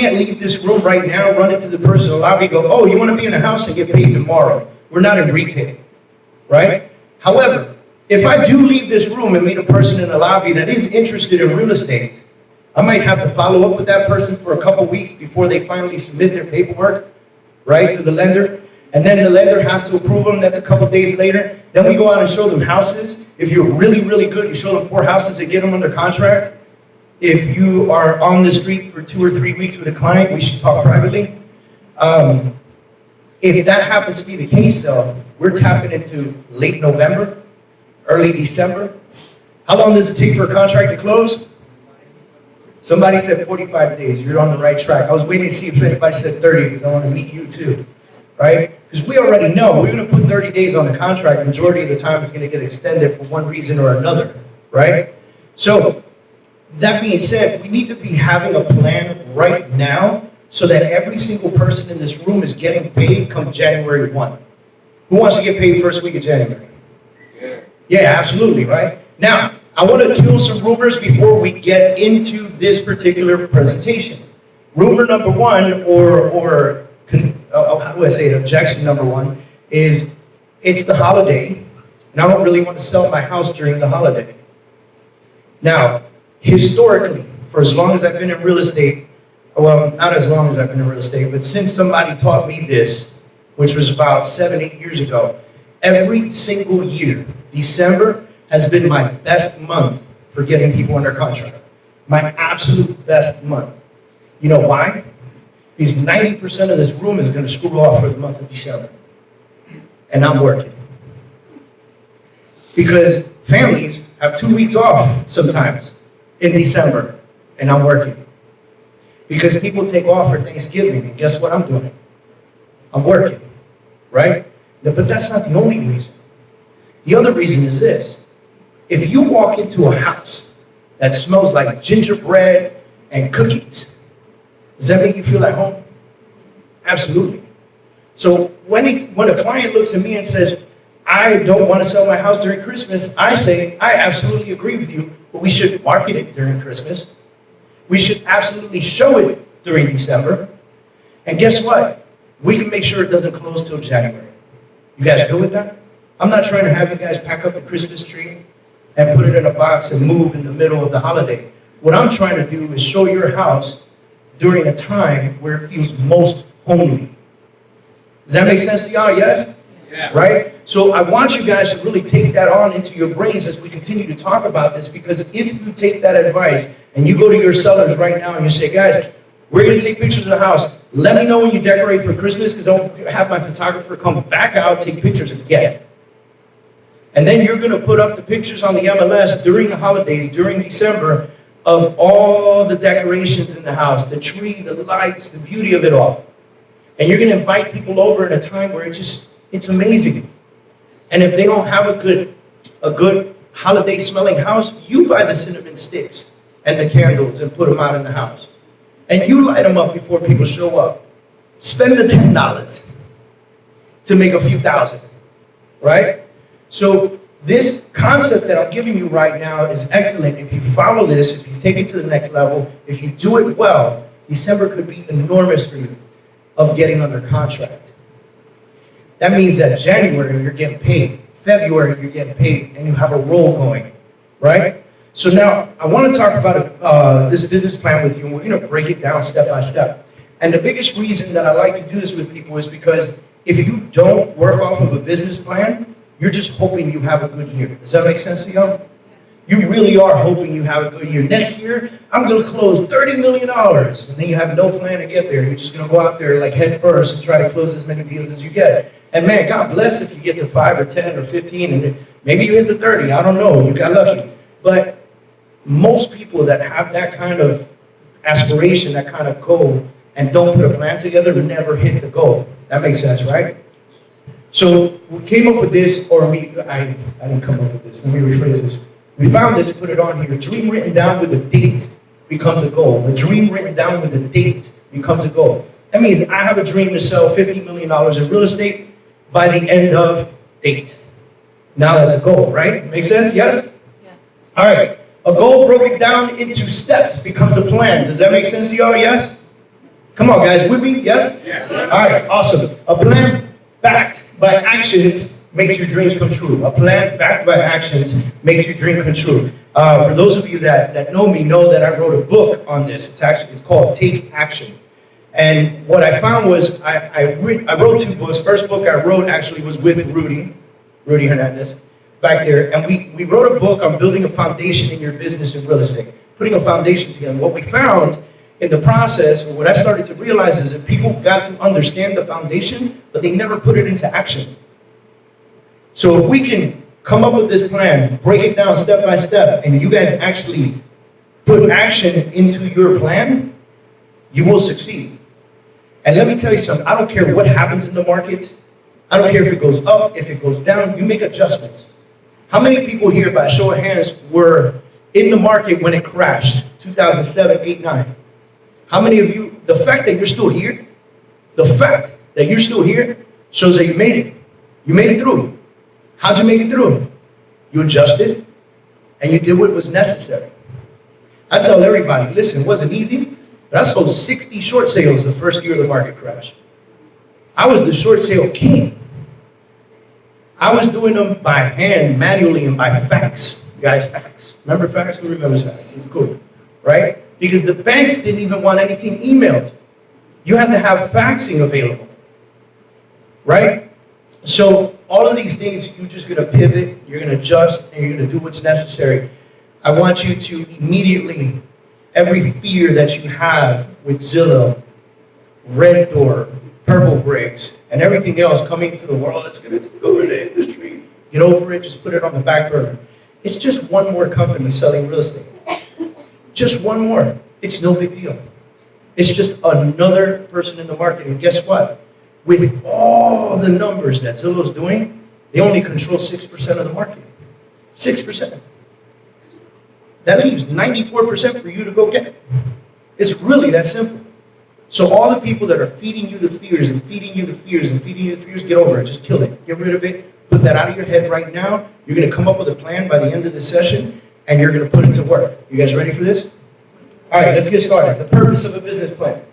can't leave this room right now, run into the person in the lobby, go, oh, you want to be in a house and get paid tomorrow. We're not in retail, right? However, if I do leave this room and meet a person in the lobby that is interested in real estate, I might have to follow up with that person for a couple weeks before they finally submit their paperwork, right, to the lender. And then the lender has to approve them. That's a couple days later. Then we go out and show them houses. If you're really, really good, you show them 4 houses and get them under contract. If you are on the street for 2 or 3 weeks with a client, we should talk privately. If that happens to be the case, though, we're tapping into late November, early December. How long does it take for a contract to close? Somebody said 45 days. You're on the right track. I was waiting to see if anybody said 30 because I want to meet you too, right? Because we already know we're going to put 30 days on the contract. The majority of the time it's going to get extended for one reason or another, right? So that being said, we need to be having a plan right now so that every single person in this room is getting paid come January 1. Who wants to get paid first week of January? Yeah, absolutely, right? Now, I want to kill some rumors before we get into this particular presentation. Rumor number one, or how do I say it, objection number one, is it's the holiday, and I don't really want to sell my house during the holiday. Now, historically, for as long as I've been in real estate, well, not as long as I've been in real estate, but since somebody taught me this, which was about 7, 8 years ago, every single year, December has been my best month for getting people under contract. My absolute best month. You know why? Because 90% of this room is going to screw off for the month of December. And I'm working. Because families have 2 weeks off sometimes in December, and I'm working. Because people take off for Thanksgiving, and guess what I'm doing? I'm working, right? But that's not the only reason. The other reason is this. If you walk into a house that smells like gingerbread and cookies, does that make you feel at home? Absolutely. So when a client looks at me and says, I don't want to sell my house during Christmas, I say, I absolutely agree with you, but we should market it during Christmas. We should absolutely show it during December. And guess what? We can make sure it doesn't close till January. You guys good with that? I'm not trying to have you guys pack up the Christmas tree and put it in a box and move in the middle of the holiday. What I'm trying to do is show your house during a time where it feels most homely. Does that make sense to y'all? Yes? Yeah. Right? So I want you guys to really take that on into your brains as we continue to talk about this, because if you take that advice and you go to your sellers right now and you say, guys, we're going to take pictures of the house. Let me know when you decorate for Christmas, because I'll have my photographer come back out, take pictures again. And then you're going to put up the pictures on the MLS during the holidays, during December, of all the decorations in the house, the tree, the lights, the beauty of it all. And you're going to invite people over in a time where it's amazing. And if they don't have a good holiday smelling house, you buy the cinnamon sticks and the candles and put them out in the house. And you light them up before people show up. Spend the $10 to make a few thousand, right? So this concept that I'm giving you right now is excellent. If you follow this, if you take it to the next level, if you do it well, December could be enormous for you of getting under contract. That means that January you're getting paid, February you're getting paid, and you have a roll going, right? So now I want to talk about this business plan with you, and we're going to break it down step by step. And the biggest reason that I like to do this with people is because if you don't work off of a business plan, you're just hoping you have a good year. Does that make sense to y'all? You really are hoping you have a good year. Next year, I'm going to close $30 million. And then you have no plan to get there. You're just going to go out there like head first and try to close as many deals as you get. And man, God bless if you get to 5 or 10 or 15, and maybe you hit the 30. I don't know. You got lucky. But most people that have that kind of aspiration, that kind of goal, and don't put a plan together never hit the goal. That makes sense, right? So we came up with this, or I didn't come up with this. Let me rephrase this. We found this, put it on here. A dream written down with a date becomes a goal. A dream written down with a date becomes a goal. That means I have a dream to sell $50 million in real estate by the end of date. Now that's a goal, right? Make sense? Yes? Yeah. All right. A goal broken down into steps becomes a plan. Does that make sense to y'all? Yes? Come on, guys, with me? Yes? Yeah. All right, awesome. A plan backed by actions makes your dreams come true. A plan backed by actions makes your dream come true. For those of you that know me know that I wrote a book on this. It's called Take Action. And what I found was I wrote 2 books. First book I wrote actually was with Rudy Hernandez back there. And we wrote a book on building a foundation in your business in real estate, putting a foundation together. What we found in the process, or what I started to realize, is that people got to understand the foundation, but they never put it into action. So if we can come up with this plan, break it down step by step, and you guys actually put action into your plan, you will succeed. And let me tell you something, I don't care what happens in the market. I don't care if it goes up, if it goes down, you make adjustments. How many people here, by a show of hands, were in the market when it crashed, 2007, 8, 9? How many of you, the fact that you're still here, shows that you made it. You made it through. How'd you make it through? You adjusted, and you did what was necessary. I tell everybody, listen, it wasn't easy, but I sold 60 short sales the first year of the market crash. I was the short sale king. I was doing them by hand, manually, and by fax. You guys, fax. Remember fax? Who remembers fax? It's cool, right? Because the banks didn't even want anything emailed. You had to have faxing available, right? So all of these things, you're just gonna pivot, you're gonna adjust, and you're gonna do what's necessary. I want you to immediately, every fear that you have with Zillow, Red Door, Purple Bricks, and everything else coming to the world that's gonna take over the industry, get over it, just put it on the back burner. It's just one more company selling real estate. Just one more. It's no big deal. It's just another person in the market. And guess what? With all the numbers that Zillow's doing, they only control 6% of the market. 6%. That leaves 94% for you to go get. It's really that simple. So all the people that are feeding you the fears and feeding you the fears and feeding you the fears, get over it. Just kill it. Get rid of it. Put that out of your head right now. You're going to come up with a plan by the end of the session, and you're going to put it to work. You guys ready for this? All right, let's get started. The purpose of a business plan.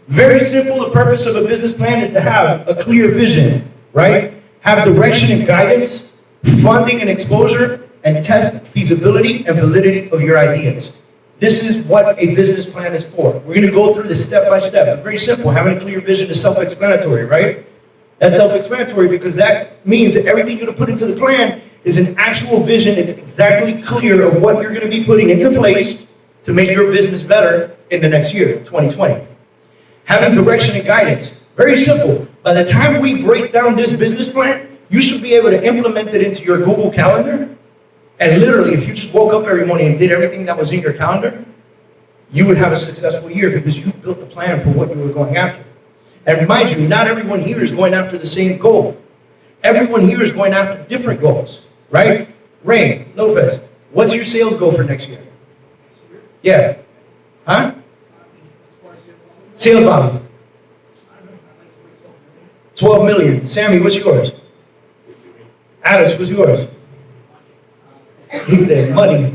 Very simple. The purpose of a business plan is to have a clear vision, right? Have direction and guidance, funding and exposure, and test feasibility and validity of your ideas. This is what a business plan is for. We're going to go through this step by step. It's very simple. Having a clear vision is self-explanatory, right? That's self-explanatory because that means that everything you're going to put into the plan is an actual vision. It's exactly clear of what you're going to be putting into place to make your business better in the next year, 2020. Having direction and guidance. Very simple. By the time we break down this business plan, you should be able to implement it into your Google Calendar. And literally, if you just woke up every morning and did everything that was in your calendar, you would have a successful year because you built the plan for what you were going after. And mind you, not everyone here is going after the same goal. Everyone here is going after different goals, right? Ray Lopez, what's your sales goal for next year? Yeah. Huh? Sales volume. 12 million. Sammy, what's yours? Alex, what's yours? He said money.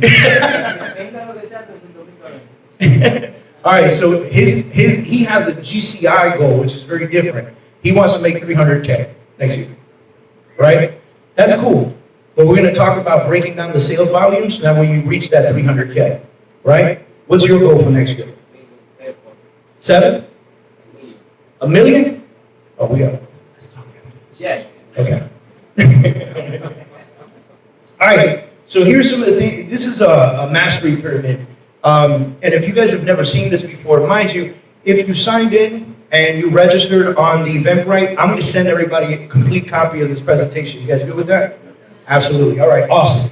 All right, so he has a GCI goal, which is very different. He wants to make 300K next year, right? That's cool. But we're going to talk about breaking down the sales volumes so that when you reach that 300K, right? What's your goal for next year? 7? $1 million? Oh, we got. Yeah. Okay. All right. So here's some of the things. This is a mastery pyramid. And if you guys have never seen this before, mind you, if you signed in and you registered on the Eventbrite, I'm going to send everybody a complete copy of this presentation. You guys good with that? Absolutely. All right. Awesome.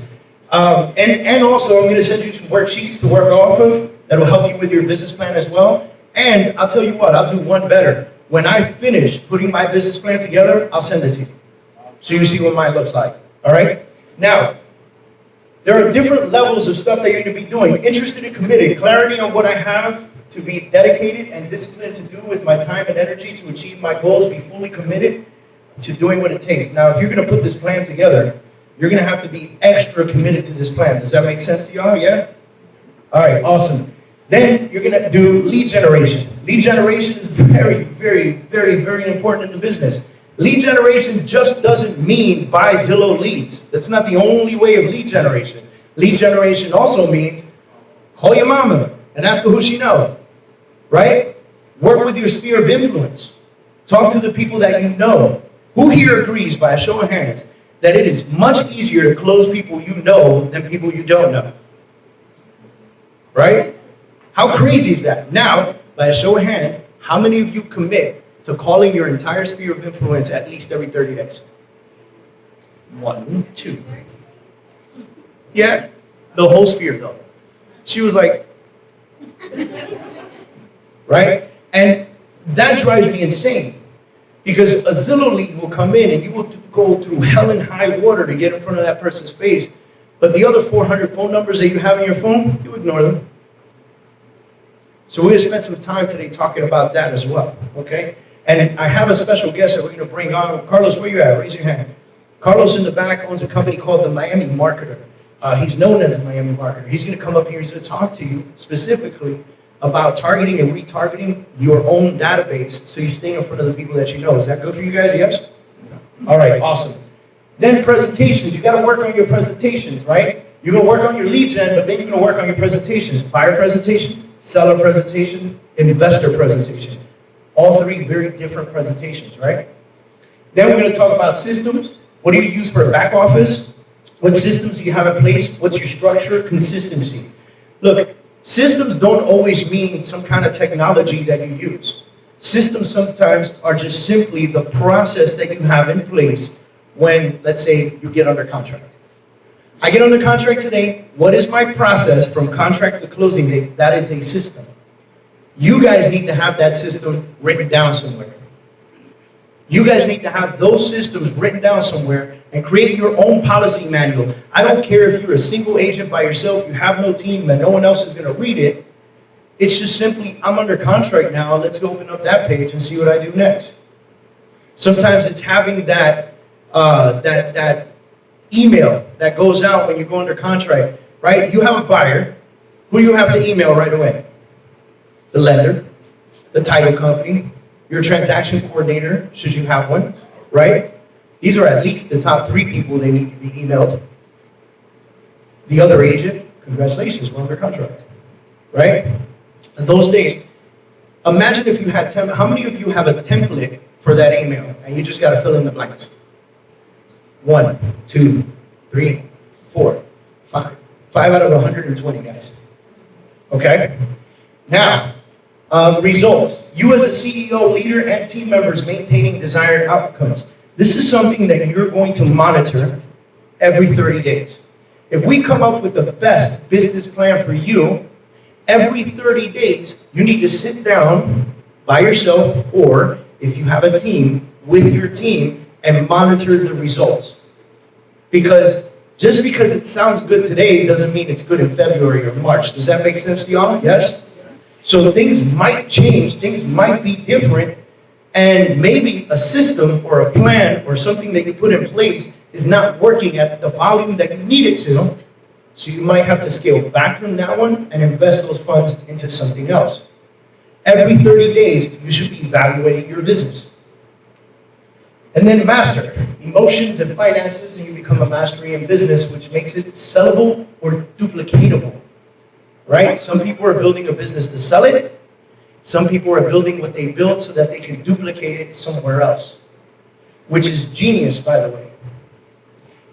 And also, I'm going to send you some worksheets to work off of that will help you with your business plan as well. And I'll tell you what, I'll do one better. When I finish putting my business plan together, I'll send it to you. So you see what mine looks like. All right? Now, there are different levels of stuff that you're going to be doing. Interested and committed. Clarity on what I have to be dedicated and disciplined to do with my time and energy to achieve my goals. Be fully committed to doing what it takes. Now, if you're going to put this plan together, you're going to have to be extra committed to this plan. Does that make sense to y'all? Yeah? All right, awesome. Then you're gonna do lead generation. Lead generation is very, very, very, very important in the business. Lead generation just doesn't mean buy Zillow leads. That's not the only way of lead generation. Lead generation also means call your mama and ask her who she knows, right? Work with your sphere of influence. Talk to the people that you know. Who here agrees, by a show of hands, that it is much easier to close people you know than people you don't know? Right? How crazy is that? Now, by a show of hands, how many of you commit to calling your entire sphere of influence at least every 30 days? 1, 2. Yeah, the whole sphere though. She was like, right? And that drives me insane, because a Zillow lead will come in and you will go through hell and high water to get in front of that person's face, but the other 400 phone numbers that you have in your phone, you ignore them. So we're going to spend some time today talking about that as well, okay? And I have a special guest that we're going to bring on. Carlos, where you at? Raise your hand. Carlos in the back owns a company called the Miami Marketer. He's known as the Miami Marketer. He's going to come up here. He's going to talk to you specifically about targeting and retargeting your own database so you stay in front of the people that you know. Is that good for you guys? Yes? All right, awesome. Then presentations. You got to work on your presentations, right? You're going to work on your lead gen, but then you're going to work on your presentations. Buyer presentation, seller presentation, investor presentation. All three very different presentations, right? Then we're going to talk about systems. What do you use for a back office? What systems do you have in place? What's your structure? Consistency. Look, systems don't always mean some kind of technology that you use. Systems sometimes are just simply the process that you have in place when, let's say, you get under contract. I get under contract today. What is my process from contract to closing date? That is a system. You guys need to have that system written down somewhere. You guys need to have those systems written down somewhere and create your own policy manual. I don't care if you're a single agent by yourself, you have no team, and no one else is going to read it. It's just simply, I'm under contract now, let's go open up that page and see what I do next. Sometimes it's having that email that goes out when you go under contract, right? You have a buyer. Who do you have to email right away? The lender, the title company, your transaction coordinator, should you have one, right? These are at least the top 3 people they need to be emailed. The other agent, congratulations, we're under contract, right? And those days, imagine if you had, how many of you have a template for that email and you just got to fill in the blanks? 1, 2, 3, 4, 5. 5 out of 120, guys. Okay? Now, results. You as a CEO, leader, and team members maintaining desired outcomes. This is something that you're going to monitor every 30 days. If we come up with the best business plan for you, every 30 days, you need to sit down by yourself, or if you have a team, with your team, and monitor the results. Because just because it sounds good today doesn't mean it's good in February or March. Does that make sense to y'all? Yes? So things might change, things might be different, and maybe a system or a plan or something that you put in place is not working at the volume that you need it to, so you might have to scale back from that one and invest those funds into something else. Every 30 days, you should be evaluating your business. And then master, emotions and finances, and you become a mastery in business, which makes it sellable or duplicatable. Right? Some people are building a business to sell it. Some people are building what they built so that they can duplicate it somewhere else, which is genius, by the way.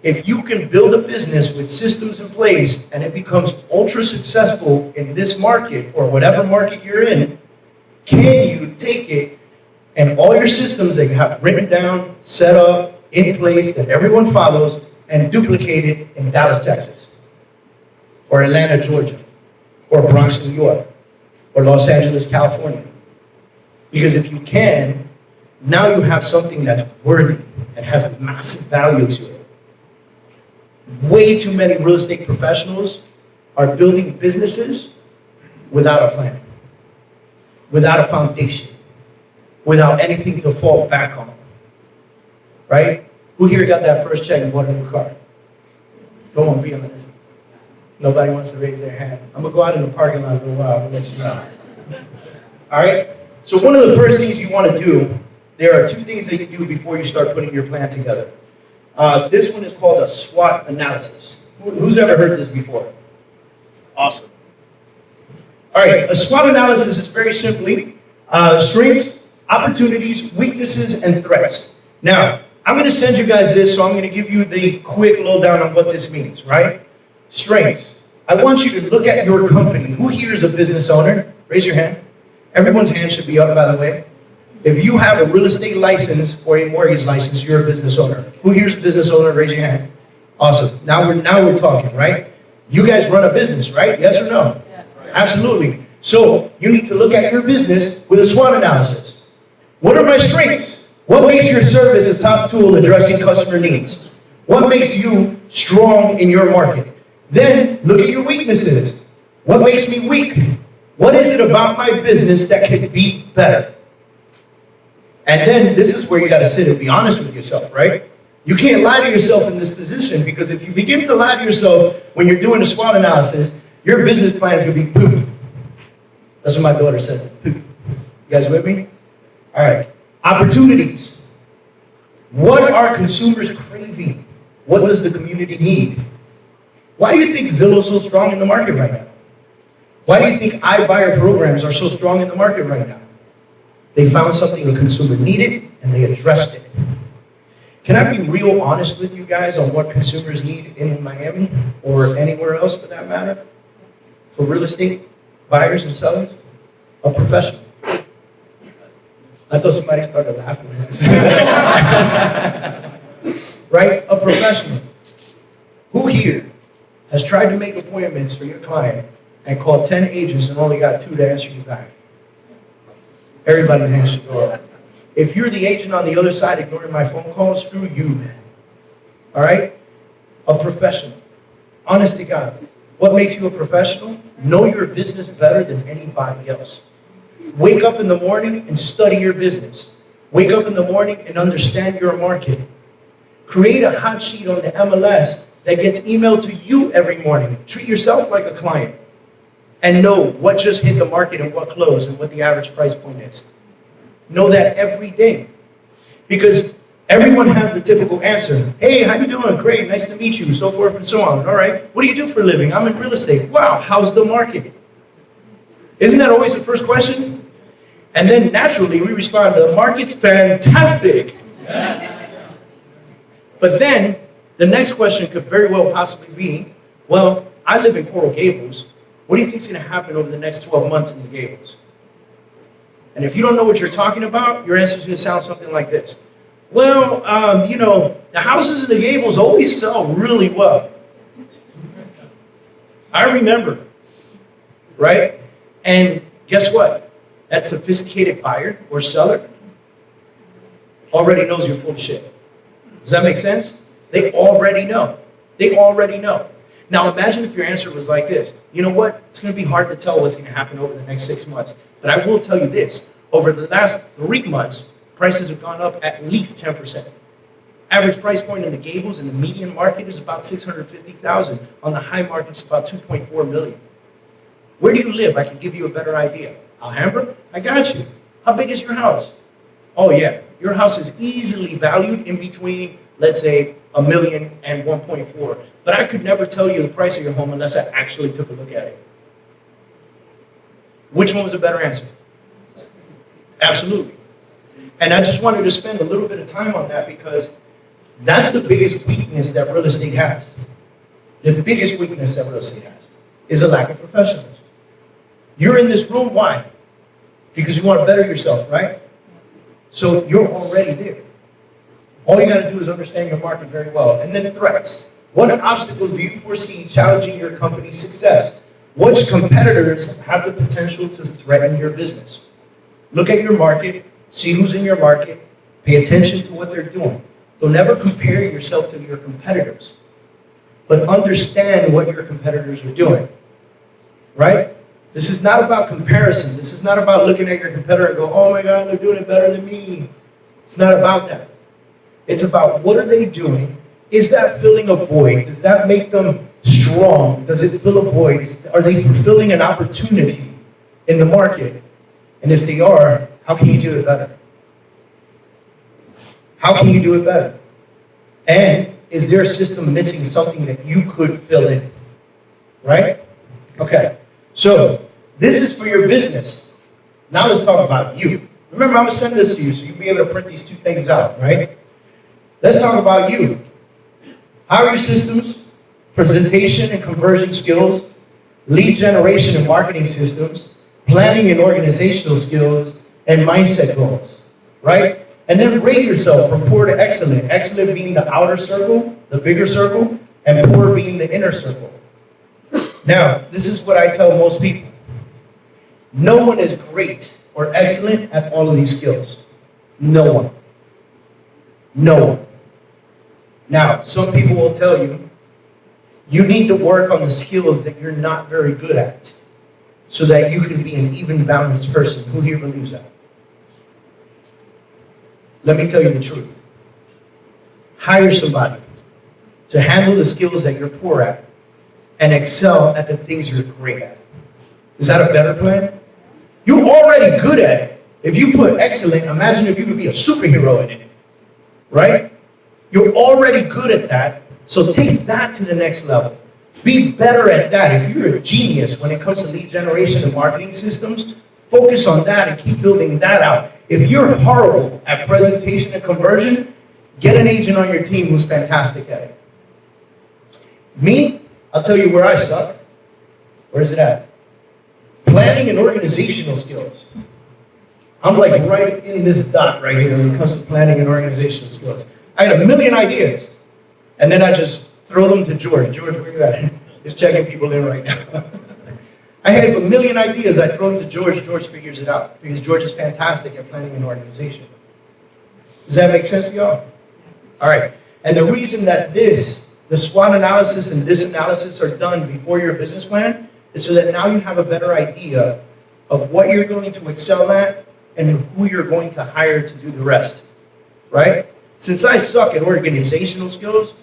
If you can build a business with systems in place and it becomes ultra successful in this market or whatever market you're in, can you take it and all your systems that you have written down, set up, in place, that everyone follows, and duplicate it in Dallas, Texas, or Atlanta, Georgia, or Bronx, New York, or Los Angeles, California? Because if you can, now you have something that's worthy and has a massive value to it. Way too many real estate professionals are building businesses without a plan, without a foundation, without anything to fall back on, right? Who here got that first check and bought a new car? Go on, be honest. Nobody wants to raise their hand. I'm gonna go out in the parking lot for a while and let you know. All right? So one of the first things you want to do, there are two things that you do before you start putting your plan together. This one is called a SWOT analysis. Who's ever heard this before? Awesome. All right, a SWOT analysis is very simply strengths, opportunities, weaknesses, and threats. Now, I'm going to send you guys this, so I'm going to give you the quick lowdown on what this means, right? Strengths. I want you to look at your company. Who here is a business owner? Raise your hand. Everyone's hand should be up, by the way. If you have a real estate license or a mortgage license, you're a business owner. Who here is a business owner? Raise your hand. Awesome. Now we're talking, right? You guys run a business, right? Yes or no? Yes. Absolutely. So you need to look at your business with a SWOT analysis. What are my strengths? What makes your service a top tool addressing customer needs? What makes you strong in your market? Then look at your weaknesses. What makes me weak? What is it about my business that could be better? And then this is where you got to sit and be honest with yourself, right? You can't lie to yourself in this position, because if you begin to lie to yourself when you're doing a SWOT analysis, your business plan is going to be poop. That's what my daughter says, poop. You guys with me? All right. Opportunities. What are consumers craving? What does the community need? Why do you think Zillow is so strong in the market right now? Why do you think iBuyer programs are so strong in the market right now? They found something the consumer needed, and they addressed it. Can I be real honest with you guys on what consumers need in Miami, or anywhere else for that matter? For real estate buyers and sellers? A professional. I thought somebody started laughing at this. Right? A professional. Who here has tried to make appointments for your client and called 10 agents and only got 2 to answer you back? Everybody's hand should go up. If you're the agent on the other side ignoring my phone call, screw you, man. All right? A professional. Honest to God. What makes you a professional? Know your business better than anybody else. Wake up in the morning and study your business. Wake up in the morning and understand your market. Create a hot sheet on the MLS that gets emailed to you every morning. Treat yourself like a client. And know what just hit the market and what closed and what the average price point is. Know that every day. Because everyone has the typical answer. Hey, how you doing? Great, nice to meet you, so forth and so on. All right, what do you do for a living? I'm in real estate. Wow, how's the market? Isn't that always the first question? And then naturally we respond, the market's fantastic. But then the next question could very well possibly be, well, I live in Coral Gables. What do you think is going to happen over the next 12 months in the Gables? And if you don't know what you're talking about, your answer is going to sound something like this. Well, the houses in the Gables always sell really well. I remember, right? And guess what? That sophisticated buyer or seller already knows you're full of shit. Does that make sense? They already know. They already know. Now imagine if your answer was like this. You know what? It's going to be hard to tell what's going to happen over the next 6 months. But I will tell you this. Over the last 3 months, prices have gone up at least 10%. Average price point in the Gables in the median market is about $650,000. On the high market, it's about $2.4 million. Where do you live? I can give you a better idea. Alhambra? I got you. How big is your house? Oh yeah, your house is easily valued in between, let's say, $1 million and 1.4. But I could never tell you the price of your home unless I actually took a look at it. Which one was a better answer? Absolutely. And I just wanted to spend a little bit of time on that because that's the biggest weakness that real estate has. The biggest weakness that real estate has is a lack of professionals. You're in this room, why? Because you want to better yourself, right? So you're already there. All you got to do is understand your market very well. And then threats. What obstacles do you foresee challenging your company's success? Which competitors have the potential to threaten your business? Look at your market, see who's in your market, pay attention to what they're doing. Don't ever compare yourself to your competitors, but understand what your competitors are doing, right? This is not about comparison. This is not about looking at your competitor and go, oh my God, they're doing it better than me. It's not about that. It's about what are they doing? Is that filling a void? Does that make them strong? Does it fill a void? Are they fulfilling an opportunity in the market? And if they are, how can you do it better? How can you do it better? And is their system missing something that you could fill in? Right? Okay. So this is for your business. Now let's talk about you. Remember, I'm going to send this to you so you'll be able to print these two things out, right? Let's talk about you. How are your systems, presentation and conversion skills, lead generation and marketing systems, planning and organizational skills, and mindset goals, right? And then rate yourself from poor to excellent. Excellent being the outer circle, the bigger circle, and poor being the inner circle. Now, this is what I tell most people. No one is great or excellent at all of these skills. No one. No one. Now, some people will tell you, you need to work on the skills that you're not very good at so that you can be an even balanced person. Who here believes that? Let me tell you the truth. Hire somebody to handle the skills that you're poor at and excel at the things you're great at. Is that a better plan? You're already good at it. If you put excellent, imagine if you could be a superhero in it, right? You're already good at that, so take that to the next level. Be better at that. If you're a genius when it comes to lead generation and marketing systems, focus on that and keep building that out. If you're horrible at presentation and conversion, get an agent on your team who's fantastic at it. Me, I'll tell you where I suck. Where's it at? Planning and organizational skills. I'm like right in this dot right here when it comes to planning and organizational skills. I had a million ideas, and then I just throw them to George. George, where you at? He's checking people in right now. I have a million ideas. I throw them to George. George figures it out because George is fantastic at planning and organization. Does that make sense to y'all? All right. And the reason that the SWOT analysis and this analysis are done before your business plan is so that now you have a better idea of what you're going to excel at and who you're going to hire to do the rest, right? Since I suck at organizational skills,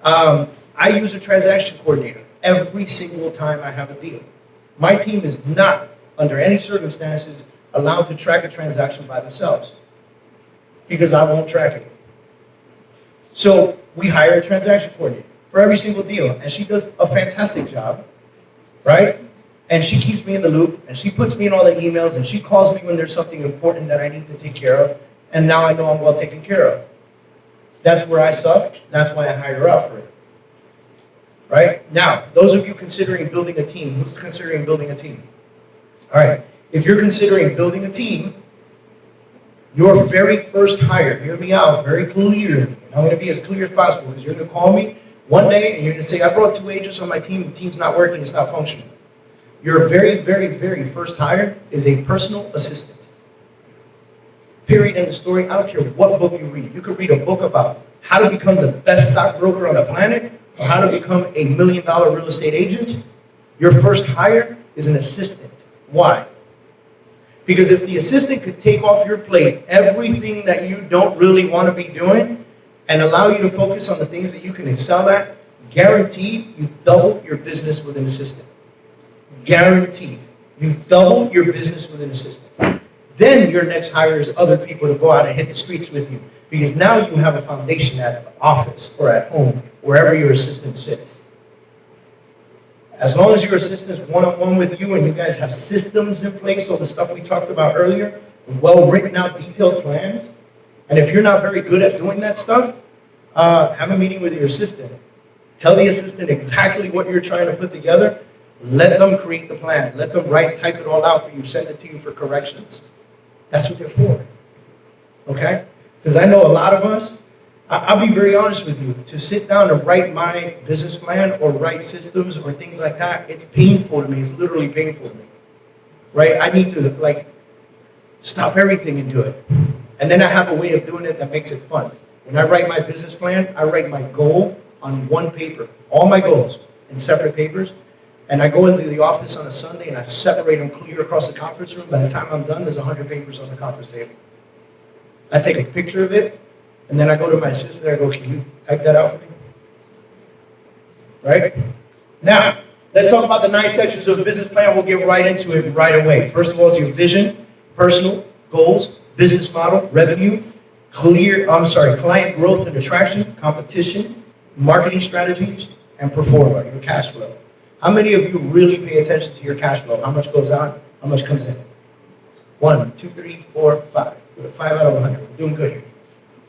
I use a transaction coordinator every single time I have a deal. My team is not, under any circumstances, allowed to track a transaction by themselves because I won't track it. So we hire a transaction coordinator for every single deal, and she does a fantastic job, right? And she keeps me in the loop, and she puts me in all the emails, and she calls me when there's something important that I need to take care of, and now I know I'm well taken care of. That's where I suck. That's why I hire her out for it. Right? Now, those of you considering building a team, who's considering building a team? All right. If you're considering building a team, your very first hire, hear me out very clearly. And I'm going to be as clear as possible because you're going to call me one day and you're going to say, I brought 2 agents on my team, the team's not working, it's not functioning. Your very, very, very first hire is a personal assistant. Period, end of story. I don't care what book you read. You could read a book about how to become the best stockbroker on the planet or how to become a $1 million real estate agent. Your first hire is an assistant. Why? Because if the assistant could take off your plate everything that you don't really want to be doing and allow you to focus on the things that you can excel at, guaranteed you double your business with an assistant. Guaranteed. You double your business with an assistant. Then your next hire is other people to go out and hit the streets with you. Because now you have a foundation at the office or at home, wherever your assistant sits. As long as your assistant is one-on-one with you and you guys have systems in place, all the stuff we talked about earlier, well written out detailed plans, and if you're not very good at doing that stuff, have a meeting with your assistant. Tell the assistant exactly what you're trying to put together. Let them create the plan. Let them type it all out for you, send it to you for corrections. That's what they're for, okay? Because I know a lot of us, I'll be very honest with you, to sit down and write my business plan or write systems or things like that, it's painful to me. It's literally painful to me, right? I need to stop everything and do it. And then I have a way of doing it that makes it fun. When I write my business plan, I write my goal on one paper, all my goals in separate papers. And I go into the office on a Sunday and I separate them clear across the conference room. By the time I'm done, there's 100 papers on the conference table. I take a picture of it, and then I go to my assistant and I go, can you type that out for me? Right? Now, let's talk about the 9 sections of the business plan. We'll get right into it right away. First of all, it's your vision, personal, goals, business model, revenue, client growth and attraction, competition, marketing strategies, and performer, your cash flow. How many of you really pay attention to your cash flow? How much goes out? How much comes in? 1, 2, 3, 4, 5. We're 5 out of 100. We're doing good here.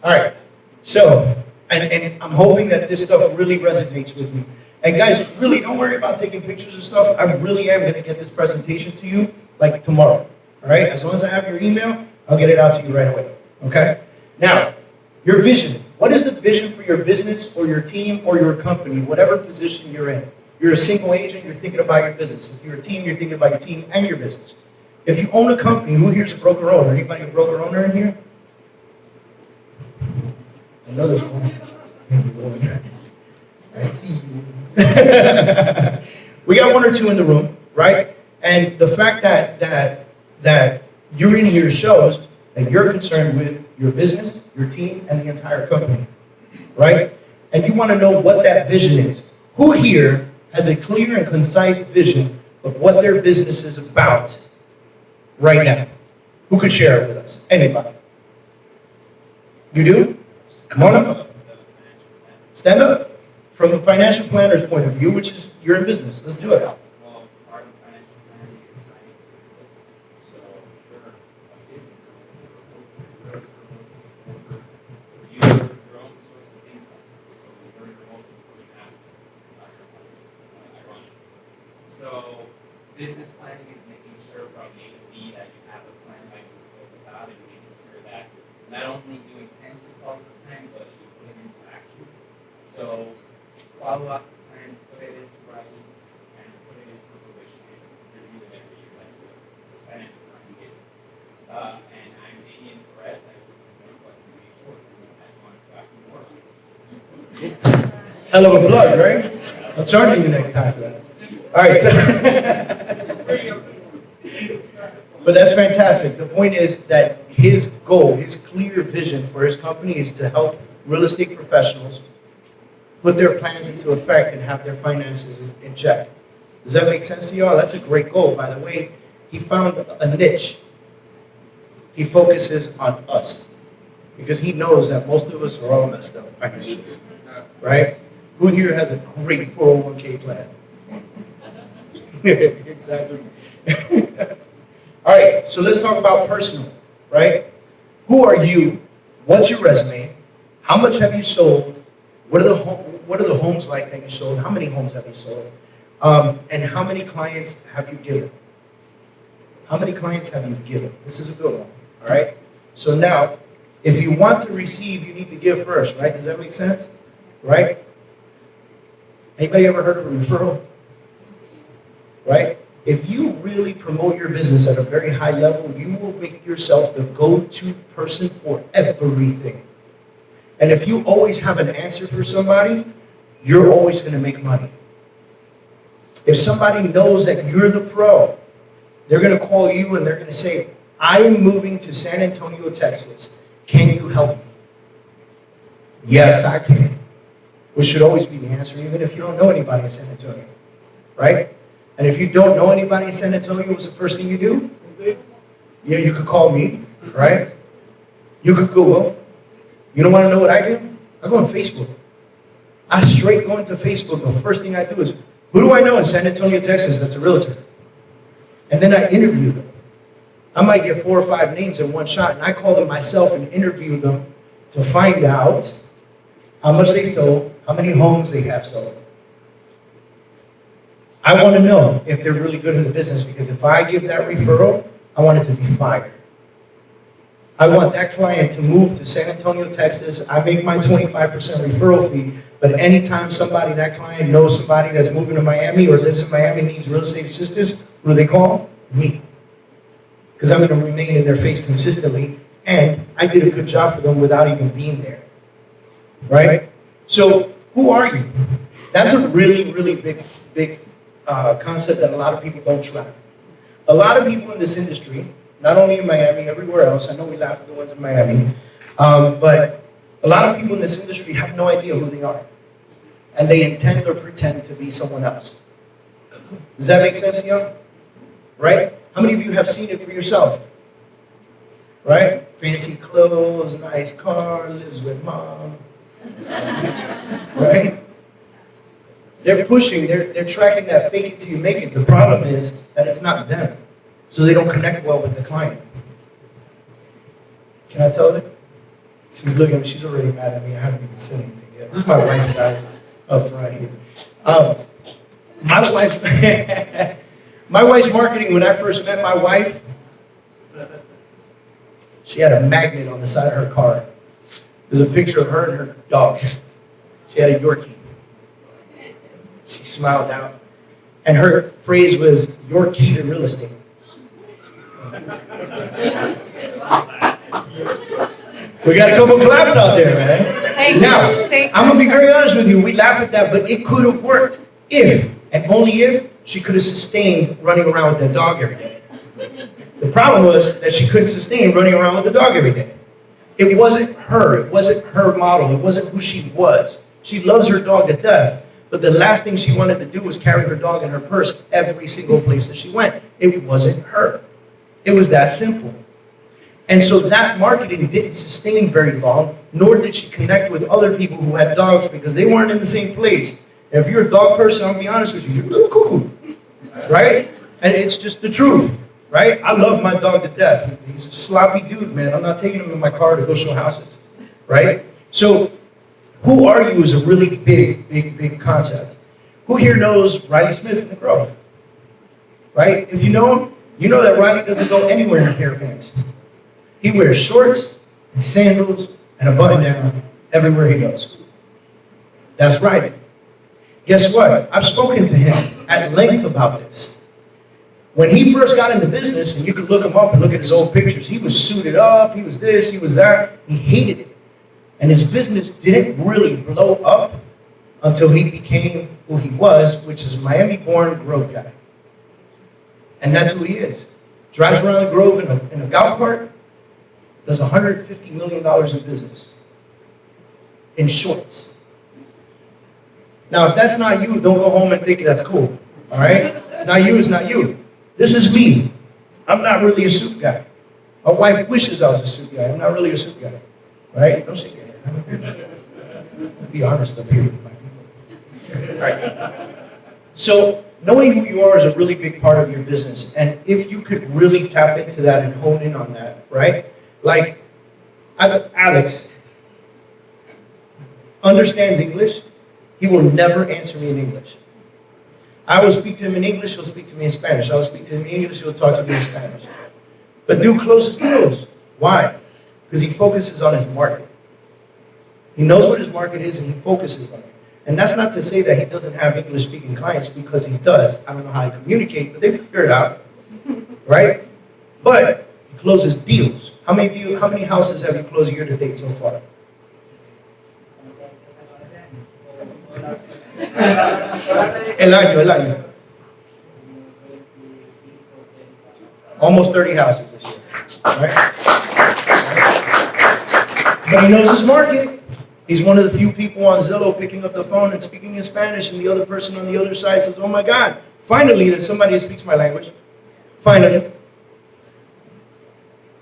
All right. So, and I'm hoping that this stuff really resonates with you. And guys, really don't worry about taking pictures of stuff. I really am going to get this presentation to you like tomorrow. All right? As long as I have your email, I'll get it out to you right away. Okay? Now, your vision. What is the vision for your business or your team or your company, whatever position you're in? You're a single agent, you're thinking about your business. If you're a team, you're thinking about your team and your business. If you own a company, who here's a broker owner? Anybody a broker owner in here? I know there's one. I see you. We got 1 or 2 in the room, right? And the fact that you're in here shows that you're concerned with your business, your team, and the entire company, right? And you want to know what that vision is. Who here has a clear and concise vision of what their business is about right now? Who could share it with us? Anybody? You do? Come on up. Stand up. From a financial planner's point of view, which is you're in business. Let's do it. Well, part of financial planning is planning for business. So if you're a business, you have your own source of income. So you're your most important asset about your company, ironically. So business planning is making sure from A to B that you have a plan like we spoke about and making sure that not only you intend to follow the plan, but you put it into action. So follow up the plan, put it into writing, and put it into fruition, and review it every year. That's what financial planning is. And I'm David.Kurz. I work with Northwest and make sure everyone wants to ask me more about it. Hell of a plug, right? I'll charge you next time for that. All right, so. But that's fantastic. The point is that his goal, his clear vision for his company is to help real estate professionals put their plans into effect and have their finances in check. Does that make sense to y'all? That's a great goal. By the way, he found a niche. He focuses on us because he knows that most of us are all messed up financially, right? Who here has a great 401k plan? Exactly. All right, so let's talk about personal, right? Who are you? What's your resume? How much have you sold? What are the homes like that you sold? How many homes have you sold? And how many clients have you given? How many clients have you given? This is a good one, all right? So now, if you want to receive, you need to give first, right? Does that make sense? Right? Anybody ever heard of a referral? Right? If you really promote your business at a very high level, you will make yourself the go-to person for everything. And if you always have an answer for somebody, you're always going to make money. If somebody knows that you're the pro, they're going to call you and they're going to say, I am moving to San Antonio, Texas. Can you help me? Yes, I can. Which should always be the answer, even if you don't know anybody in San Antonio. Right? And if you don't know anybody in San Antonio, what's the first thing you do? Yeah, you could call me, right? You could Google. You don't want to know what I do? I go on Facebook. I straight go into Facebook. The first thing I do is, who do I know in San Antonio, Texas that's a realtor? And then I interview them. I might get 4 or 5 names in one shot, and I call them myself and interview them to find out how much they sold, how many homes they have sold. I want to know if they're really good in the business, because if I give that referral, I want it to be fire. I want that client to move to San Antonio, Texas. I make my 25% referral fee, but anytime that client knows somebody that's moving to Miami or lives in Miami and needs real estate assistance, who do they call? Me. Because I'm going to remain in their face consistently, and I did a good job for them without even being there. Right? So, who are you? That's a really, really big concept that a lot of people don't track. A lot of people in this industry, not only in Miami, everywhere else, I know we laugh at the ones in Miami, but a lot of people in this industry have no idea who they are. And they intend or pretend to be someone else. Does that make sense to you? Right? How many of you have seen it for yourself? Right? Fancy clothes, nice car, lives with mom. Right? They're pushing, they're tracking that fake it till you make it. The problem is that it's not them. So they don't connect well with the client. Can I tell her? She's looking at me, she's already mad at me. I haven't even said anything yet. This is my wife, guys, up front here. My wife, my wife's marketing, when I first met my wife, she had a magnet on the side of her car. There's a picture of her and her dog. She had a Yorkie. She smiled out. And her phrase was, your key to real estate. We got a couple claps out there, man. Now, I'm going to be very honest with you. We laugh at that, but it could have worked if, and only if, she could have sustained running around with that dog every day. The problem was that she couldn't sustain running around with the dog every day. It wasn't her. It wasn't her model. It wasn't who she was. She loves her dog to death. But the last thing she wanted to do was carry her dog in her purse every single place that she went. It wasn't her. It was that simple. And so that marketing didn't sustain very long, nor did she connect with other people who had dogs because they weren't in the same place. And if you're a dog person, I'll be honest with you, you're a little cuckoo, right? And it's just the truth, right? I love my dog to death. He's a sloppy dude, man. I'm not taking him in my car to go show houses, right? So who are you is a really big concept. Who here knows Riley Smith in the Grove? Right? If you know him, you know that Riley doesn't go anywhere in a pair of pants. He wears shorts and sandals and a button down everywhere he goes. That's Riley. Guess what? I've spoken to him at length about this. When he first got into business, and you could look him up and look at his old pictures, he was suited up, he was this, he was that. He hated it. And his business didn't really blow up until he became who he was, which is a Miami-born Grove guy. And that's who he is. Drives around the Grove in a golf cart, does $150 million in business. In shorts. Now, if that's not you, don't go home and think that's cool. All right? It's not you, it's not you. This is me. I'm not really a suit guy. My wife wishes I was a suit guy. I'm not really a suit guy. Right? Don't shake your head. Be honest up here with my people. All right. So, knowing who you are is a really big part of your business. And if you could really tap into that and hone in on that, right? Like, Alex understands English. He will never answer me in English. I will speak to him in English, he'll speak to me in Spanish. I will speak to him in English, he'll talk to me in Spanish. But dude closes deals. Why? Because he focuses on his market. He knows what his market is and he focuses on it. And that's not to say that he doesn't have English-speaking clients, because he does. I don't know how he communicates, but they figure it out, right? But he closes deals. How many houses have you closed year to date so far? El año. Almost 30 houses this year, right? But he knows his market. He's one of the few people on Zillow picking up the phone and speaking in Spanish, and the other person on the other side says, oh my God, finally there's somebody who speaks my language. Finally.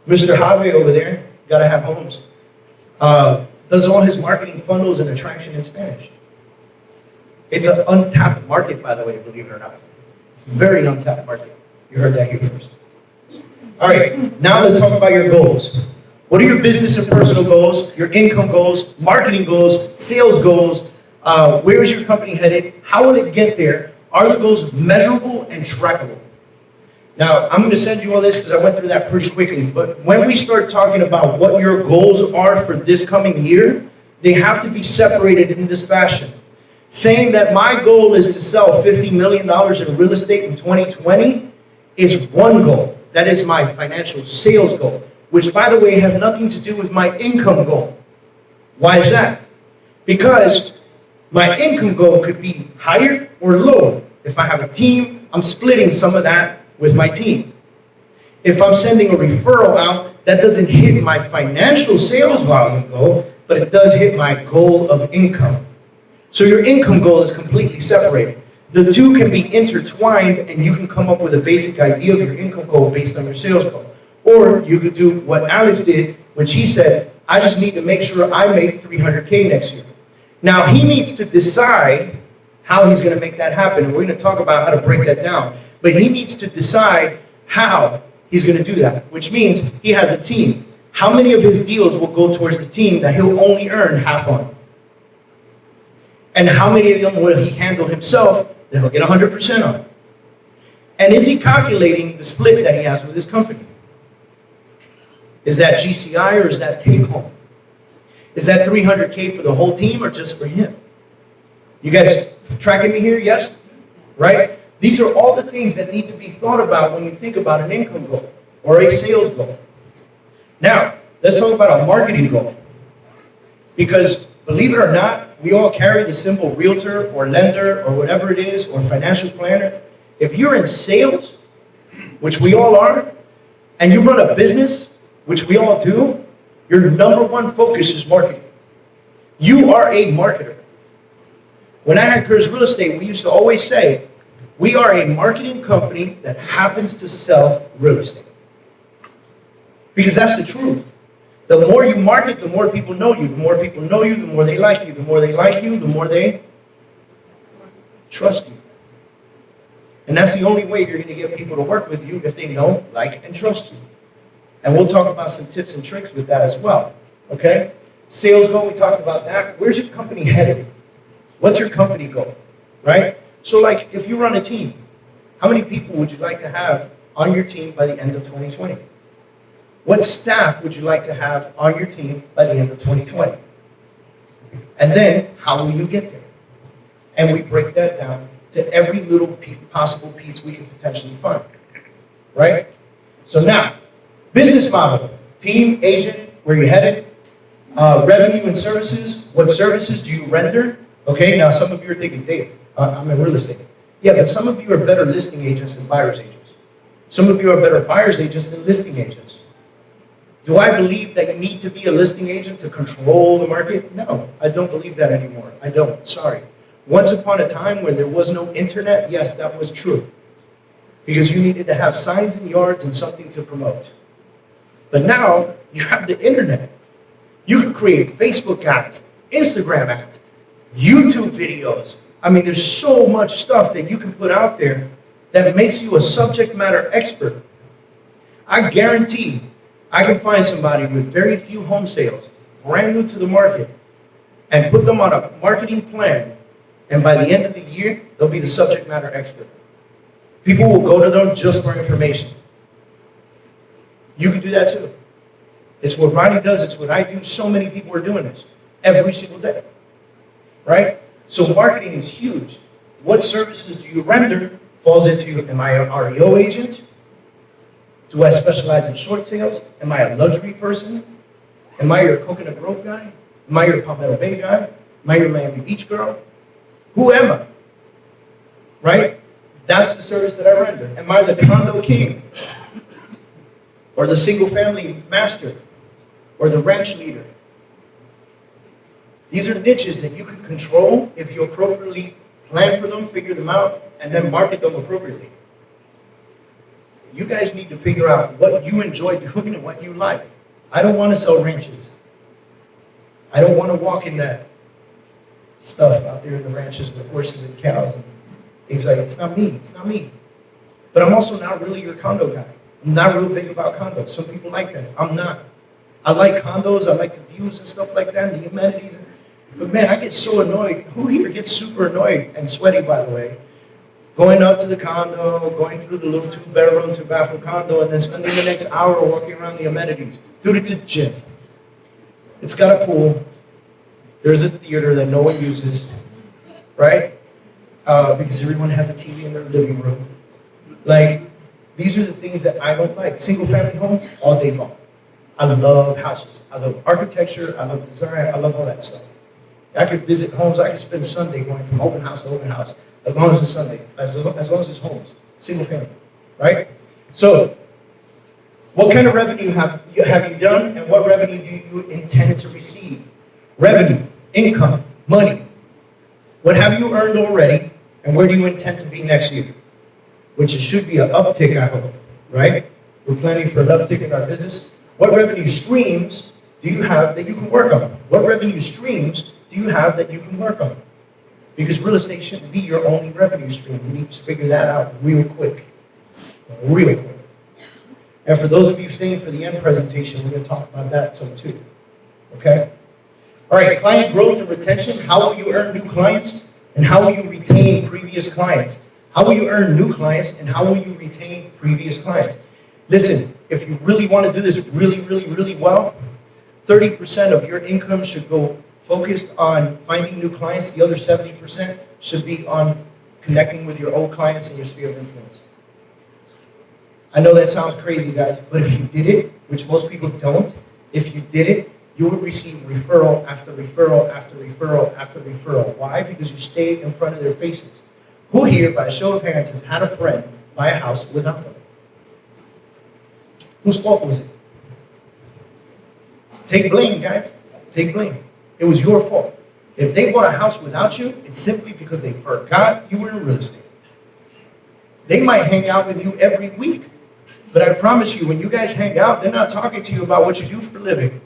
Mr. Javi over there, gotta have homes, does all his marketing funnels and attraction in Spanish. It's an untapped market, by the way, believe it or not. Very untapped market. You heard that here first. All right, now let's talk about your goals. What are your business and personal goals, your income goals, marketing goals, sales goals? Where is your company headed? How will it get there? Are the goals measurable and trackable? Now, I'm going to send you all this because I went through that pretty quickly. But when we start talking about what your goals are for this coming year, they have to be separated in this fashion. Saying that my goal is to sell $50 million in real estate in 2020 is one goal. That is my financial sales goal, which, by the way, has nothing to do with my income goal. Why is that? Because my income goal could be higher or lower. If I have a team, I'm splitting some of that with my team. If I'm sending a referral out, that doesn't hit my financial sales volume goal, but it does hit my goal of income. So your income goal is completely separated. The two can be intertwined and you can come up with a basic idea of your income goal based on your sales goal. Or you could do what Alex did, which he said, I just need to make sure I make 300K next year. Now he needs to decide how he's going to make that happen, and we're going to talk about how to break that down. But he needs to decide how he's going to do that, which means he has a team. How many of his deals will go towards the team that he'll only earn half on? And how many of them will he handle himself that he'll get 100% on? And is he calculating the split that he has with his company? Is that GCI or is that take home? Is that 300K for the whole team or just for him? You guys tracking me here? Yes? Right? These are all the things that need to be thought about when you think about an income goal or a sales goal. Now, let's talk about a marketing goal. Because believe it or not, we all carry the symbol realtor or lender or whatever it is, or financial planner. If you're in sales, which we all are, and you run a business, which we all do, your number one focus is marketing. You are a marketer. When I had Kurz Real Estate, we used to always say, we are a marketing company that happens to sell real estate. Because that's the truth. The more you market, the more people know you. The more people know you, the more they like you. The more they like you, the more they trust you. And that's the only way you're going to get people to work with you, if they know, like, and trust you. And we'll talk about some tips and tricks with that as well. Okay? Sales goal, we talked about that. Where's your company headed? What's your company goal? Right? So, like, if you run a team, how many people would you like to have on your team by the end of 2020? What staff would you like to have on your team by the end of 2020? And then, how will you get there? And we break that down to every little possible piece we can potentially find. Right? So now, business model, team, agent, where you headed, revenue and services, what services do you render? Okay, now some of you are thinking, Dave, I'm in real estate. Yeah, but some of you are better listing agents than buyer's agents. Some of you are better buyer's agents than listing agents. Do I believe that you need to be a listing agent to control the market? No, I don't believe that anymore. I don't, sorry. Once upon a time when there was no internet, yes, that was true. Because you needed to have signs and yards and something to promote. But now, you have the internet. You can create Facebook ads, Instagram ads, YouTube videos. I mean, there's so much stuff that you can put out there that makes you a subject matter expert. I guarantee I can find somebody with very few home sales, brand new to the market, and put them on a marketing plan, and by the end of the year, they'll be the subject matter expert. People will go to them just for information. You can do that too. It's what Ronnie does, it's what I do. So many people are doing this every single day, right? So marketing is huge. What services do you render falls into, am I an REO agent? Do I specialize in short sales? Am I a luxury person? Am I your Coconut Grove guy? Am I your Palmetto Bay guy? Am I your Miami Beach girl? Who am I? Right? That's the service that I render. Am I the condo king? Or the single family master? Or the ranch leader? These are niches that you can control if you appropriately plan for them, figure them out, and then market them appropriately. You guys need to figure out what you enjoy doing and what you like. I don't want to sell ranches. I don't want to walk in that stuff out there in the ranches with horses and cows and things like that. It's not me. It's not me. But I'm also not really your condo guy. I'm not real big about condos. Some people like that. I'm not. I like condos. I like the views and stuff like that and the amenities. But man, I get so annoyed. Who here gets super annoyed and sweaty, by the way? Going up to the condo, going through the little 2-bedroom, 2-bathroom condo, and then spending the next hour walking around the amenities. Dude, it's a gym. It's got a pool. There's a theater that no one uses, right? Because everyone has a TV in their living room. Like, these are the things that I don't like. Single family home, all day long. I love houses. I love architecture. I love design. I love all that stuff. I could visit homes. I could spend Sunday going from open house to open house. As long as it's Sunday, as long as it's homes, single family, right? So, what kind of revenue have you done, and what revenue do you intend to receive? Revenue, income, money. What have you earned already, And where do you intend to be next year? Which it should be an uptick, I hope, right? We're planning for an uptick in our business. What revenue streams do you have that you can work on? What revenue streams do you have that you can work on? Because real estate shouldn't be your only revenue stream. You need to figure that out real quick. Real quick. And for those of you staying for the end presentation, we're going to talk about that some too. Okay? All right, client growth and retention. How will you earn new clients? And how will you retain previous clients? How will you earn new clients? And how will you retain previous clients? Listen, if you really want to do this really well, 30% of your income should go focused on finding new clients. The other 70% should be on connecting with your old clients and your sphere of influence. I know that sounds crazy, guys, but if you did it, which most people don't, if you did it, you would receive referral after referral after referral after referral. Why? Because you stay in front of their faces. Who here, by a show of hands, has had a friend buy a house without them? Whose fault was it? Take blame, guys. Take blame. It was your fault. If they bought a house without you, it's simply because they forgot you were in real estate. They might hang out with you every week, but I promise you, when you guys hang out, they're not talking to you about what you do for a living.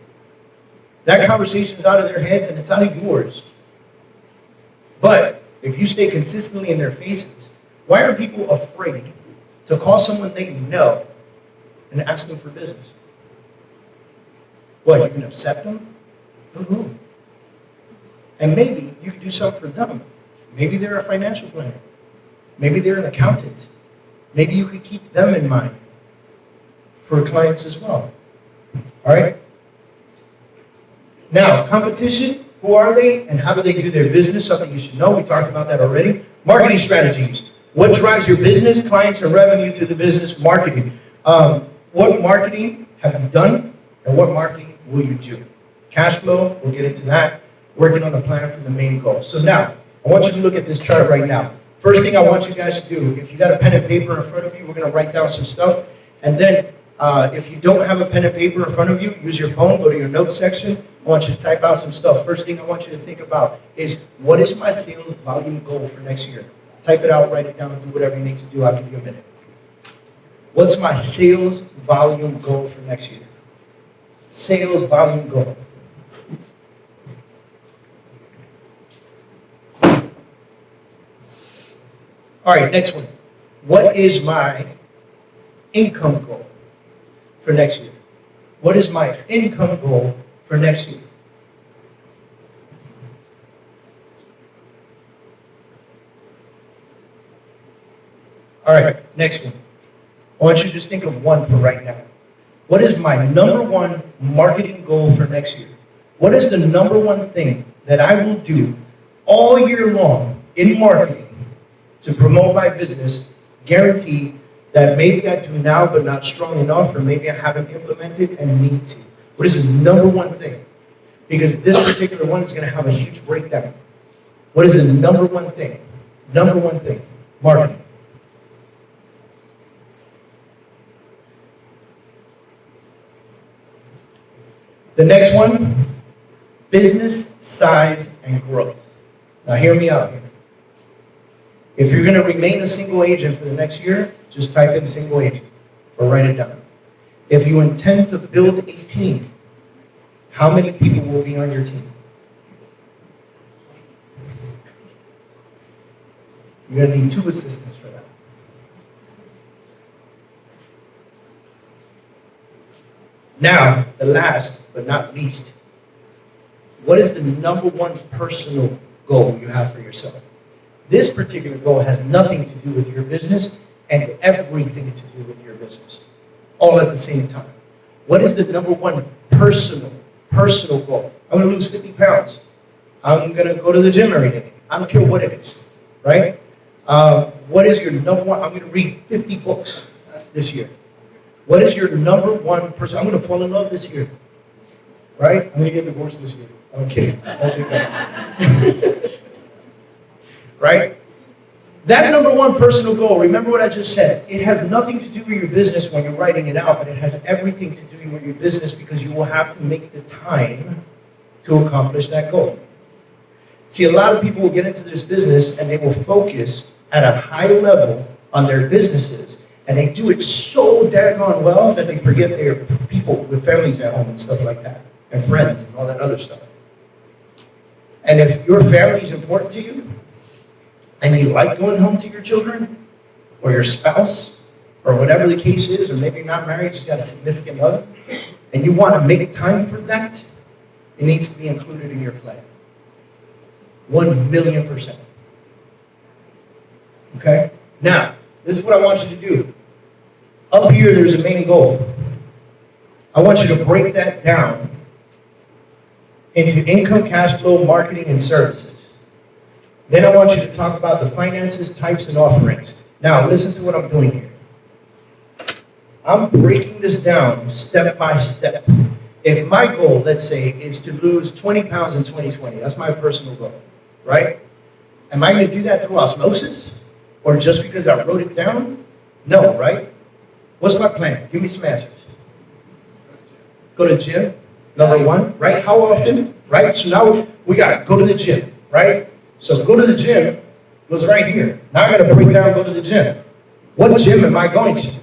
That conversation's out of their heads and it's out of yours. But if you stay consistently in their faces, why are people afraid to call someone they know and ask them for business? What, you can upset them? Who? And maybe you can do something for them. Maybe they're a financial planner. Maybe they're an accountant. Maybe you could keep them in mind for clients as well. All right? Now, competition, who are they and how do they do their business? Something you should know. We talked about that already. Marketing strategies. What drives your business, clients, and revenue to the business? Marketing. What marketing have you done and what marketing will you do? Cash flow, we'll get into that. Working on the plan for the main goal. So now, I want you to look at this chart right now. First thing I want you guys to do, if you got a pen and paper in front of you, we're going to write down some stuff. And then if you don't have a pen and paper in front of you, use your phone, go to your notes section. I want you to type out some stuff. First thing I want you to think about is, what is my sales volume goal for next year? Type it out, write it down, do whatever you need to do. I'll give you a minute. What's my sales volume goal for next year? Sales volume goal. All right, next one. What is my income goal for next year? What is my income goal for next year? All right, next one. I want you to just think of one for right now. What is my number one marketing goal for next year? What is the number one thing that I will do all year long in marketing to promote my business, guarantee that maybe I do now but not strong enough, or maybe I haven't implemented and need to? What is the number one thing? Because this particular one is going to have a huge breakdown. What is the number one thing? Number one thing, marketing. The next one, business size and growth. Now hear me out here. If you're going to remain a single agent for the next year, just type in single agent or write it down. If you intend to build a team, how many people will be on your team? You're going to need 2 assistants for that. Now, the last but not least, what is the number one personal goal you have for yourself? This particular goal has nothing to do with your business and everything to do with your business, all at the same time. What is the number one personal goal? I'm going to lose 50 pounds. I'm going to go to the gym every day. I don't care what it is, right? What is your number one? I'm going to read 50 books this year. What is your number one person? I'm going to fall in love this year, right? I'm going to get divorced this year. I'm kidding. Right? That number one personal goal, remember what I just said. It has nothing to do with your business when you're writing it out, but it has everything to do with your business because you will have to make the time to accomplish that goal. See, a lot of people will get into this business and they will focus at a high level on their businesses. And they do it so daggone well that they forget they are people with families at home and stuff like that. And friends and all that other stuff. And if your family is important to you, and you like going home to your children, or your spouse, or whatever the case is, or maybe you're not married, just got a significant other, and you want to make time for that, it needs to be included in your plan. 1,000,000%. Okay? Now, this is what I want you to do. Up here, there's a main goal. I want you to break that down into income, cash flow, marketing, and services. Then I want you to talk about the finances, types, and offerings. Now, listen to what I'm doing here. I'm breaking this down step by step. If my goal, let's say, is to lose 20 pounds in 2020, that's my personal goal, right? Am I going to do that through osmosis? Or just because I wrote it down? No, right? What's my plan? Give me some answers. Go to the gym, number one, right? How often, right? So now we got go to the gym, right? So go to the gym was right here. Now I got to break down, go to the gym. What gym am I going to?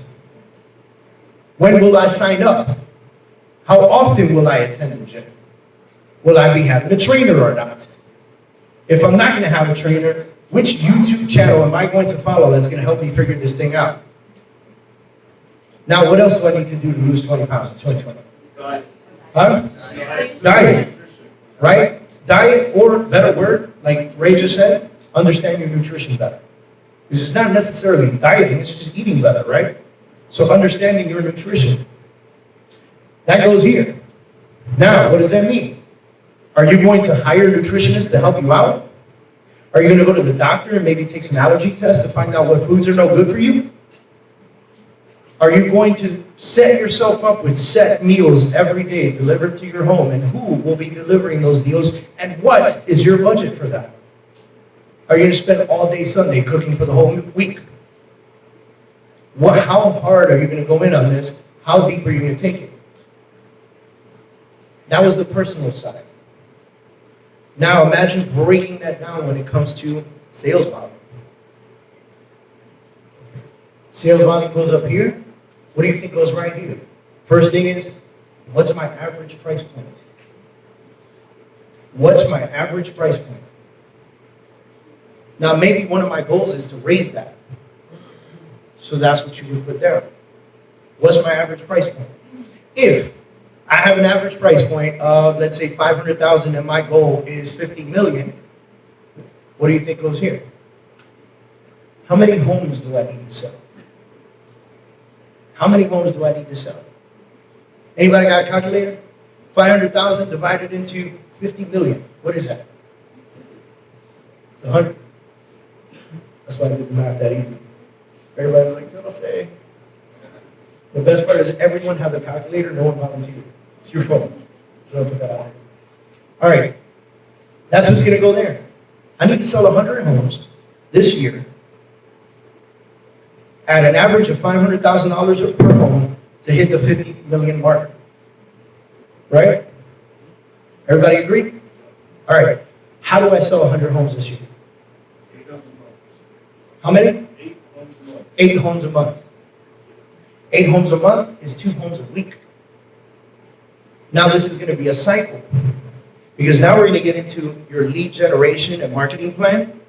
When will I sign up? How often will I attend the gym? Will I be having a trainer or not? If I'm not going to have a trainer, which YouTube channel am I going to follow that's going to help me figure this thing out? Now, what else do I need to do to lose 20 pounds in 2020? Diet. Huh? Diet. Right? Diet, or better word, like Ray just said, understand your nutrition better. This is not necessarily dieting, it's just eating better, right? So understanding your nutrition. That goes here. Now, what does that mean? Are you going to hire nutritionists to help you out? Are you going to go to the doctor and maybe take some allergy tests to find out what foods are no good for you? Are you going to set yourself up with set meals every day delivered to your home? And who will be delivering those meals? And what is your budget for that? Are you going to spend all day Sunday cooking for the whole week? How hard are you going to go in on this? How deep are you going to take it? That was the personal side. Now imagine breaking that down when it comes to sales volume. Sales volume goes up here. What do you think goes right here? First thing is, what's my average price point? What's my average price point? Now maybe one of my goals is to raise that. So that's what you would put down. What's my average price point? If I have an average price point of, let's say, 500,000 and my goal is 50 million, what do you think goes here? How many homes do I need to sell? How many homes do I need to sell? Anybody got a calculator? 500,000 divided into 50 million. What is that? It's 100. That's why I did the math that easy. Everybody's like, don't say. The best part is everyone has a calculator, no one volunteered. It's your phone. So I'll put that out there. All right. That's what's going to go there. I need to sell 100 homes this year at an average of $500,000 per home to hit the 50 million mark. Right? Everybody agree? All right. How do I sell 100 homes this year? How many? 8 homes a month. 8 homes a month is 2 homes a week. Now this is going to be a cycle. Because now we're going to get into your lead generation and marketing plan.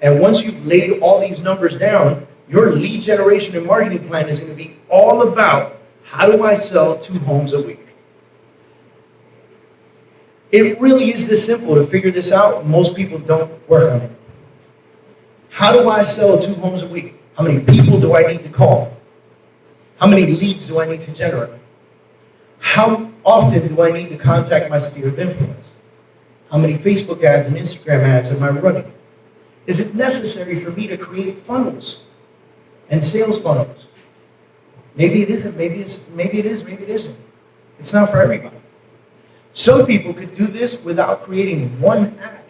And once you've laid all these numbers down, your lead generation and marketing plan is going to be all about how do I sell 2 homes a week. It really is this simple to figure this out. Most people don't work on it. How do I sell 2 homes a week? How many people do I need to call? How many leads do I need to generate? How often do I need to contact my sphere of influence? How many Facebook ads and Instagram ads am I running? Is it necessary for me to create funnels and sales funnels? Maybe it isn't, maybe it is, maybe it isn't. It's not for everybody. Some people could do this without creating one ad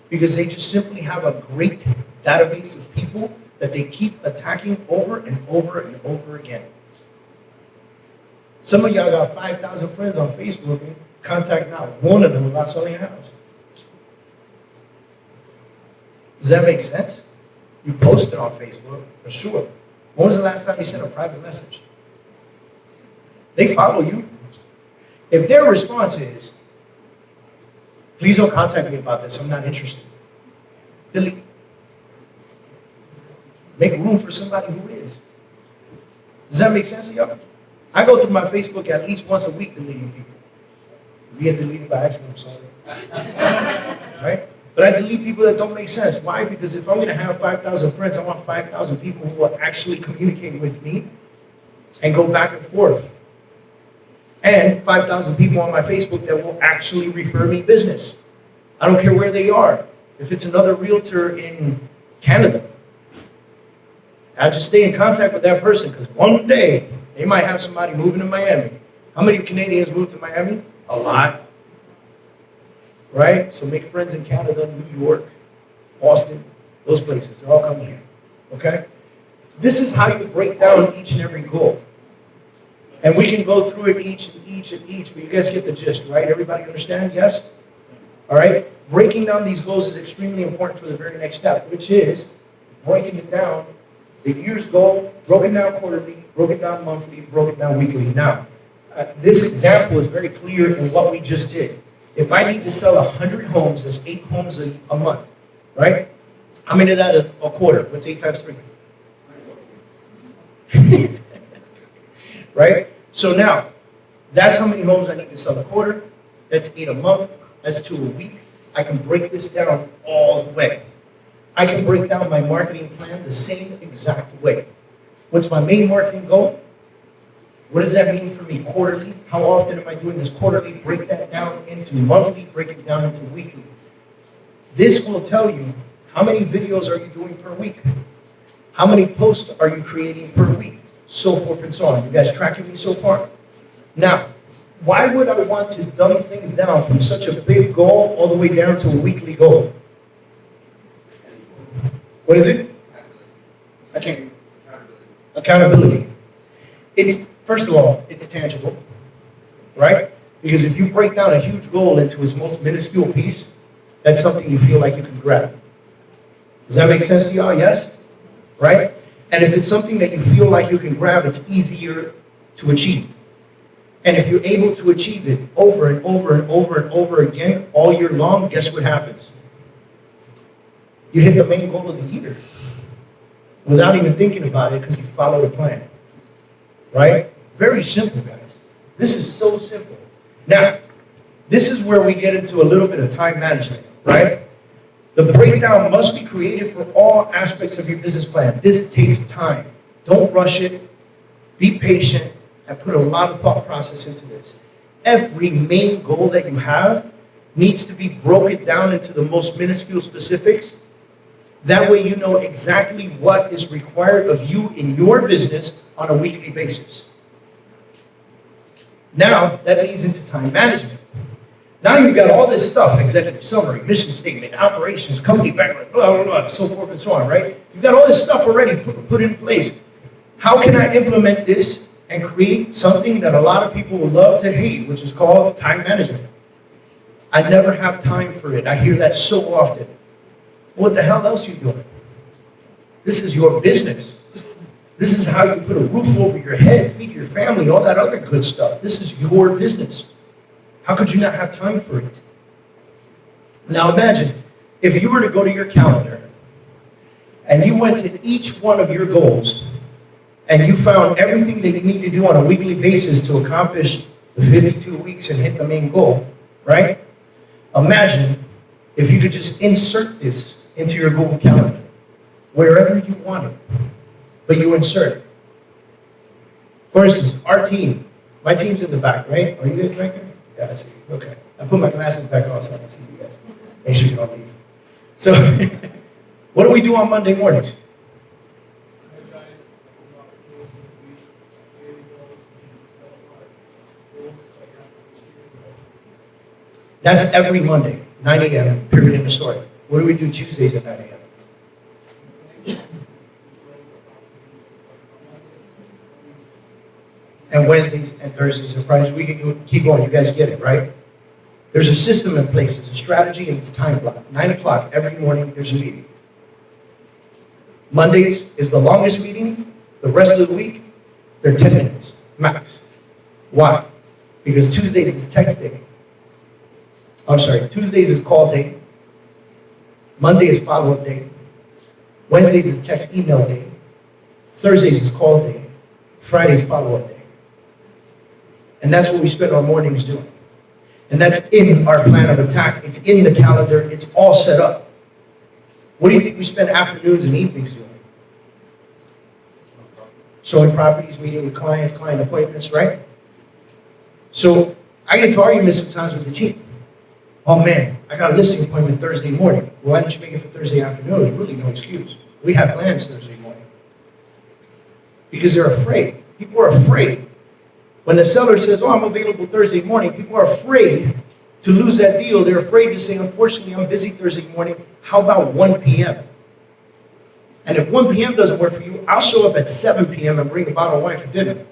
because they just simply have a great database of people that they keep attacking over and over and over again. Some of y'all got 5,000 friends on Facebook and contact not one of them about selling a house. Does that make sense? You post it on Facebook, for sure. When was the last time you sent a private message? They follow you. If their response is, please don't contact me about this, I'm not interested, delete. Make room for somebody who is. Does that make sense to y'all? I go through my Facebook at least once a week deleting people. We get deleted by accident, I'm sorry. Right? But I delete people that don't make sense. Why? Because if I'm going to have 5,000 friends, I want 5,000 people who will actually communicate with me and go back and forth. And 5,000 people on my Facebook that will actually refer me business. I don't care where they are. If it's another realtor in Canada, I just stay in contact with that person because one day they might have somebody moving to Miami. How many Canadians move to Miami? A lot. Right? So make friends in Canada, New York, Boston, those places. They're all coming here. Okay? This is how you break down each and every goal. And we can go through it each, but you guys get the gist, right? Everybody understand? Yes? All right? Breaking down these goals is extremely important for the very next step, which is breaking it down. The year's goal, broken down quarterly, broken down monthly, broken down weekly. Now, this example is very clear in what we just did. If I need to sell 100 homes, that's 8 homes a month, right? How many of that a quarter? What's 8 times 3? Right? So now, that's how many homes I need to sell a quarter. That's 8 a month. That's 2 a week. I can break this down all the way. I can break down my marketing plan the same exact way. What's my main marketing goal? What does that mean for me quarterly? How often am I doing this quarterly? Break that down into monthly, break it down into weekly. This will tell you how many videos are you doing per week? How many posts are you creating per week? So forth and so on. You guys tracking me so far? Now, why would I want to dumb things down from such a big goal all the way down to a weekly goal? What is it? I can't. Accountability. It's, first of all, it's tangible, right? Because if you break down a huge goal into its most minuscule piece, that's something you feel like you can grab. Does that make sense to y'all? Yes? Right? And if it's something that you feel like you can grab, it's easier to achieve. And if you're able to achieve it over and over and over and over again all year long, guess what happens? You hit the main goal of the year without even thinking about it because you follow the plan. Right? Very simple, guys. This is so simple. Now, this is where we get into a little bit of time management, right? The breakdown must be created for all aspects of your business plan. This takes time. Don't rush it. Be patient and put a lot of thought process into this. Every main goal that you have needs to be broken down into the most minuscule specifics. That way you know exactly what is required of you in your business on a weekly basis. Now, that leads into time management. Now you've got all this stuff, executive summary, mission statement, operations, company background, blah, blah, blah, so forth and so on, right? You've got all this stuff already put in place. How can I implement this and create something that a lot of people will love to hate, which is called time management? I never have time for it. I hear that so often. What the hell else are you doing? This is your business. This is how you put a roof over your head, feed your family, all that other good stuff. This is your business. How could you not have time for it? Now imagine, if you were to go to your calendar and you went to each one of your goals and you found everything that you need to do on a weekly basis to accomplish the 52 weeks and hit the main goal, right? Imagine if you could just insert this into your Google Calendar, wherever you want it, but you insert it. For instance, our team, my team's in the back, right? Are you guys back there? Yeah, I see. Okay. I put my glasses back on so I can see you guys. Make sure you don't leave. So, what do we do on Monday mornings? That's every Monday, 9 a.m., period in the story. What do we do Tuesdays at 9 a.m.? And Wednesdays and Thursdays and Fridays, we can keep going. You guys get it, right? There's a system in place. There's a strategy and it's time block. 9 o'clock every morning, there's a meeting. Mondays is the longest meeting. The rest of the week, they're 10 minutes, max. Why? Because Tuesdays is text day. Tuesdays is call day. Monday is follow-up day. Wednesdays is text email day. Thursdays is call day. Fridays follow-up day. And that's what we spend our mornings doing. And that's in our plan of attack. It's in the calendar. It's all set up. What do you think we spend afternoons and evenings doing? Showing properties, meeting with clients, client appointments, right? So I get into arguments sometimes with the team. Oh man, I got a listing appointment Thursday morning. Well, why didn't you make it for Thursday afternoon? There's really no excuse. We have plans Thursday morning. Because they're afraid. People are afraid. When the seller says, oh, I'm available Thursday morning, people are afraid to lose that deal. They're afraid to say, unfortunately, I'm busy Thursday morning. How about 1 p.m.? And if 1 p.m. doesn't work for you, I'll show up at 7 p.m. and bring a bottle of wine for dinner.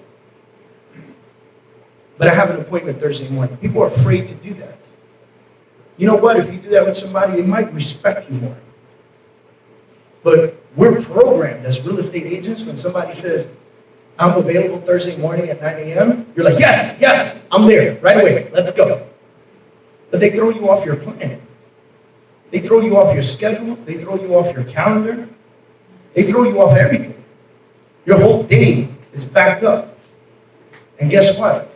But I have an appointment Thursday morning. People are afraid to do that. You know what? If you do that with somebody, they might respect you more. But we're programmed as real estate agents. When somebody says, I'm available Thursday morning at 9 a.m., you're like, yes, yes, I'm there right away. Let's go. But they throw you off your plan. They throw you off your schedule. They throw you off your calendar. They throw you off everything. Your whole day is backed up. And guess what?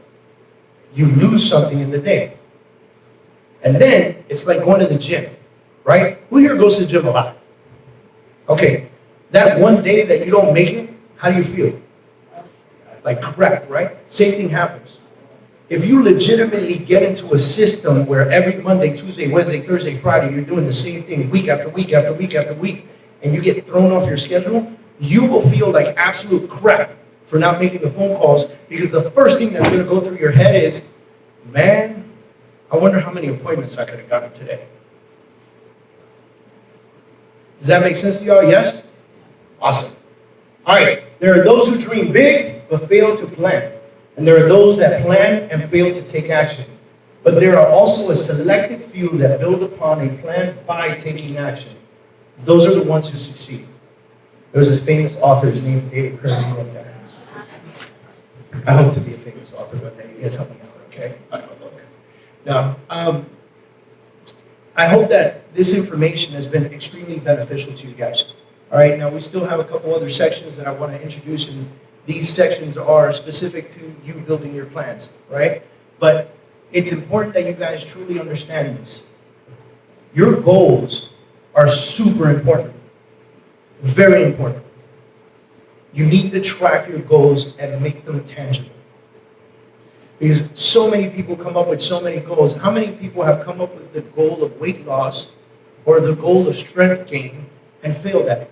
You lose something in the day. And then it's like going to the gym, right? Who here goes to the gym a lot? Okay, that one day that you don't make it, how do you feel? Like crap, right? Same thing happens. If you legitimately get into a system where every Monday, Tuesday, Wednesday, Thursday, Friday, you're doing the same thing week after week after week after week, and you get thrown off your schedule, you will feel like absolute crap for not making the phone calls, because the first thing that's going to go through your head is, man, I wonder how many appointments I could have gotten today. Does that make sense to y'all? Yes? Awesome. All right. There are those who dream big but fail to plan. And there are those that plan and fail to take action. But there are also a selected few that build upon a plan by taking action. Those are the ones who succeed. There was this famous author, his name is David.Kurz, who wrote that. I hope to be a famous author one day. You guys help me out, okay? Now, I hope that this information has been extremely beneficial to you guys. All right, now we still have a couple other sections that I want to introduce, and these sections are specific to you building your plans, right? But it's important that you guys truly understand this. Your goals are super important, very important. You need to track your goals and make them tangible. Because so many people come up with so many goals. How many people have come up with the goal of weight loss or the goal of strength gain and failed at it?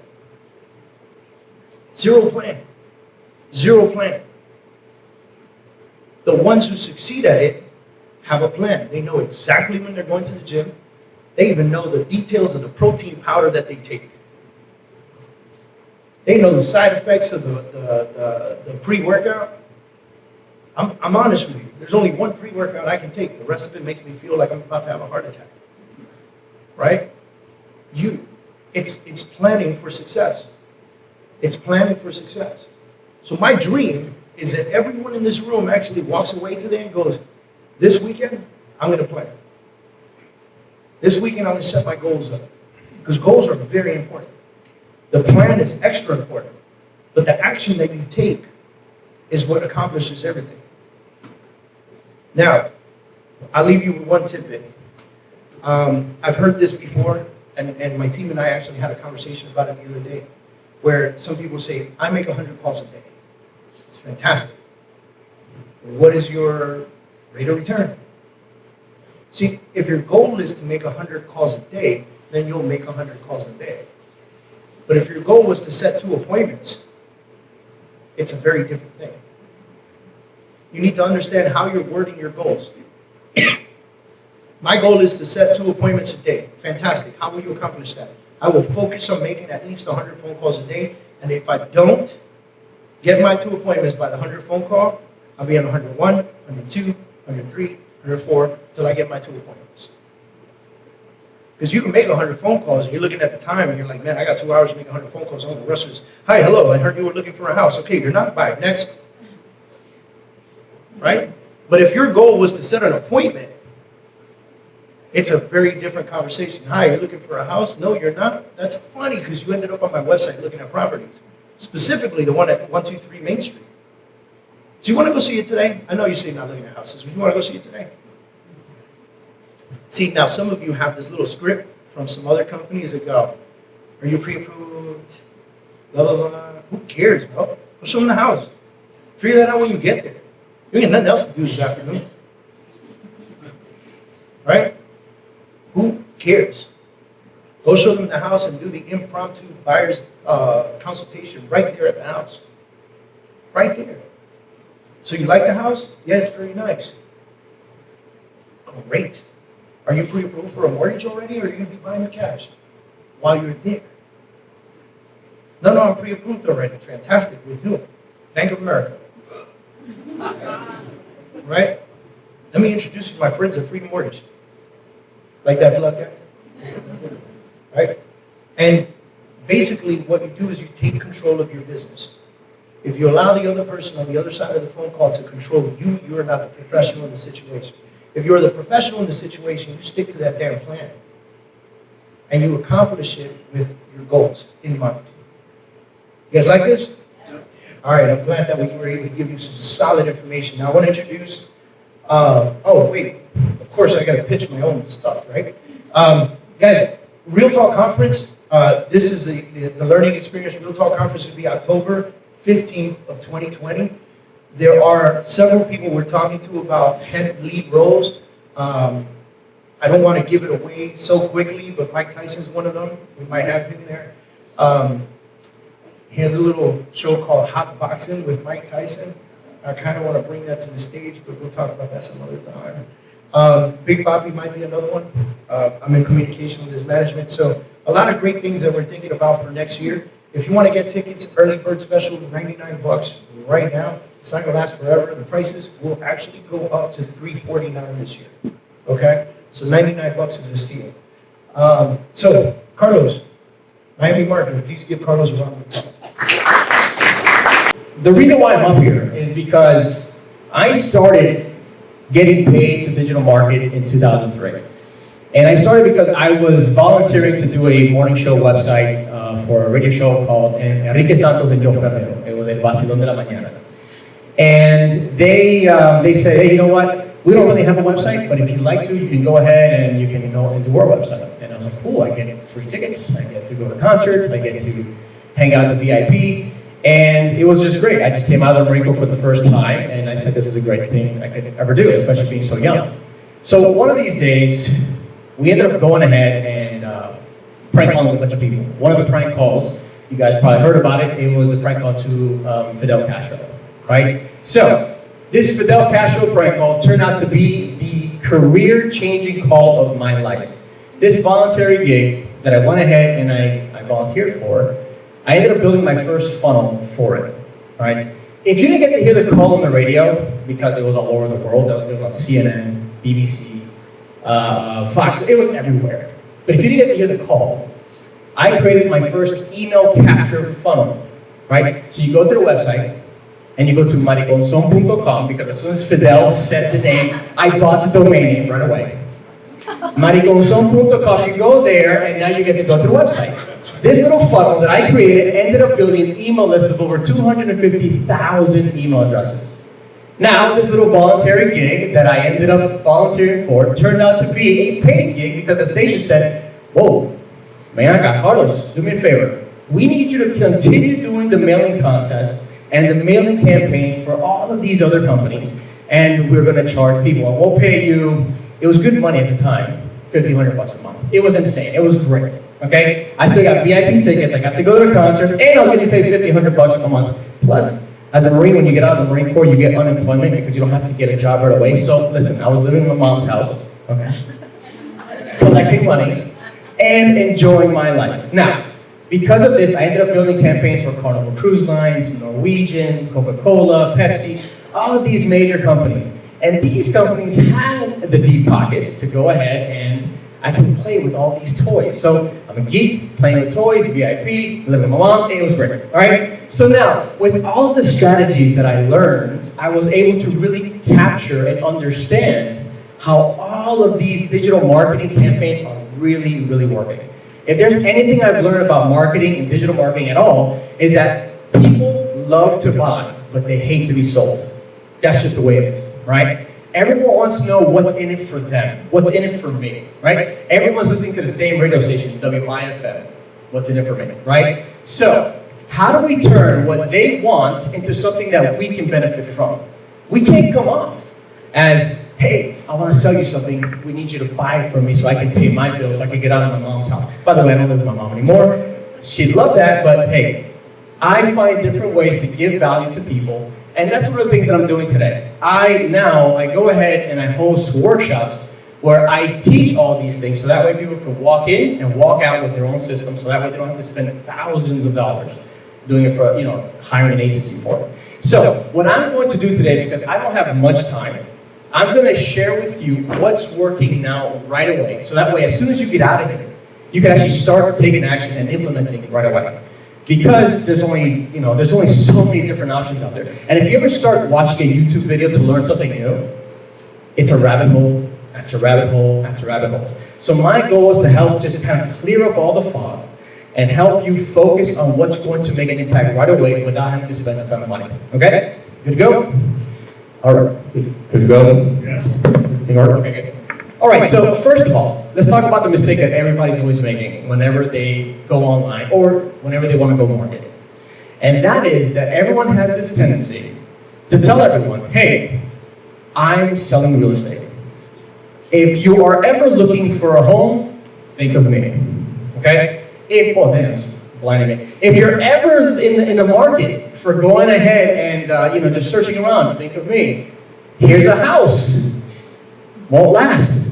Zero plan. Zero plan. The ones who succeed at it have a plan. They know exactly when they're going to the gym. They even know the details of the protein powder that they take. They know the side effects of the pre-workout. I'm honest with you. There's only one pre-workout I can take. The rest of it makes me feel like I'm about to have a heart attack. Right? It's planning for success. It's planning for success. So my dream is that everyone in this room actually walks away today and goes, this weekend, I'm going to plan. This weekend, I'm going to set my goals up. Because goals are very important. The plan is extra important. But the action that you take is what accomplishes everything. Now, I'll leave you with one tidbit. I've heard this before, and my team and I actually had a conversation about it the other day, where some people say, I make 100 calls a day. It's fantastic. What is your rate of return? See, if your goal is to make 100 calls a day, then you'll make 100 calls a day. But if your goal was to set 2 appointments, it's a very different thing. You need to understand how you're wording your goals. My goal is to set 2 appointments a day. Fantastic. How will you accomplish that? I will focus on making at least 100 phone calls a day. And if I don't get my 2 appointments by the 100 phone call, I'll be on 101, 102, 103, 104, until I get my 2 appointments. Because you can make 100 phone calls, and you're looking at the time, and you're like, man, I got 2 hours to make 100 phone calls. The rest is, hi, hello, I heard you were looking for a house. Okay, you're not buying. Next. Right? But if your goal was to set an appointment, it's a very different conversation. Hi, you're looking for a house? No, you're not. That's funny, because you ended up on my website looking at properties. Specifically, the one at 123 Main Street. Do you want to go see it today? I know you say you're not looking at houses, but you want to go see it today? See, now some of you have this little script from some other companies that go, are you pre-approved? Blah, blah, blah. Who cares, bro? Go show them the house. Figure that out when you get there. You ain't nothing else to do this afternoon. Right? Who cares? Go show them the house and do the impromptu buyer's consultation right there at the house. Right there. So you like the house? Yeah, it's very nice. Great. Are you pre-approved for a mortgage already, or are you going to be buying with cash while you're there? No, I'm pre-approved already. Fantastic. With who? Bank of America. Right? Let me introduce you to my friends at Freedom Mortgage. Like that blood, guys? Right? And basically what you do is you take control of your business. If you allow the other person on the other side of the phone call to control you, you are not the professional in the situation. If you're the professional in the situation, you stick to that damn plan. And you accomplish it with your goals in mind. You guys like this? All right, I'm glad that we were able to give you some solid information. Now I want to introduce, oh wait, of course I got to pitch my own stuff, right? Guys, Real Talk Conference, this is the Learning Experience Real Talk Conference. Will be October 15th of 2020. There are several people we're talking to about head lead roles. I don't want to give it away so quickly, but Mike Tyson's one of them. We might have him there. He has a little show called Hot Boxing with Mike Tyson. I kind of want to bring that to the stage, but we'll talk about that some other time. Big Papi might be another one. I'm in communication with his management. So a lot of great things that we're thinking about for next year. If you want to get tickets, early bird special, $99 right now. It's not going to last forever. The prices will actually go up to $349 this year. Okay? So $99 is a steal. So, Carlos, Miami Marketing, please give Carlos a round of applause. The reason why I'm up here is because I started getting paid to digital market in 2003. And I started because I was volunteering to do a morning show website for a radio show called Enrique Santos and Joe Ferrero. It was El Vacilón de la Mañana. And they said, hey, you know what? We don't really have a website, but if you'd like to, you can go ahead and you can go into our website. And I was like, cool, I get free tickets, I get to go to concerts, I get to hang out at the VIP. And it was just great. I just came out of the Marine Corps for the first time, and I said this is a great thing I could ever do, especially being so young. So one of these days, we ended up going ahead and prank calling a bunch of people. One of the prank calls, you guys probably heard about it, it was the prank call to Fidel Castro, right? So, this Fidel Castro prank call turned out to be the career-changing call of my life. This voluntary gig that I went ahead and I volunteered for, I ended up building my first funnel for it, right? If you didn't get to hear the call on the radio, because it was all over the world, it was on CNN, BBC, Fox, it was everywhere. But if you didn't get to hear the call, I created my first email capture funnel, right? So you go to the website, and you go to mariconson.com, because as soon as Fidel said the name, I bought the domain name right away. Mariconson.com, you go there, and now you get to go to the website. This little funnel that I created ended up building an email list of over 250,000 email addresses. Now, this little voluntary gig that I ended up volunteering for turned out to be a paid gig because the station said, whoa, man, Carlos, do me a favor. We need you to continue doing the mailing contest and the mailing campaigns for all of these other companies, and we're going to charge people. And we'll pay you, it was good money at the time, $1,500 a month. It was insane. It was great. Okay? I still got VIP tickets. I got to go to the concerts, and I was getting paid $1,500 a month. Plus, as a Marine, when you get out of the Marine Corps, you get unemployment because you don't have to get a job right away. So listen, I was living in my mom's house, okay, collecting money and enjoying my life. Now, because of this, I ended up building campaigns for Carnival Cruise Lines, Norwegian, Coca-Cola, Pepsi, all of these major companies. And these companies had the deep pockets to go ahead and I can play with all these toys. So I'm a geek, playing with toys, VIP, living with my mom's, it was great, all right? So now, with all of the strategies that I learned, I was able to really capture and understand how all of these digital marketing campaigns are really, really working. If there's anything I've learned about marketing and digital marketing at all, is that people love to buy, but they hate to be sold. That's just the way it is, right? Everyone wants to know what's in it for them, what's in it for me, right? Everyone's listening to the same radio station, WIFM. What's in it for me, right? So, how do we turn what they want into something that we can benefit from? We can't come off as, hey, I want to sell you something, we need you to buy it from me so I can pay my bills, so I can get out of my mom's house. By the way, I don't live with my mom anymore. She'd love that, but hey, I find different ways to give value to people, and that's one of the things that I'm doing today. I go ahead and I host workshops where I teach all these things, so that way people can walk in and walk out with their own system, so that way they don't have to spend thousands of dollars doing it for, hiring an agency for it. So, what I'm going to do today, because I don't have much time, I'm going to share with you what's working now right away, so that way as soon as you get out of here, you can actually start taking action and implementing right away. Because there's only so many different options out there. And if you ever start watching a YouTube video to learn something new, it's a rabbit hole after rabbit hole after rabbit hole. So my goal is to help just kind of clear up all the fog and help you focus on what's going to make an impact right away without having to spend a ton of money. Okay? Good to go? All right. Good to go? Yes. Is this thing working? Okay, good. All right, so first of all, let's talk about the mistake that everybody's always making whenever they go online or whenever they want to go market. And that is that everyone has this tendency to tell everyone, hey, I'm selling real estate. If you are ever looking for a home, think of me, okay? If you're ever in the market for going ahead and just searching around, think of me. Here's a house, won't last.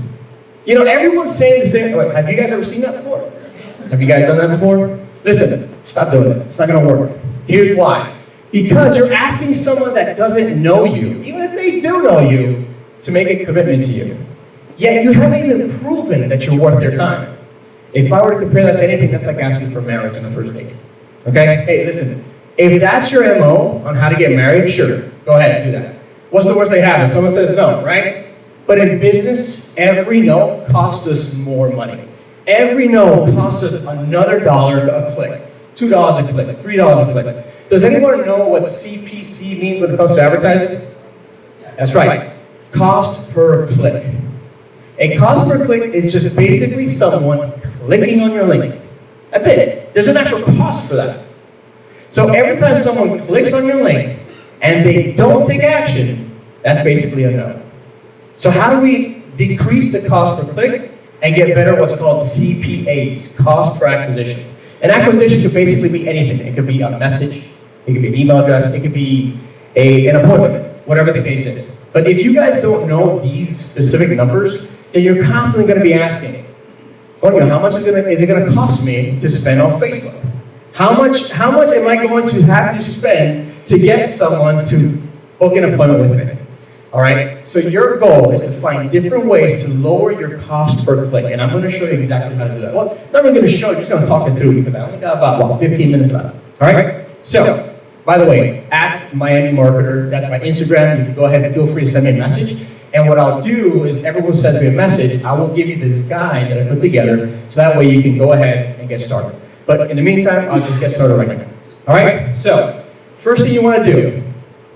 Everyone's saying the same. Wait, have you guys ever seen that before? Have you guys done that before? Listen, stop doing it. It's not going to work. Here's why. Because you're asking someone that doesn't know you, even if they do know you, to make a commitment to you. Yet you haven't even proven that you're worth their time. If I were to compare that to anything, that's like asking for marriage on the first date. Okay? Hey, listen. If that's your MO on how to get married, sure. Go ahead and do that. What's the worst they have? If someone says no, right? But in business, every no costs us more money. Every no costs us another dollar a click, $2 a click, $3 a click. Does anyone know what CPC means when it comes to advertising? That's right, cost per click. A cost per click is just basically someone clicking on your link. That's it. There's an actual cost for that. So every time someone clicks on your link and they don't take action, that's basically a no. So how do we decrease the cost per click and get better at what's called CPAs, cost per acquisition? An acquisition could basically be anything. It could be a message, it could be an email address, it could be an appointment, whatever the case is. But if you guys don't know these specific numbers, then you're constantly going to be asking, how much is it going to cost me to spend on Facebook? How much am I going to have to spend to get someone to book an appointment with me? All right, so your goal is to find different ways to lower your cost per click, and I'm going to show you exactly how to do that. Well, I'm not really going to show you, I'm just going to talk it through because I only got about 15 minutes left. All right, so by the way, at Miami Marketer, that's my Instagram. You can go ahead and feel free to send me a message. And what I'll do is, everyone sends me a message, I will give you this guide that I put together, so that way you can go ahead and get started. But in the meantime, I'll just get started right now. All right, so first thing you want to do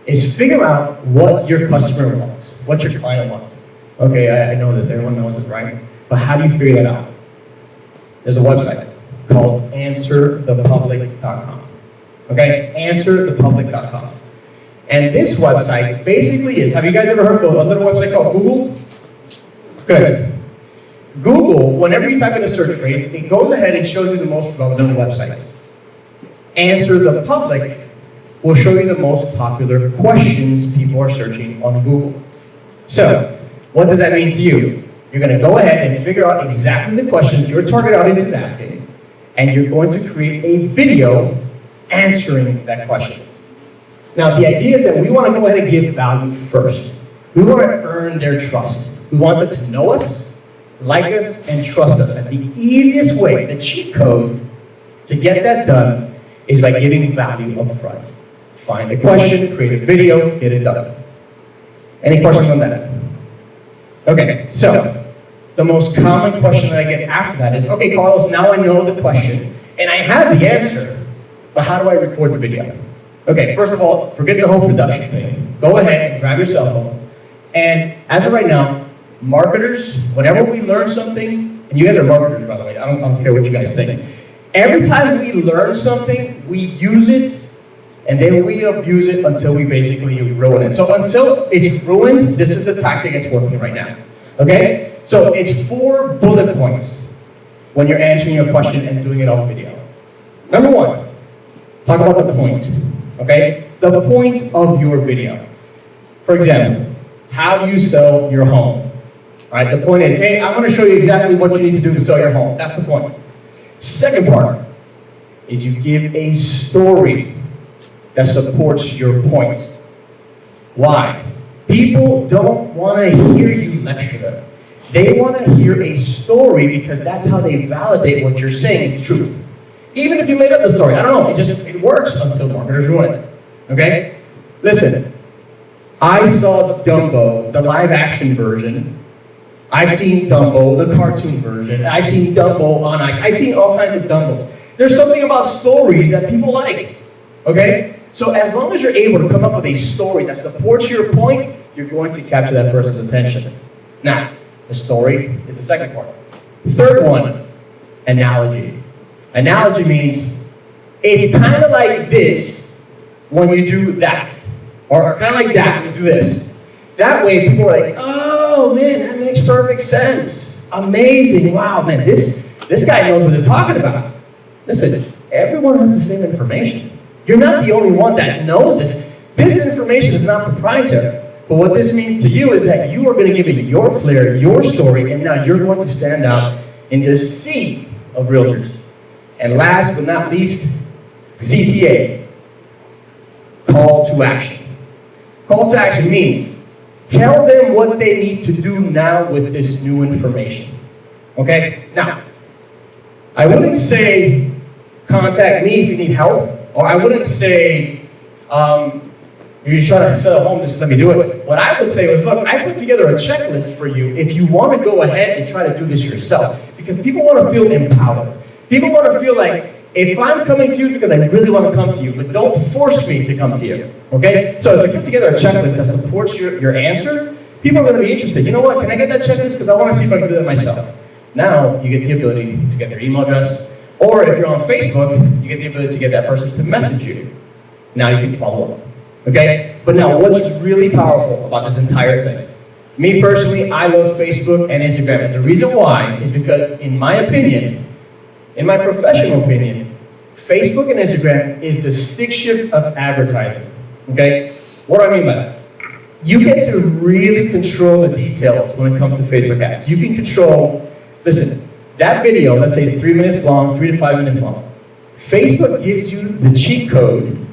is figure out what your customer wants, what your client wants. Okay, I know this, everyone knows this, right? But how do you figure that out? There's a website called answerthepublic.com. Okay, answerthepublic.com. And this website basically is, have you guys ever heard of a little website called Google? Good. Google, whenever you type in a search phrase, it goes ahead and shows you the most relevant websites. Answer the Public will show you the most popular questions people are searching on Google. So, what does that mean to you? You're going to go ahead and figure out exactly the questions your target audience is asking, and you're going to create a video answering that question. Now, the idea is that we want to go ahead and give value first. We want to earn their trust. We want them to know us, like us, and trust us. And the easiest way, the cheat code to get that done is by giving value up front. Find a question, create a video, get it done. Any questions on that? Okay, so the most common question that I get after that is, okay, Carlos, now I know the question, and I have the answer, but how do I record the video? Okay, first of all, forget the whole production thing. Go ahead and grab your cell phone, and as of right now, marketers, whenever we learn something, and you guys are marketers, by the way, I don't care what you guys think. Every time we learn something, we use it, and then we abuse it until we basically ruin it. So until it's ruined, this is the tactic that's working right now. Okay? So it's 4 bullet points when you're answering a question and doing it on video. Number 1, talk about the points. Okay? The points of your video. For example, how do you sell your home? All right? The point is, hey, I want to show you exactly what you need to do to sell your home. That's the point. Second part is you give a story that supports your point. Why? People don't want to hear you lecture them. They want to hear a story because that's how they validate what you're saying is true. Even if you made up the story, I don't know, it works until marketers ruin it. Okay? Listen, I saw Dumbo, the live action version. I've seen Dumbo, the cartoon version. I've seen Dumbo on Ice. I've seen all kinds of Dumbos. There's something about stories that people like. Okay? So as long as you're able to come up with a story that supports your point, you're going to capture that person's attention. Now, the story is the second part. Third one, analogy. Analogy means it's kind of like this when you do that. Or kind of like that when you do this. That way people are like, oh man, that makes perfect sense. Amazing, wow man, this guy knows what they're talking about. Listen, everyone has the same information. You're not the only one that knows this. This information is not proprietary. But what this means to you is that you are going to give it your flair, your story, and now you're going to stand out in this sea of realtors. And last but not least, CTA, call to action. Call to action means tell them what they need to do now with this new information. Okay? Now, I wouldn't say contact me if you need help. Or I wouldn't say, you're trying to sell a home, just let me do it. What I would say was, look, I put together a checklist for you if you want to go ahead and try to do this yourself. Because people want to feel empowered. People want to feel like, if I'm coming to you because I really want to come to you, but don't force me to come to you. Okay? So if you put together a checklist that supports your answer, people are going to be interested. You know what, can I get that checklist? Because I want to see if I can do that myself. Now, you get the ability to get their email address. Or if you're on Facebook, you get the ability to get that person to message you. Now you can follow up. Okay? But now, what's really powerful about this entire thing? Me personally, I love Facebook and Instagram. And the reason why is because, in my opinion, in my professional opinion, Facebook and Instagram is the stick shift of advertising. Okay? What do I mean by that? You get to really control the details when it comes to Facebook ads. You can control, listen, that video, let's say it's 3 minutes long, 3 to 5 minutes long. Facebook gives you the cheat code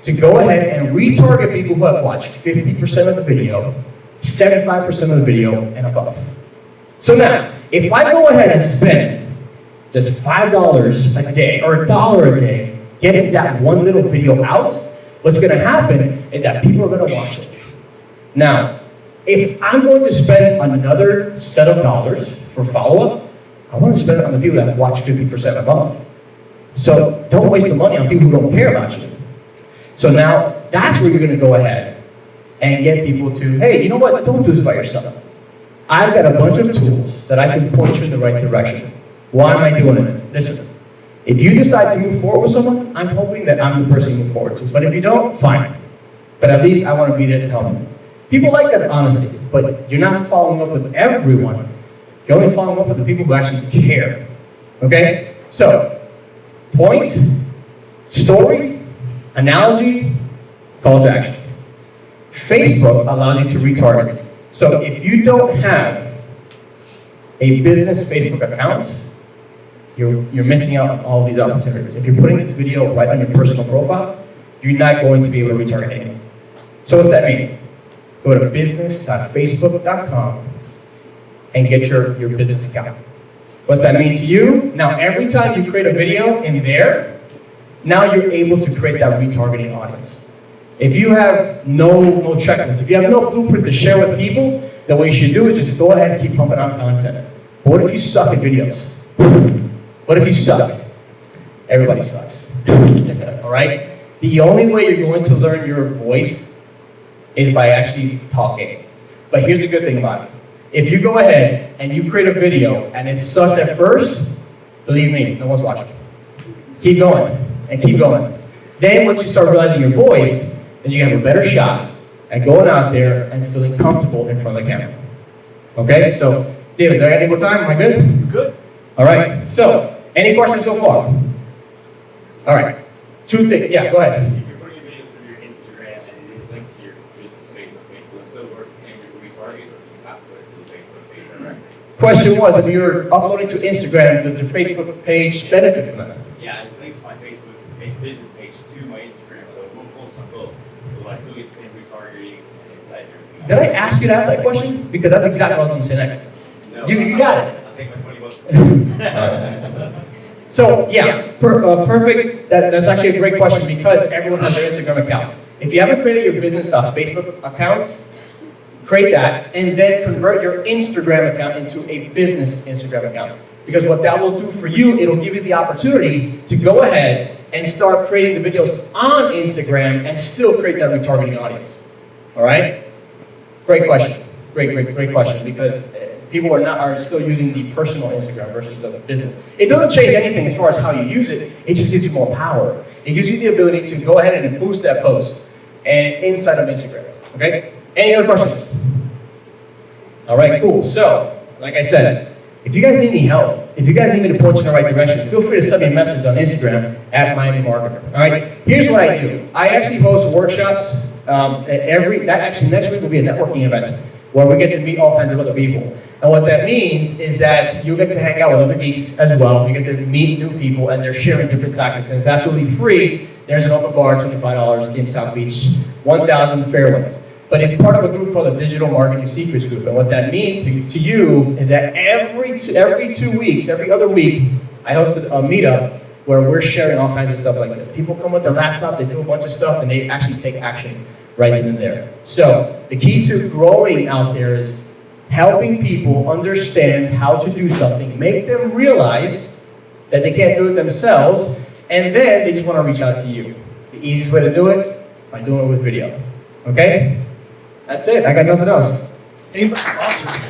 to go ahead and retarget people who have watched 50% of the video, 75% of the video, and above. So now, if I go ahead and spend just $5 a day, or $1 a day, getting that one little video out, what's gonna happen is that people are gonna watch it. Now, if I'm going to spend another set of dollars for follow-up, I want to spend it on the people that have watched 50% above. So don't waste the money on people who don't care about you. So now, that's where you're going to go ahead and get people to, hey, you know what, don't do this by yourself. I've got a bunch of tools that I can point you in the right direction. Why am I doing it? Listen, if you decide to move forward with someone, I'm hoping that I'm the person you move forward to. But if you don't, fine. But at least I want to be there to tell them. People like that honesty, but you're not following up with everyone. You're only following up with the people who actually care. Okay? So, points, story, analogy, call to action. Facebook allows you to retarget. So if you don't have a business Facebook account, you're missing out on all these opportunities. If you're putting this video right on your personal profile, you're not going to be able to retarget anyone. So what's that mean? Go to business.facebook.com and get your business account. What's that mean to you? Now, every time you create a video in there, now you're able to create that retargeting audience. If you have no checklist, if you have no blueprint to share with people, then what you should do is just go ahead and keep pumping out content. But what if you suck at videos? What if you suck? Everybody sucks. All right? The only way you're going to learn your voice is by actually talking. But here's the good thing about it. If you go ahead and you create a video and it sucks at first, believe me, no one's watching. Keep going and keep going. Then once you start realizing your voice, then you have a better shot at going out there and feeling comfortable in front of the camera. Okay, so David, do I have any more time? Am I good? Good. All right, so any questions so far? All right, two things, yeah, go ahead. If you're putting a video through your Instagram and it is linked to your business Facebook page, will it still work the same as retarget, or do you have to put it through the Facebook page directly? Question was, if you're uploading to Instagram, does your Facebook page benefit from that? Yeah, I linked my Facebook business page to my Instagram, so it will post on both. Will I still get the same retargeting and inside your? Did I ask you to ask that question? Because that's exactly what I was going to say next. No, You got it. I'll take my $20. So yeah, perfect. That's actually a great question because everyone has their Instagram account. If you haven't created your business Facebook accounts, create that and then convert your Instagram account into a business Instagram account. Because what that will do for you, it'll give you the opportunity to go ahead and start creating the videos on Instagram and still create that retargeting audience. All right? Great question. Great question because people are still using the personal Instagram versus the business. It doesn't change anything as far as how you use it. It just gives you more power. It gives you the ability to go ahead and boost that post and inside of Instagram. Okay? Any other questions? All right, cool. So, like I said, if you guys need any help, if you guys need me to point you in the right direction, feel free to send me a message on Instagram at Miami Marketer. All right? Here's what I do. I actually host workshops. Actually next week will be a networking event where we get to meet all kinds of other people. And what that means is that you get to hang out with other geeks as well. You get to meet new people and they're sharing different tactics. And it's absolutely free. There's an open bar, $25 in South Beach, 1,000 Fairwinds. But it's part of a group called the Digital Marketing Secrets Group. And what that means to you is that every 2 weeks, every other week, I hosted a meetup where we're sharing all kinds of stuff like this. People come with their laptops, they do a bunch of stuff, and they actually take action right then and there. So the key to growing out there is helping people understand how to do something, make them realize that they can't do it themselves, and then they just want to reach out to you. The easiest way to do it, by doing it with video. Okay? That's it. I got nothing else. Anybody? Awesome.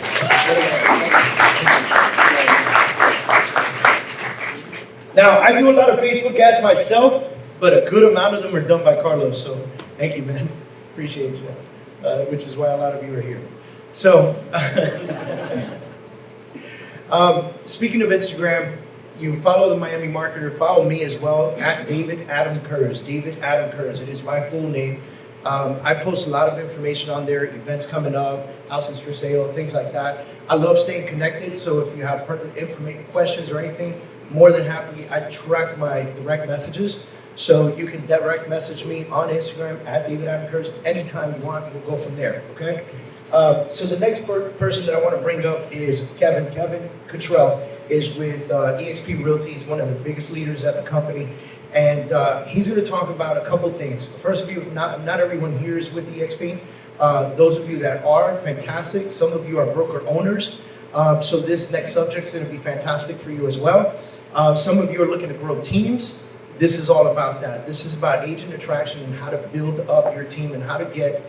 Now, I do a lot of Facebook ads myself, but a good amount of them are done by Carlos, so thank you, man. Appreciate you, which is why a lot of you are here. So, speaking of Instagram, you follow the Miami Marketer, follow me as well, at David.Kurz, David.Kurz. It is my full name. I post a lot of information on there, events coming up, houses for sale, things like that. I love staying connected, so if you have questions or anything, more than happy. I track my direct messages, so you can direct message me on Instagram at David.Kurz anytime you want. We'll go from there, okay? So the next person that I want to bring up is Kevin. Kevin Cottrell is with EXP Realty. He's one of the biggest leaders at the company. And he's going to talk about a couple things. First of you, not everyone here is with EXP. Those of you that are, fantastic. Some of you are broker owners. So this next subject is going to be fantastic for you as well. Some of you are looking to grow teams. This is all about that. This is about agent attraction and how to build up your team and how to get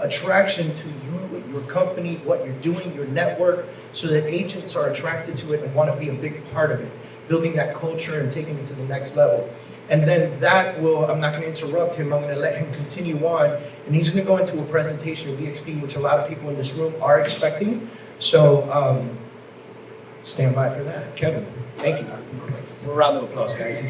attraction to you, your company, what you're doing, your network, so that agents are attracted to it and want to be a big part of it. Building that culture and taking it to the next level. And then I'm not going to interrupt him, I'm going to let him continue on, and he's going to go into a presentation of EXP, which a lot of people in this room are expecting. So stand by for that. Kevin, thank you. A round of applause, guys.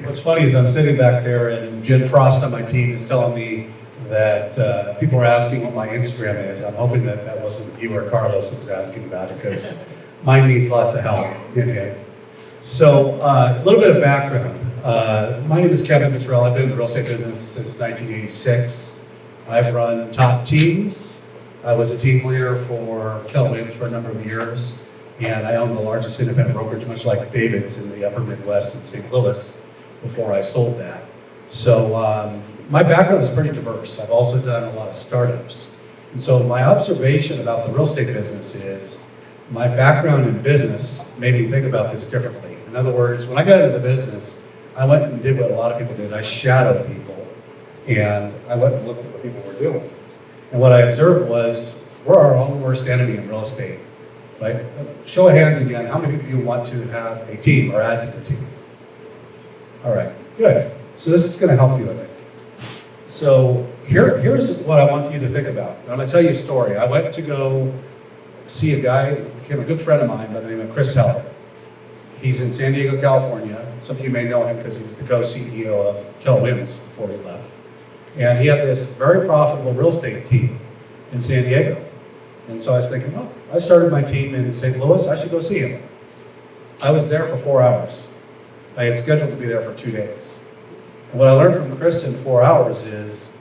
What's funny is I'm sitting back there and Jen Frost on my team is telling me that people are asking what my Instagram is. I'm hoping that wasn't you or Carlos that was asking about it, because mine needs lots of help. So a little bit of background. My name is Kevin Cottrell. I've been in the real estate business since 1986. I've run top teams. I was a team leader for Keller Williams for a number of years, and I owned the largest independent brokerage, much like David's, in the upper Midwest in St. Louis before I sold that. So my background is pretty diverse. I've also done a lot of startups. And so my observation about the real estate business is my background in business made me think about this differently. In other words, when I got into the business, I went and did what a lot of people did. I shadowed people, and I went and looked at what people were doing. And what I observed was, we're our own worst enemy in real estate. Right? Show of hands again, how many of you want to have a team or add to the team? All right, good. So this is going to help you, I think. So here's what I want you to think about. And I'm going to tell you a story. I went to go see a guy who became a good friend of mine by the name of Kurz Team. He's in San Diego, California. Some of you may know him because he was the co-CEO of Keller Williams before he left. And he had this very profitable real estate team in San Diego. And so I was thinking, oh, I started my team in St. Louis, I should go see him. I was there for 4 hours. I had scheduled to be there for 2 days. And what I learned from Chris in 4 hours is,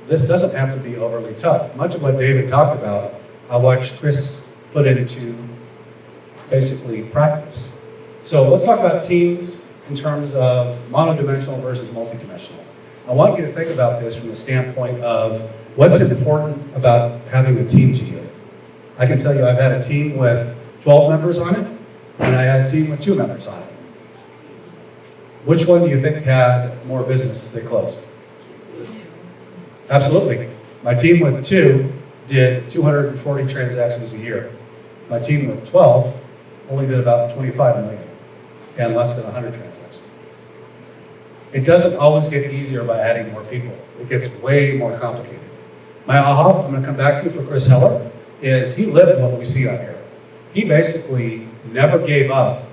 this doesn't have to be overly tough. Much of what David talked about, I watched Chris put into basically practice. So let's talk about teams in terms of monodimensional versus multidimensional. I want you to think about this from the standpoint of what's important about having a team to you. I can tell you I've had a team with 12 members on it, and I had a team with 2 members on it. Which one do you think had more business that closed? Absolutely. My team with 2 did 240 transactions a year. My team with 12 only did about 25 million and less than 100 transactions. It doesn't always get easier by adding more people. It gets way more complicated. My aha, I'm going to come back to for Chris Heller, is he lived what we see on here. He basically never gave up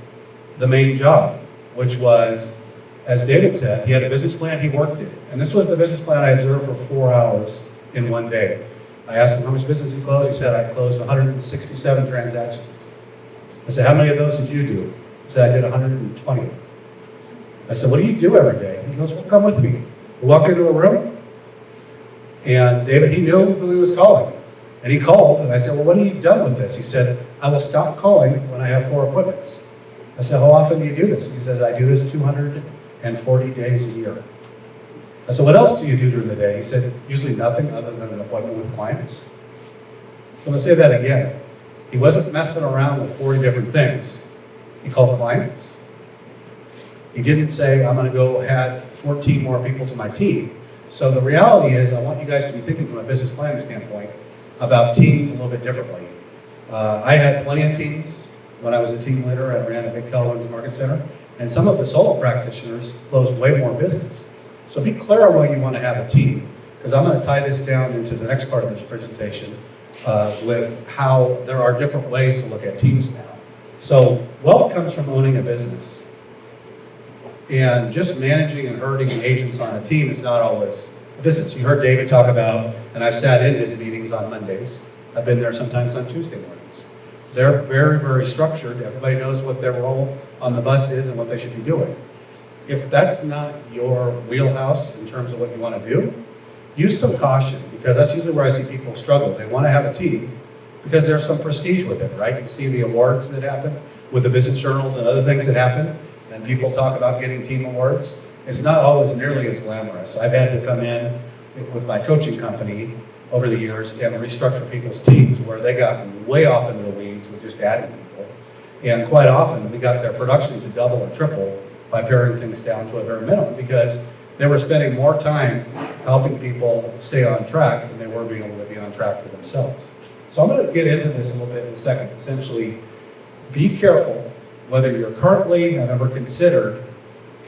the main job, which was, as David said, he had a business plan, he worked it. And this was the business plan I observed for 4 hours in one day. I asked him how much business he closed. He said, I closed 167 transactions. I said, how many of those did you do? He said, I did 120. I said, what do you do every day? He goes, well, come with me. We walk into a room, and David, he knew who he was calling. And he called, and I said, well, what are you done with this? He said, I will stop calling when I have 4 appointments. I said, how often do you do this? He said, I do this 240 days a year. I said, what else do you do during the day? He said, usually nothing other than an appointment with clients. So I'm going to say that again. He wasn't messing around with 40 different things. He called clients. He didn't say, I'm going to go add 14 more people to my team. So the reality is, I want you guys to be thinking from a business planning standpoint about teams a little bit differently. I had plenty of teams when I was a team leader. I ran a big Keller Williams market center, and some of the solo practitioners closed way more business. So be clear on why you want to have a team, because I'm going to tie this down into the next part of this presentation with how there are different ways to look at teams now. So wealth comes from owning a business. And just managing and herding agents on a team is not always a business. You heard David talk about, and I've sat in his meetings on Mondays. I've been there sometimes on Tuesday mornings. They're very, very structured. Everybody knows what their role on the bus is and what they should be doing. If that's not your wheelhouse in terms of what you want to do, use some caution, because that's usually where I see people struggle. They want to have a team because there's some prestige with it, right? You see the awards that happen with the business journals and other things that happen, and people talk about getting team awards. It's not always nearly as glamorous. I've had to come in with my coaching company over the years and restructure people's teams where they got way off into the weeds with just adding people. And quite often, we got their production to double or triple by paring things down to a bare minimum, because they were spending more time helping people stay on track than they were being able to be on track for themselves. So I'm going to get into this a little bit in a second. Essentially, be careful whether you're currently have ever considered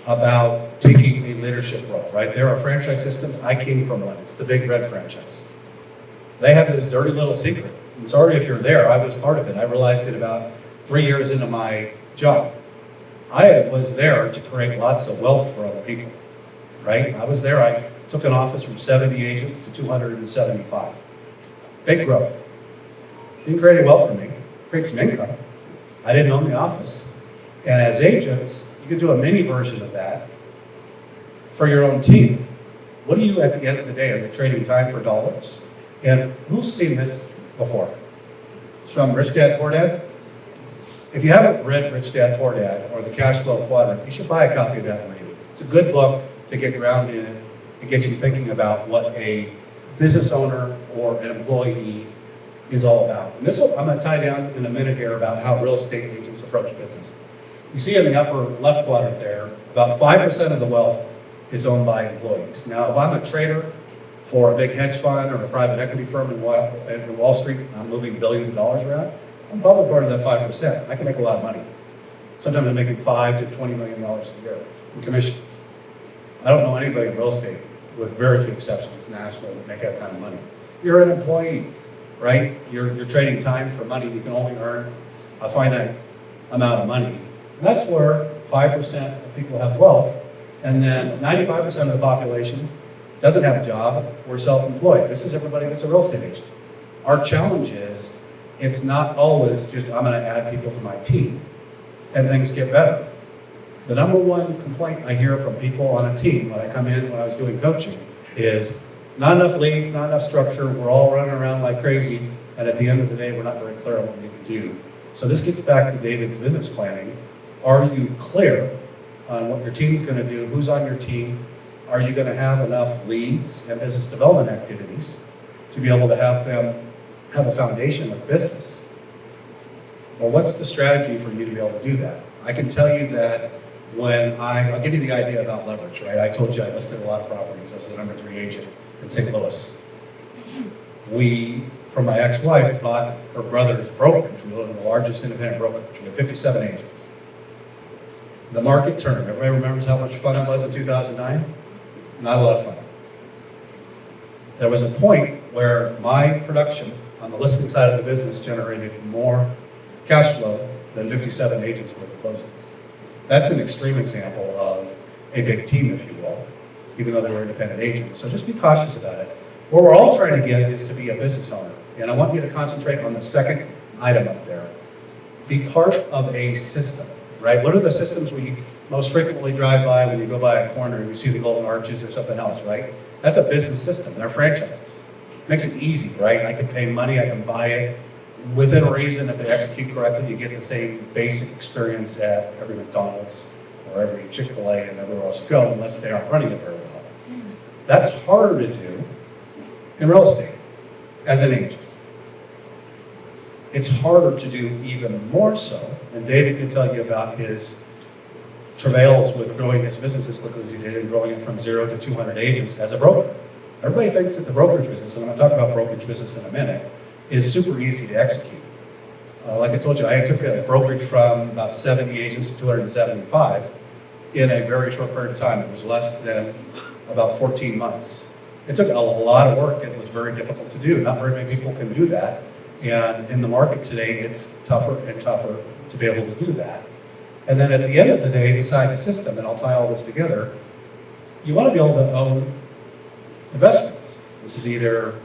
about taking a leadership role, right? There are franchise systems. I came from one. It's the Big Red franchise. They have this dirty little secret. I'm sorry if you're there. I was part of it. I realized it about 3 years into my job. I was there to create lots of wealth for other people, right? I was there. I took an office from 70 agents to 275. Big growth. Didn't create any wealth for me. Create some income. I didn't own the office. And as agents, you could do a mini version of that for your own team, what do you, at the end of the day, are you trading time for dollars? And who's seen this before? It's from Rich Dad, Poor Dad. If you haven't read Rich Dad, Poor Dad, or the Cash Flow Quadrant, you should buy a copy of that and read it. It's a good book to get grounded in. It gets you thinking about what a business owner or an employee is all about. And I'm going to tie down in a minute here about how real estate agents approach business. You see in the upper left quadrant there, about 5% of the wealth is owned by employees. Now, if I'm a trader for a big hedge fund or a private equity firm in Wall Street, and I'm moving billions of dollars around, I'm probably part of that 5%. I can make a lot of money. Sometimes I'm making $5 to $20 million a year in commissions. I don't know anybody in real estate, with very few exceptions, national, that make that kind of money. You're an employee, right? You're trading time for money. You can only earn a finite amount of money. And that's where 5% of people have wealth, and then 95% of the population doesn't have a job or self-employed. This is everybody that's a real estate agent. Our challenge is, it's not always just, I'm gonna add people to my team and things get better. The number one complaint I hear from people on a team when I come in, when I was doing coaching, is not enough leads, not enough structure, we're all running around like crazy, and at the end of the day, we're not very clear on what we need to do. So this gets back to David's business planning. Are you clear on what your team's gonna do, who's on your team? Are you gonna have enough leads and business development activities to be able to have them have a foundation of business? Well, what's the strategy for you to be able to do that? I can tell you that I'll give you the idea about leverage, right? I told you I listed a lot of properties. I was the number 3 agent in St. Louis. From my ex-wife, bought her brother's brokerage. We were the largest independent brokerage. We had 57 agents. The market turned. Everybody remembers how much fun it was in 2009? Not a lot of fun. There was a point where my production on the listing side of the business generated more cash flow than 57 agents with the closings. That's an extreme example of a big team, if you will, even though they were independent agents. So just be cautious about it. What we're all trying to get is to be a business owner. And I want you to concentrate on the second item up there. Be part of a system, right? What are the systems we most frequently drive by when you go by a corner and you see the golden arches or something else, right? That's a business system. They're franchises. Makes it easy, right? I can pay money, I can buy it. Within reason, if they execute correctly, you get the same basic experience at every McDonald's or every Chick-fil-A and everywhere else you go, unless they aren't running it very well. That's harder to do in real estate as an agent. It's harder to do even more so, and David can tell you about his travails with growing his business as quickly as he did and growing it from 0 to 200 agents as a broker. Everybody thinks that the brokerage business, and I'm going to talk about brokerage business in a minute, is super easy to execute. Like I told you, I took a brokerage from about 70 agents to 275 in a very short period of time. It was less than about 14 months. It took a lot of work and it was very difficult to do. Not very many people can do that. And in the market today, it's tougher and tougher to be able to do that. And then at the end of the day, besides the system, and I'll tie all this together, you want to be able to own investments. This is either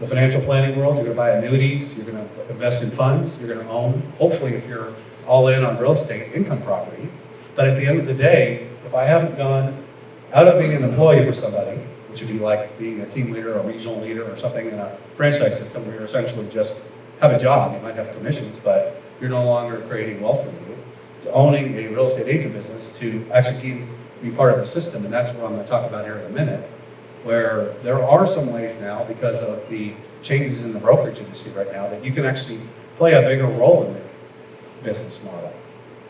the financial planning world, you're going to buy annuities, you're going to invest in funds, you're going to own, hopefully if you're all in on real estate, income property. But at the end of the day, if I haven't gone out of being an employee for somebody, which would be like being a team leader or a regional leader or something in a franchise system where you're essentially just have a job, you might have commissions, but you're no longer creating wealth for you, to owning a real estate agent business, to actually be part of the system, and that's what I'm going to talk about here in a minute, where there are some ways now, because of the changes in the brokerage industry right now, that you can actually play a bigger role in the business model,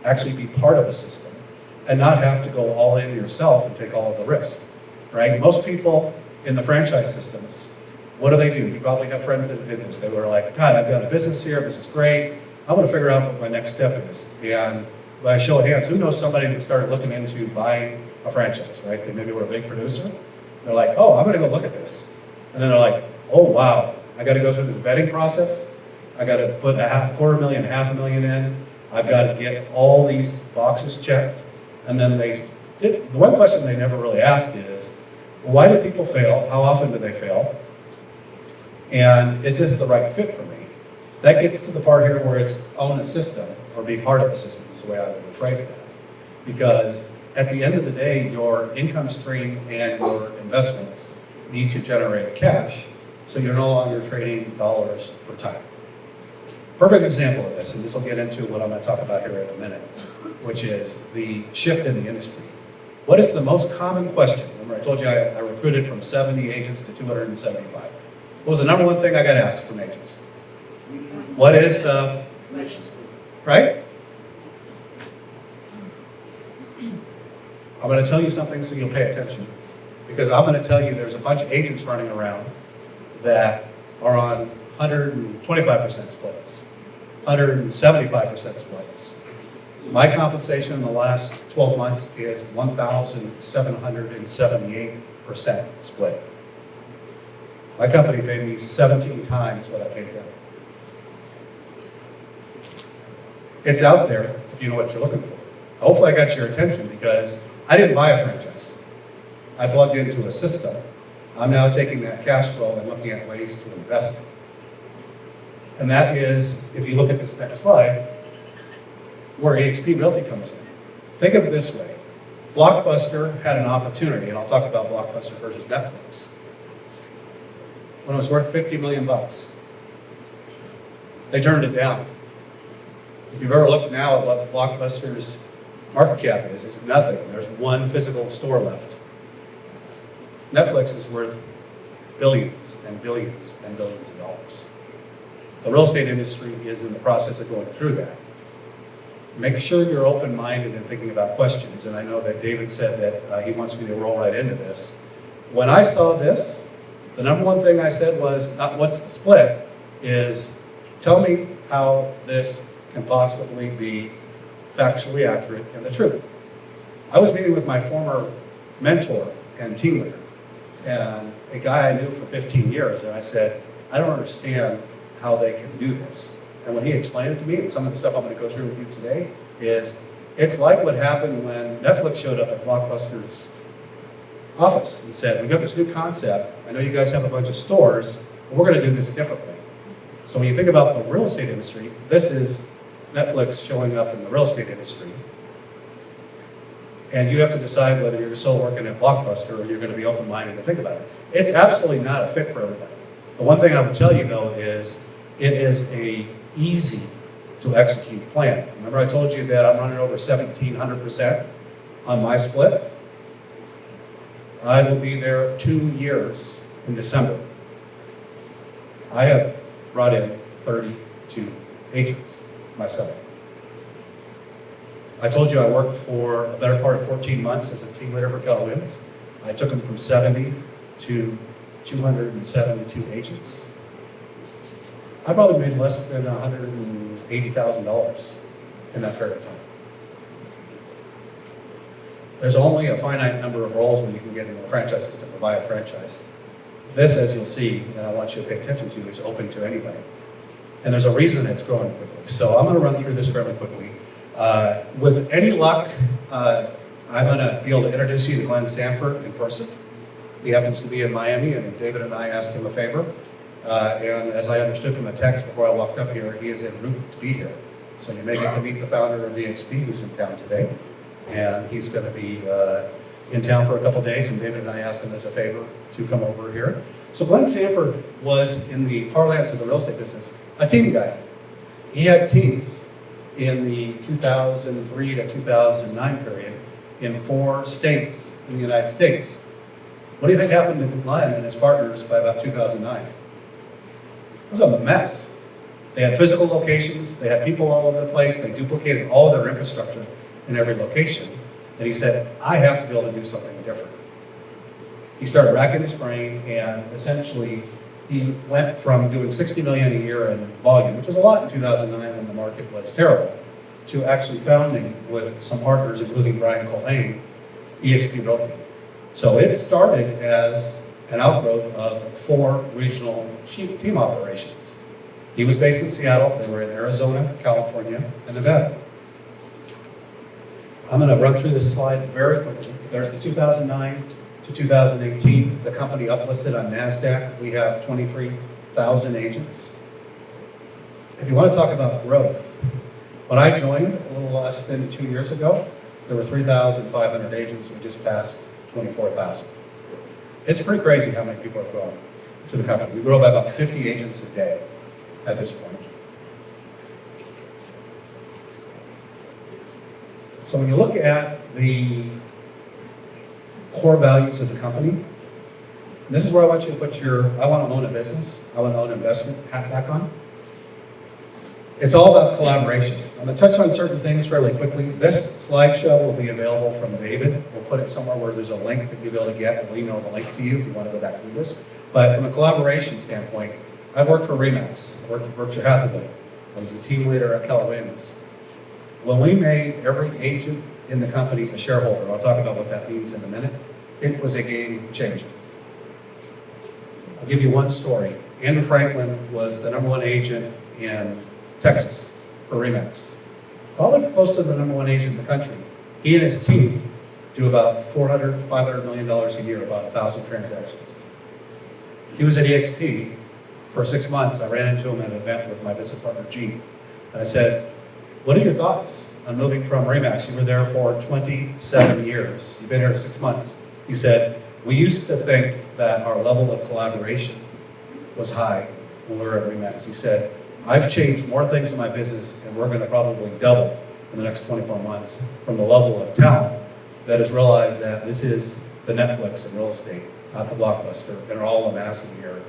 actually be part of a system, and not have to go all in yourself and take all of the risk, right? Most people in the franchise systems, what do? You probably have friends that did this. They were like, God, I've got a business here, this is great. I want to figure out what my next step is. And by a show of hands, who knows somebody that started looking into buying a franchise, right? They maybe were a big producer. They're like, oh, I'm going to go look at this. And then they're like, oh, wow, I got to go through this vetting process. I got to put $250,000, $500,000 in. I've got to get all these boxes checked. And then the one question they never really asked is, why do people fail? How often do they fail? And is this the right fit for me? That gets to the part here where it's own a system or be part of a system is the way I would phrase that. Because at the end of the day, your income stream and your investments need to generate cash, so you're no longer trading dollars for time. Perfect example of this, and this will get into what I'm going to talk about here in a minute, which is the shift in the industry. What is the most common question? Remember, I told you I recruited from 70 agents to 275. What was the number one thing I got asked from agents? What is the, right? I'm going to tell you something so you'll pay attention, because I'm going to tell you there's a bunch of agents running around that are on 125% splits, 175% splits. My compensation in the last 12 months is 1,778% split. My company paid me 17 times what I paid them. It's out there if you know what you're looking for. Hopefully I got your attention, because I didn't buy a franchise. I plugged into a system. I'm now taking that cash flow and looking at ways to invest it. And that is, if you look at this next slide, where EXP Realty comes in. Think of it this way. Blockbuster had an opportunity, and I'll talk about Blockbuster versus Netflix, when it was worth $50 million. They turned it down. If you've ever looked now at what Blockbuster's market cap is, it's nothing. There's one physical store left. Netflix is worth billions and billions and billions of dollars. The real estate industry is in the process of going through that. Make sure you're open-minded and thinking about questions, and I know that David said that he wants me to roll right into this. When I saw this, the number one thing I said was, not what's the split, is tell me how this can possibly be factually accurate and the truth. I was meeting with my former mentor and team leader, and a guy I knew for 15 years, and I said, I don't understand how they can do this. And when he explained it to me, and some of the stuff I'm going to go through with you today, is it's like what happened when Netflix showed up at Blockbuster's office and said, we've got this new concept. I know you guys have a bunch of stores, but we're going to do this differently. So when you think about the real estate industry, this is Netflix showing up in the real estate industry. And you have to decide whether you're still working at Blockbuster or you're going to be open-minded and think about it. It's absolutely not a fit for everybody. The one thing I would tell you, though, is it is a easy to execute plan. Remember I told you that I'm running over 1,700% on my split? I will be there 2 years in December. I have brought in 32 agents myself. I told you I worked for a better part of 14 months as a team leader for Keller Williams. I took them from 70 to 272 agents. I probably made less than $180,000 in that period of time. There's only a finite number of roles when you can get into a franchise system to buy a franchise. This, as you'll see, and I want you to pay attention to, is open to anybody. And there's a reason it's growing quickly. So I'm going to run through this fairly quickly. With any luck, I'm going to be able to introduce you to Glenn Sanford in person. He happens to be in Miami, and David and I asked him a favor. And as I understood from the text before I walked up here, he is en route to be here. So you may get to meet the founder of EXP who's in town today. And he's going to be in town for a couple days, and David and I asked him as a favor to come over here. So Glenn Sanford was, in the parlance of the real estate business, a team guy. He had teams in the 2003 to 2009 period in 4 states in the United States. What do you think happened to Glenn and his partners by about 2009? It was a mess. They had physical locations, they had people all over the place, they duplicated all of their infrastructure in every location. And he said, I have to be able to do something different. He started racking his brain, and essentially he went from doing $60 million a year in volume, which was a lot in 2009 when the market was terrible, to actually founding with some partners, including Brian Colhane, EXP Realty. So it started as an outgrowth of 4 regional team operations. He was based in Seattle. They were in Arizona, California, and Nevada. I'm going to run through this slide very quickly. There's the 2009 to 2018. The company uplisted on NASDAQ. We have 23,000 agents. If you want to talk about growth, when I joined a little less than 2 years ago, There were 3,500 agents. We just passed 24,000. It's pretty crazy how many people have grown to the company. We grow by about 50 agents a day at this point. So when you look at the core values of the company, and this is where I want you to put your, I want to own a business, I want to own an investment hat back on. It's all about collaboration. I'm going to touch on certain things fairly quickly. This slideshow will be available from David. We'll put it somewhere where there's a link that you'll be able to get. We'll email the link to you if you want to go back through this. But from a collaboration standpoint, I've worked for Remax. I worked for Berkshire Hathaway. I was a team leader at Keller Williams. When we made every agent in the company a shareholder, I'll talk about what that means in a minute, it was a game changer. I'll give you one story. Andrew Franklin was the #1 agent in Texas for Remax. Probably close to the #1 agent in the country. He and his team do about $400, $500 million a year, about 1,000 transactions. He was at EXP for 6 months. I ran into him at an event with my business partner, Gene. And I said, what are your thoughts on moving from Remax? You were there for 27 years. You've been here 6 months. He said, we used to think that our level of collaboration was high when we were at Remax. He said, I've changed more things in my business, and we're going to probably double in the next 24 months from the level of talent that has realized that this is the Netflix of real estate, not the Blockbuster, and are all amassing here.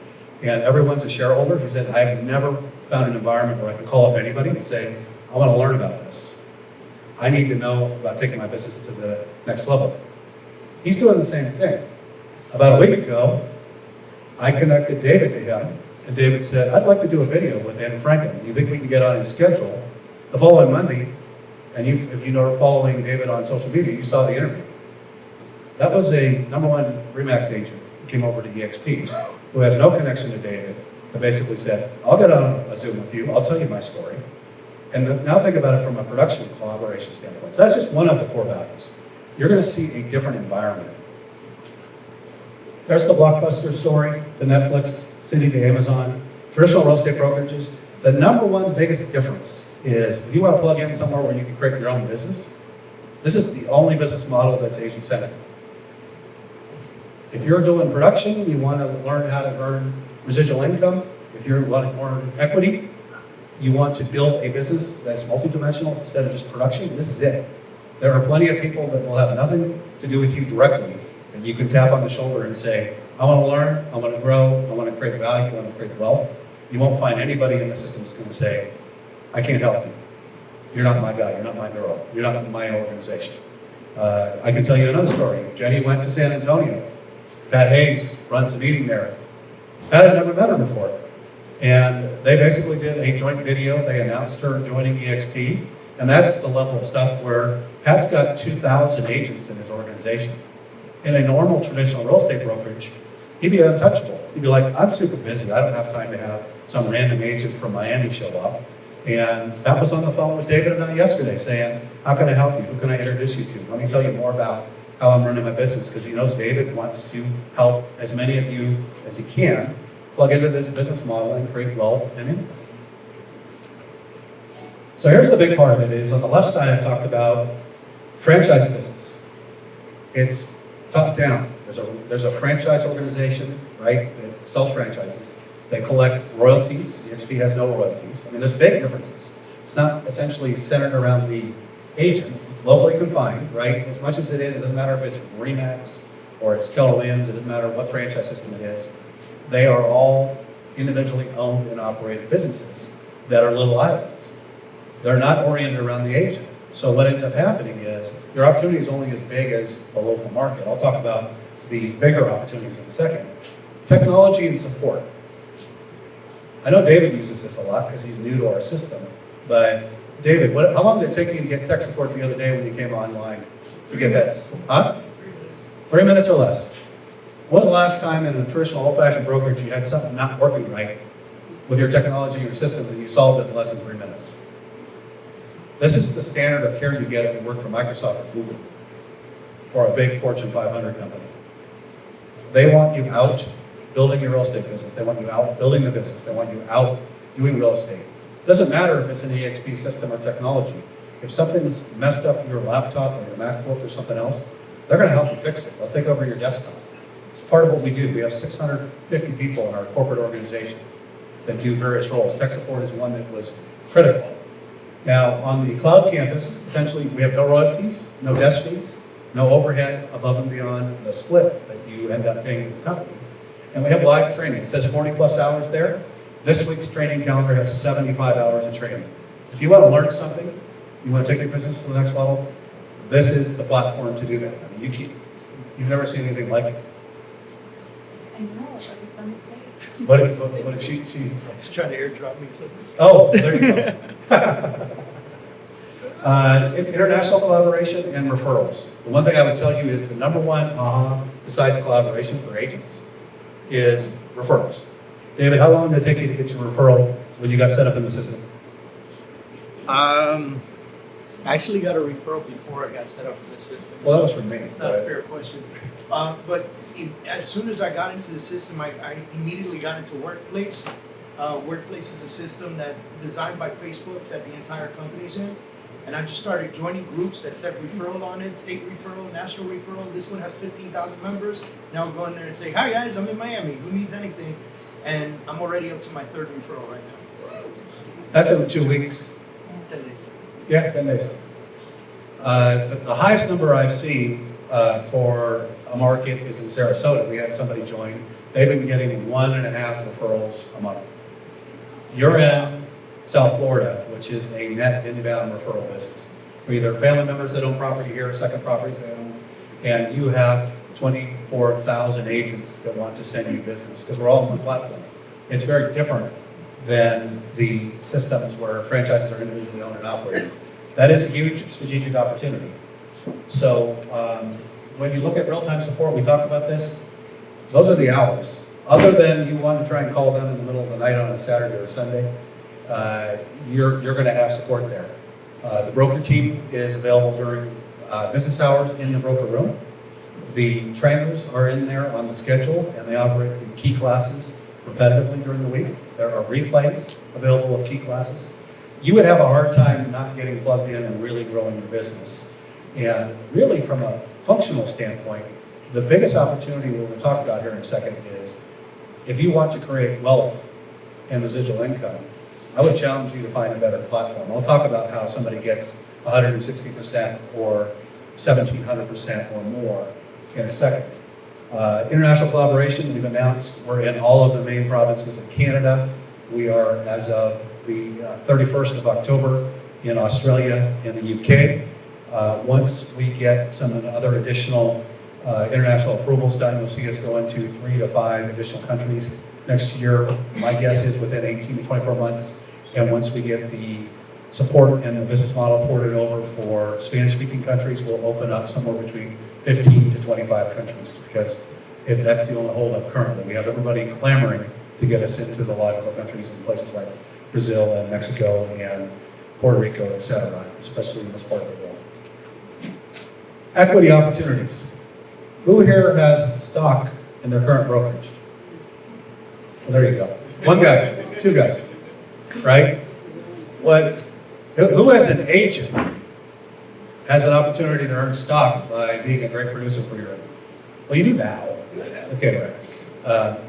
And everyone's a shareholder. He said, I've never found an environment where I can call up anybody and say, I want to learn about this. I need to know about taking my business to the next level. He's doing the same thing. About a week ago, I connected David to him, and David said, I'd like to do a video with Andrew Franklin. Do you think we can get on his schedule the following Monday? And if you are following David on social media, you saw the interview. That was a #1 Remax agent who came over to EXP, who has no connection to David, but basically said, I'll get on a Zoom with you, I'll tell you my story. And now think about it from a production collaboration standpoint. So that's just one of the core values. You're going to see a different environment. There's the Blockbuster story, the Netflix, City to Amazon, traditional real estate brokerages. The #1 biggest difference is if you want to plug in somewhere where you can create your own business, this is the only business model that's agent-centered. If you're doing production, you want to learn how to earn residual income. If you're wanting to earn equity, you want to build a business that's multidimensional instead of just production, this is it. There are plenty of people that will have nothing to do with you directly, and you can tap on the shoulder and say, I want to learn, I want to grow, I want to create value, I want to create wealth. You won't find anybody in the system that's going to say, I can't help you. You're not my guy, you're not my girl, you're not my organization. I can tell you another story. Jenny went to San Antonio. Pat Hayes runs a meeting there. Pat had never met her before. And they basically did a joint video. They announced her joining EXP. And that's the level of stuff where Pat's got 2,000 agents in his organization. In a normal traditional real estate brokerage, he'd be untouchable. He'd be like, I'm super busy. I don't have time to have some random agent from Miami show up. And Pat was on the phone with David and I yesterday saying, how can I help you? Who can I introduce you to? Let me tell you more about how I'm running my business, because he knows David wants to help as many of you as he can plug into this business model and create wealth and income. So here's the big part of it is, on the left side I've talked about franchise business. It's top down. There's a franchise organization, right, that sells franchises. They collect royalties. EXP has no royalties. I mean, there's big differences. It's not essentially centered around the agents. It's locally confined, right? As much as it is, it doesn't matter if it's Remax or it's Keller Williams, it doesn't matter what franchise system it is. They are all individually owned and operated businesses that are little islands. They're not oriented around the agent. So what ends up happening is your opportunity is only as big as the local market. I'll talk about the bigger opportunities in a second. Technology and support. I know David uses this a lot because he's new to our system, but David, how long did it take you to get tech support the other day when you came online to get that? Huh? 3 minutes or less. When was the last time in a traditional old-fashioned brokerage you had something not working right with your technology or your system and you solved it in less than 3 minutes? This is the standard of care you get if you work for Microsoft or Google or a big Fortune 500 company. They want you out building your real estate business. They want you out building the business. They want you out doing real estate. It doesn't matter if it's an EXP system or technology. If something's messed up your laptop or your MacBook or something else, they're gonna help you fix it. They'll take over your desktop. It's part of what we do. We have 650 people in our corporate organization that do various roles. Tech support is one that was critical. Now, on the cloud campus, essentially, we have no royalties, no desk fees, no overhead above and beyond the split that you end up paying to the company. And we have live training. It says 40 plus hours there. This week's training calendar has 75 hours of training. If you want to learn something, you want to take your business to the next level, this is the platform to do that. I mean, you've never seen anything like it. I know, I was gonna say. What if she He's trying to airdrop me something. oh, there you go. International collaboration and referrals. The one thing I would tell you is the number one, besides collaboration for agents, is referrals. David, how long did it take you to get your referral when you got set up in the system? I actually got a referral before I got set up as a system. Well, that was from me. It's not a fair question. But as soon as I got into the system, I immediately got into Workplace. Workplace is a system that designed by Facebook that the entire company's in. And I just started joining groups that said referral on it, state referral, national referral. This one has 15,000 members. Now I'll go in there and say, hi guys, I'm in Miami. Who needs anything? And I'm already up to my third referral right now. That's in 2 weeks. 10 days. Yeah, 10 days. The highest number I've seen for a market is in Sarasota. We had somebody join. They've been getting 1.5 referrals a month. You're in South Florida, which is a net inbound referral business. For either family members that own property here, second properties they own, and you have 24,000 agents that want to send you business because we're all on one platform. It's very different than the systems where franchises are individually owned and operated. That is a huge strategic opportunity. So when you look at real-time support, we talked about this, those are the hours. Other than you want to try and call them in the middle of the night on a Saturday or a Sunday, you're going to have support there. The broker team is available during business hours in the broker room. The trainers are in there on the schedule and they operate the key classes repetitively during the week. There are replays available of key classes. You would have a hard time not getting plugged in and really growing your business. And really from a functional standpoint, the biggest opportunity we're going to talk about here in a second is if you want to create wealth and residual income, I would challenge you to find a better platform. I'll talk about how somebody gets 160% or 1,700% or more in a second. International collaboration, we've announced we're in all of the main provinces of Canada. We are, as of the 31st of October, in Australia and the UK. Once we get some of the other additional international approvals done, you'll see us go into 3 to 5 additional countries next year. My guess is within 18 to 24 months. And once we get the support and the business model ported over for Spanish-speaking countries, we'll open up somewhere between 15 to 25 countries because that's the only holdup currently. We have everybody clamoring to get us into the logical countries in places like Brazil and Mexico and Puerto Rico, et cetera, especially in this part of the world. Equity opportunities. Who here has stock in their current brokerage? Well, there you go. One guy, 2 guys, right? Who as an agent has an opportunity to earn stock by being a great producer for your, well, you do now. Okay, right.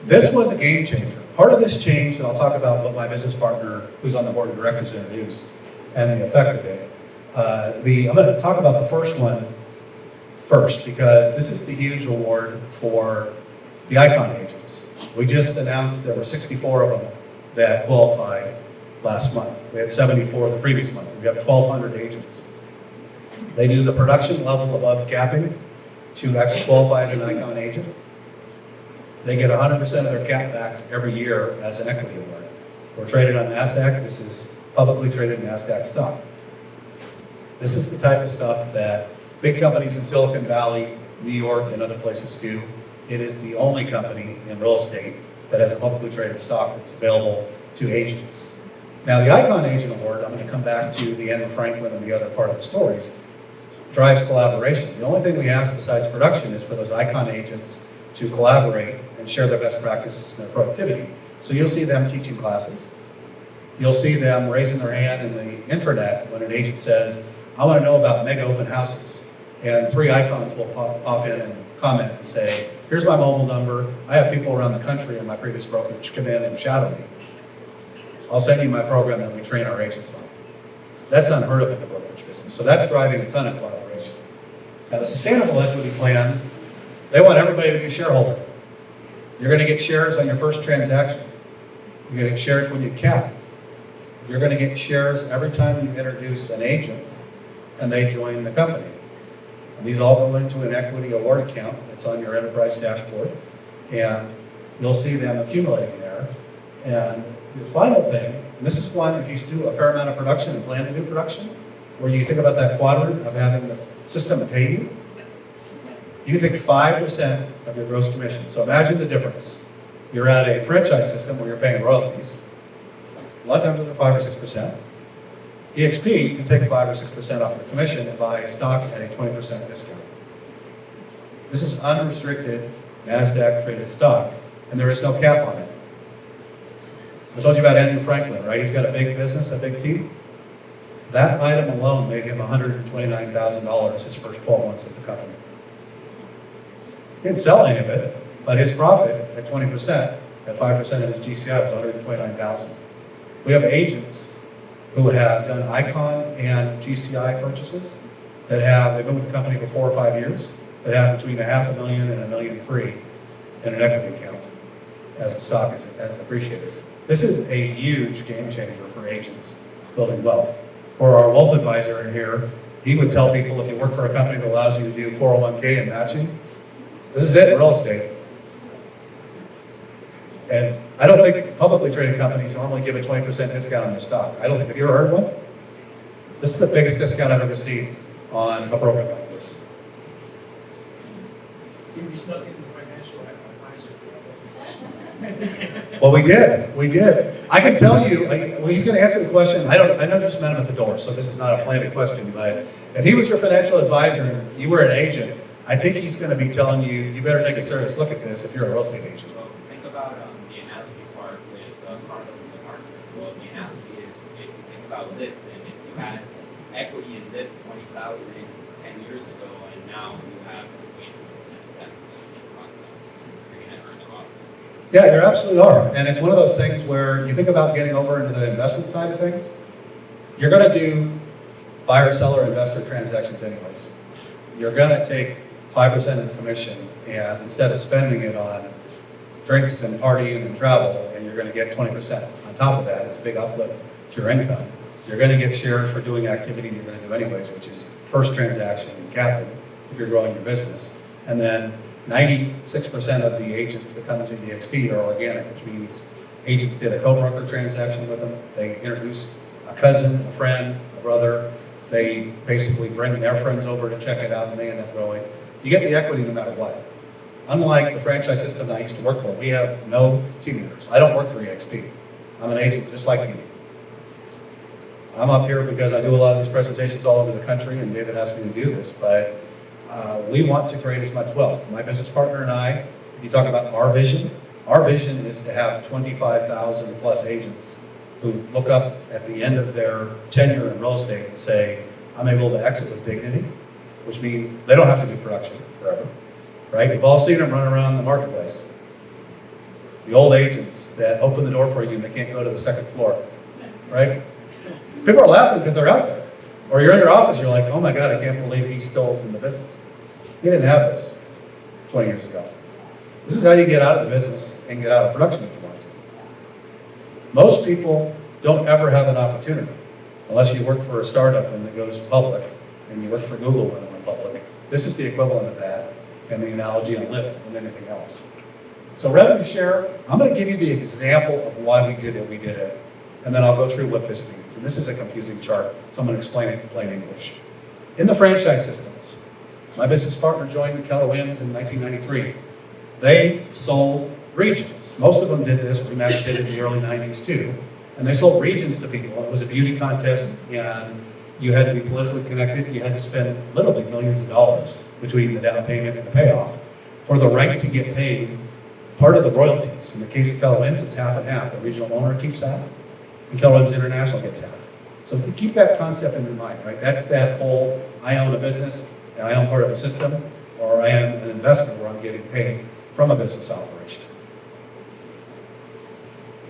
This was a game changer. Part of this change, and I'll talk about what my business partner, who's on the board of directors, introduced, and the effect of it. I'm going to talk about the first one first, because this is the huge award for the Icon agents. We just announced there were 64 of them that qualified last month. We had 74 the previous month. We have 1,200 agents. They do the production level above capping to actually qualify as an Icon agent. They get 100% of their cap back every year as an equity award. We're traded on NASDAQ. This is publicly traded NASDAQ stock. This is the type of stuff that big companies in Silicon Valley, New York, and other places do. It is the only company in real estate that has a publicly traded stock that's available to agents. Now, the Icon Agent Award, I'm going to come back to the Anne Franklin and the other part of the stories, drives collaboration. The only thing we ask besides production is for those Icon agents to collaborate and share their best practices and their productivity. So you'll see them teaching classes. you'll see them raising their hand in the intranet when an agent says, I want to know about mega open houses. And 3 icons will pop in and comment and say, here's my mobile number. I have people around the country in my previous brokerage come in and shadow me. I'll send you my program that we train our agents on. That's unheard of in the brokerage business. So that's driving a ton of collaboration. Now the sustainable equity plan, they want everybody to be a shareholder. You're going to get shares on your first transaction. You're going to get shares when you cap. You're going to get shares every time you introduce an agent and they join the company. And these all go into an equity award account that's on your enterprise dashboard. And you'll see them accumulating there. And the final thing, and this is one, if you do a fair amount of production and plan to do production, where you think about that quadrant of having the system pay you, you can take 5% of your gross commission. So imagine the difference. You're at a franchise system where you're paying royalties. A lot of times they're 5 or 6%. EXP, you can take 5 or 6% off the commission and buy stock at a 20% discount. This is unrestricted NASDAQ traded stock, and there is no cap on it. I told you about Andrew Franklin, right? He's got a big business, a big team. That item alone made him $129,000 his first 12 months at the company. He didn't sell any of it, but his profit at 20%, at 5% of his GCI was $129,000. We have agents who have done Icon and GCI purchases they've been with the company for 4 or 5 years, that have between $500,000 and $1.3 million in an equity account as the stock has appreciated. This is a huge game changer for agents building wealth. For our wealth advisor in here, he would tell people if you work for a company that allows you to do 401k and matching, this is it in real estate. And I don't think publicly traded companies normally give a 20% discount on their stock. Have you ever heard of one? This is the biggest discount I've ever seen on a program like this. See, we snuck in the financial advisor. Well, we did. I can tell you, well, he's going to answer the question. I know just met him at the door, so this is not a planted question, but if he was your financial advisor and you were an agent, I think he's going to be telling you, you better take a serious look at this if you're a real estate agent. Well, think about the analogy part with condos in the market. Well, the analogy is if you think about Lyft, and if you had equity in Lyft 20,000 10 years ago, and now you have, that's the same concept. You're going to earn a lot. Yeah, you absolutely are. And it's one of those things where you think about getting over into the investment side of things, you're going to do buyer, seller, investor transactions anyways. You're going to take 5% of the commission, and instead of spending it on drinks and partying and travel, and you're going to get 20%. On top of that, it's a big uplift to your income. You're going to get shares for doing activity you're going to do anyways, which is first transaction and capital if you're growing your business. And then 96% of the agents that come into the EXP are organic, which means agents did a co-broker transaction with them. They introduced a cousin, a friend, a brother. They basically bring their friends over to check it out, and they end up growing. You get the equity no matter what. Unlike the franchise system that I used to work for, we have no team leaders. I don't work for EXP. I'm an agent just like you. I'm up here because I do a lot of these presentations all over the country, and David asked me to do this, but we want to create as much wealth. My business partner and I, if you talk about our vision is to have 25,000 plus agents who look up at the end of their tenure in real estate and say, I'm able to exit with dignity, which means they don't have to do production forever, right? We've all seen them run around the marketplace. The old agents that open the door for you and they can't go to the second floor, right? People are laughing because they're out there. Or you're in your office, you're like, oh my God, I can't believe he still is in the business. He didn't have this 20 years ago. This is how you get out of the business and get out of production if you want to. Most people don't ever have an opportunity unless you work for a startup and it goes public, and you work for Google when it went public. This is the equivalent of that, and the analogy on Lyft and anything else. So revenue share, I'm going to give you the example of why we did it, and then I'll go through what this means. And this is a confusing chart, so I'm going to explain it in plain English. In the franchise systems, my business partner joined Keller Williams in 1993. They sold regions. Most of them did this. Remax did it in the early 90s too. And they sold regions to people. It was a beauty contest, and you had to be politically connected. You had to spend literally millions of dollars between the down payment and the payoff for the right to get paid part of the royalties. In the case of Keller Williams, it's half and half. The regional owner keeps half, and Keller Williams International gets half. So keep that concept in your mind, right? That's that whole, I own a business, and I own part of a system, or I am an investor where I'm getting paid from a business operation.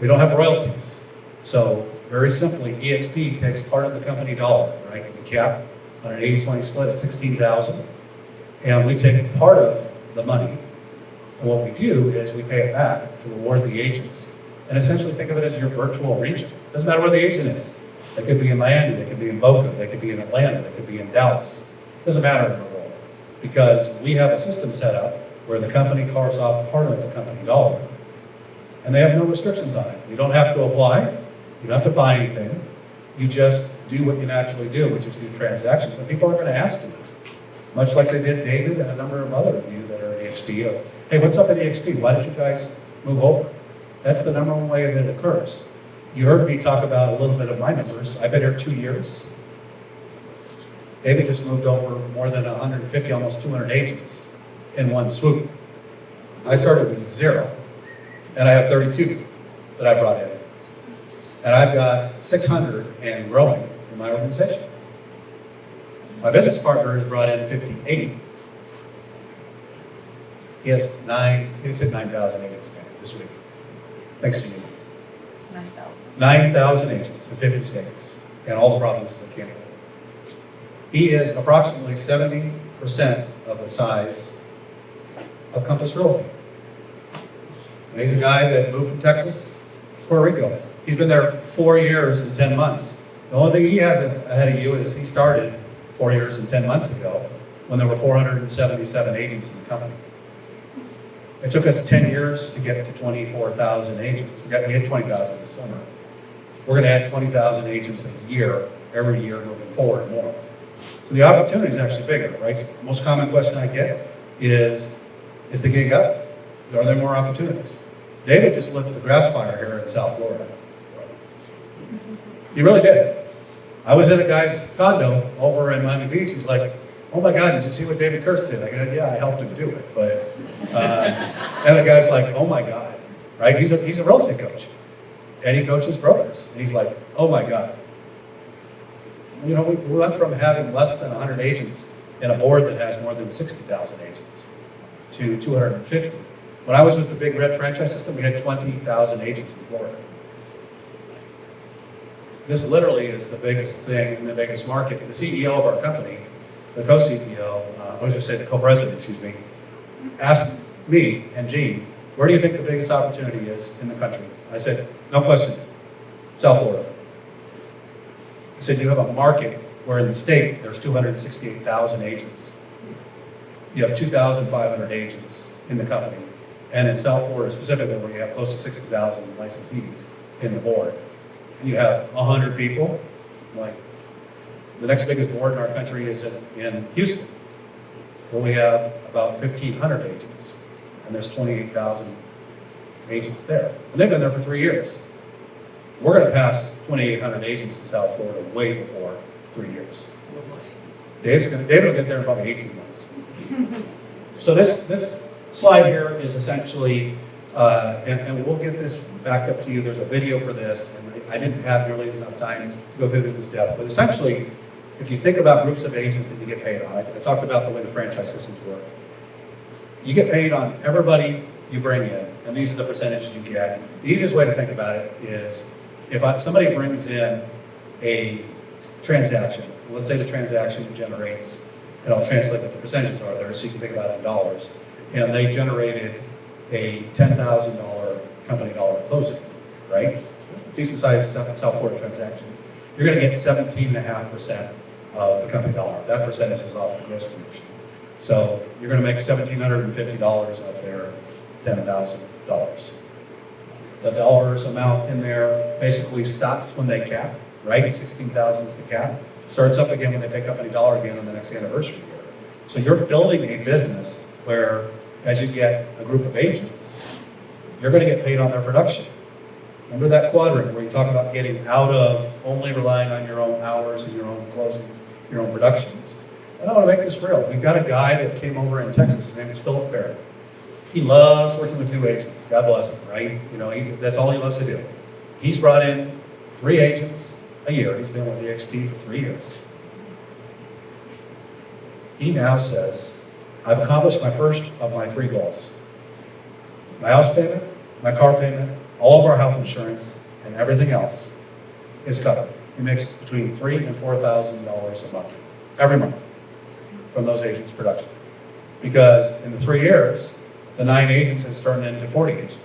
We don't have royalties. So very simply, EXP takes part of the company dollar, right? We cap on an 80-20 split at 16,000, and we take part of the money. And what we do is we pay it back to reward the agents. And essentially think of it as your virtual region. Doesn't matter where the agent is. They could be in Miami, they could be in Boca, they could be in Atlanta, they could be in Dallas. Doesn't matter in the world. Because we have a system set up where the company carves off part of the company dollar. And they have no restrictions on it. You don't have to apply. You don't have to buy anything. You just do what you naturally do, which is do transactions. And people are going to ask you, much like they did David and a number of other of you that are at EXP, of, hey, what's up at EXP? Why did you guys move over? That's the number one way that it occurs. You heard me talk about a little bit of my numbers. I've been here 2 years. David just moved over more than 150, almost 200 agents in one swoop. I started with 0, and I have 32 that I brought in. And I've got 600 and growing in my organization. My business partner has brought in 58. He has 9,000 agents now this week. Thanks to you. 9,000. 9,000 agents in 50 states and all the provinces of Canada. He is approximately 70% of the size of Compass Realty. And he's a guy that moved from Texas to Puerto Rico. He's been there 4 years and 10 months. The only thing he has ahead of you is he started 4 years and 10 months ago when there were 477 agents in the company. It took us 10 years to get to 24,000 agents. We hit 20,000 this summer. We're going to add 20,000 agents a year, every year moving forward and more. So the opportunity is actually bigger, right? The most common question I get is the gig up? Are there more opportunities? David just lit the grass fire here in South Florida. He really did. I was in a guy's condo over in Miami Beach. He's like, oh my God, did you see what David.Kurz did? I go, yeah, I helped him do it. But, and the guy's like, oh my God, right? He's a real estate coach. And he coaches brokers. And he's like, oh my God. You know, we went from having less than 100 agents in a board that has more than 60,000 agents to 250. When I was with the Big Red franchise system, we had 20,000 agents in Florida. This literally is the biggest thing in the biggest market. The CEO of our company, the co-CEO, the co-president, excuse me, asked me and Gene, where do you think the biggest opportunity is in the country? I said, no question, South Florida. He said, you have a market where in the state there's 268,000 agents. You have 2,500 agents in the company. And in South Florida specifically, where you have close to 60,000 licensees in the board. And you have 100 people, like the next biggest board in our country is in Houston, where we have about 1,500 agents. And there's 28,000 agents there. And they've been there for 3 years. We're going to pass 2,800 agents in South Florida way before 3 years. David will get there in probably 18 months. So this slide here is essentially, and we'll get this back up to you. There's a video for this, and I didn't have nearly enough time to go through this depth. But essentially, if you think about groups of agents that you get paid on, I talked about the way the franchise systems work. You get paid on everybody you bring in, and these are the percentages you get. The easiest way to think about it is if somebody brings in a transaction, let's say the transaction generates, and I'll translate what the percentages are there so you can think about it in dollars, and they generated a $10,000 company dollar closing, right? Decent sized South Florida transaction. You're going to get 17.5% of the company dollar. That percentage is off the gross commission. So you're going to make $1,750 of their $10,000. The dollars amount in there basically stops when they cap, right? 16,000 is the cap. It starts up again when they pay company dollar again on the next anniversary year. So you're building a business where, as you get a group of agents, you're going to get paid on their production. Remember that quadrant where you talk about getting out of only relying on your own hours and your own closings, your own productions. And I want to make this real. We've got a guy that came over in Texas. His name is Philip Barrett. He loves working with new agents. God bless him, right? You know, that's all he loves to do. He's brought in 3 agents a year. He's been with EXP for 3 years. He now says, I've accomplished my first of my 3 goals. My house payment, my car payment, all of our health insurance, and everything else is covered. He makes between $3,000 and $4,000 a month, every month, from those agents' production. Because in the 3 years, the 9 agents has turned into 40 agents.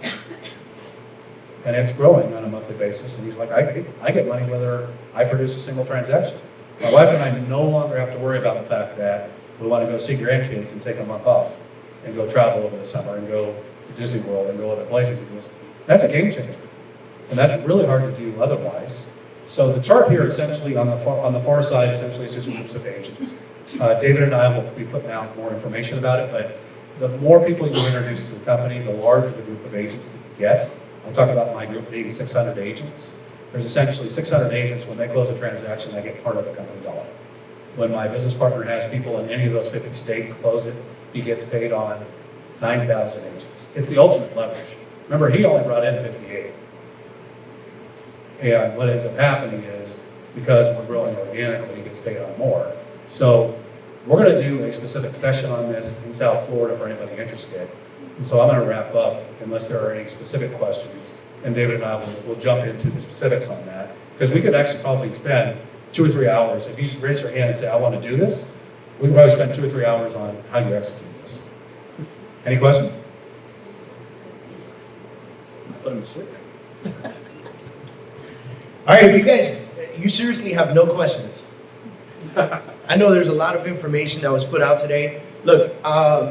And it's growing on a monthly basis, and he's like, I get money whether I produce a single transaction. My wife and I no longer have to worry about the fact that we want to go see grandkids and take a month off and go travel over the summer and go to Disney World and go other places. He goes, that's a game changer. And that's really hard to do otherwise. So the chart here essentially on the far side essentially is just groups of agents. David and I will be putting out more information about it, but the more people you introduce to the company, the larger the group of agents that you get. I'll talk about my group being 600 agents. There's essentially 600 agents. When they close a transaction, I get part of the company dollar. When my business partner has people in any of those 50 states close it, he gets paid on 9,000 agents. It's the ultimate leverage. Remember, he only brought in 58. And what ends up happening is, because we're growing organically, he gets paid on more. So we're going to do a specific session on this in South Florida for anybody interested. And so I'm going to wrap up, unless there are any specific questions. And David and I will jump into the specifics on that. Because we could actually probably spend 2 or 3 hours. If you raise your hand and say, I want to do this, we could probably spend 2 or 3 hours on how you execute this. Any questions? Put him to sleep. All right, if you seriously have no questions. I know there's a lot of information that was put out today. Look,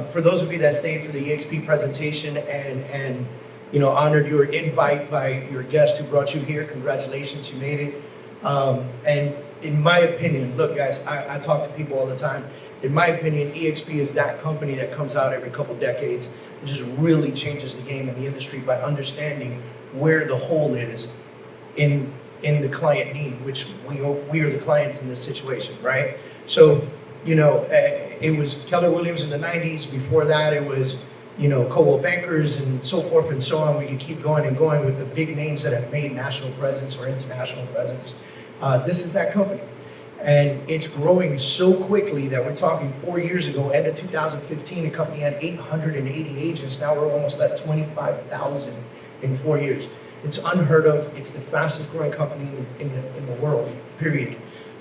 for those of you that stayed for the EXP presentation and honored your invite by your guest who brought you here, congratulations, you made it. And in my opinion, look guys, I talk to people all the time. In my opinion, EXP is that company that comes out every couple decades and just really changes the game in the industry by understanding where the hole is in the client need, which we are the clients in this situation, right? So, it was Keller Williams in the 90s. Before that, it was, Coldwell Bankers and so forth and so on. We can keep going and going with the big names that have made national presence or international presence. This is that company. And it's growing so quickly that we're talking 4 years ago, end of 2015, the company had 880 agents. Now we're almost at 25,000 in 4 years. It's unheard of. It's the fastest growing company in the world, period,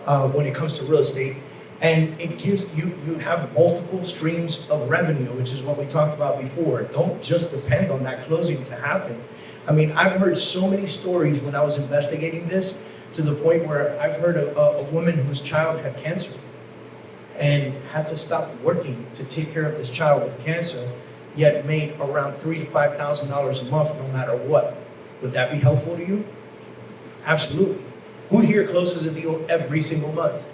when it comes to real estate. And it gives you have multiple streams of revenue, which is what we talked about before. Don't just depend on that closing to happen. I mean, I've heard so many stories when I was investigating this, to the point where I've heard a woman whose child had cancer and had to stop working to take care of this child with cancer, yet made around $3,000 to $5,000 a month no matter what. Would that be helpful to you? Absolutely. Who here closes a deal every single month?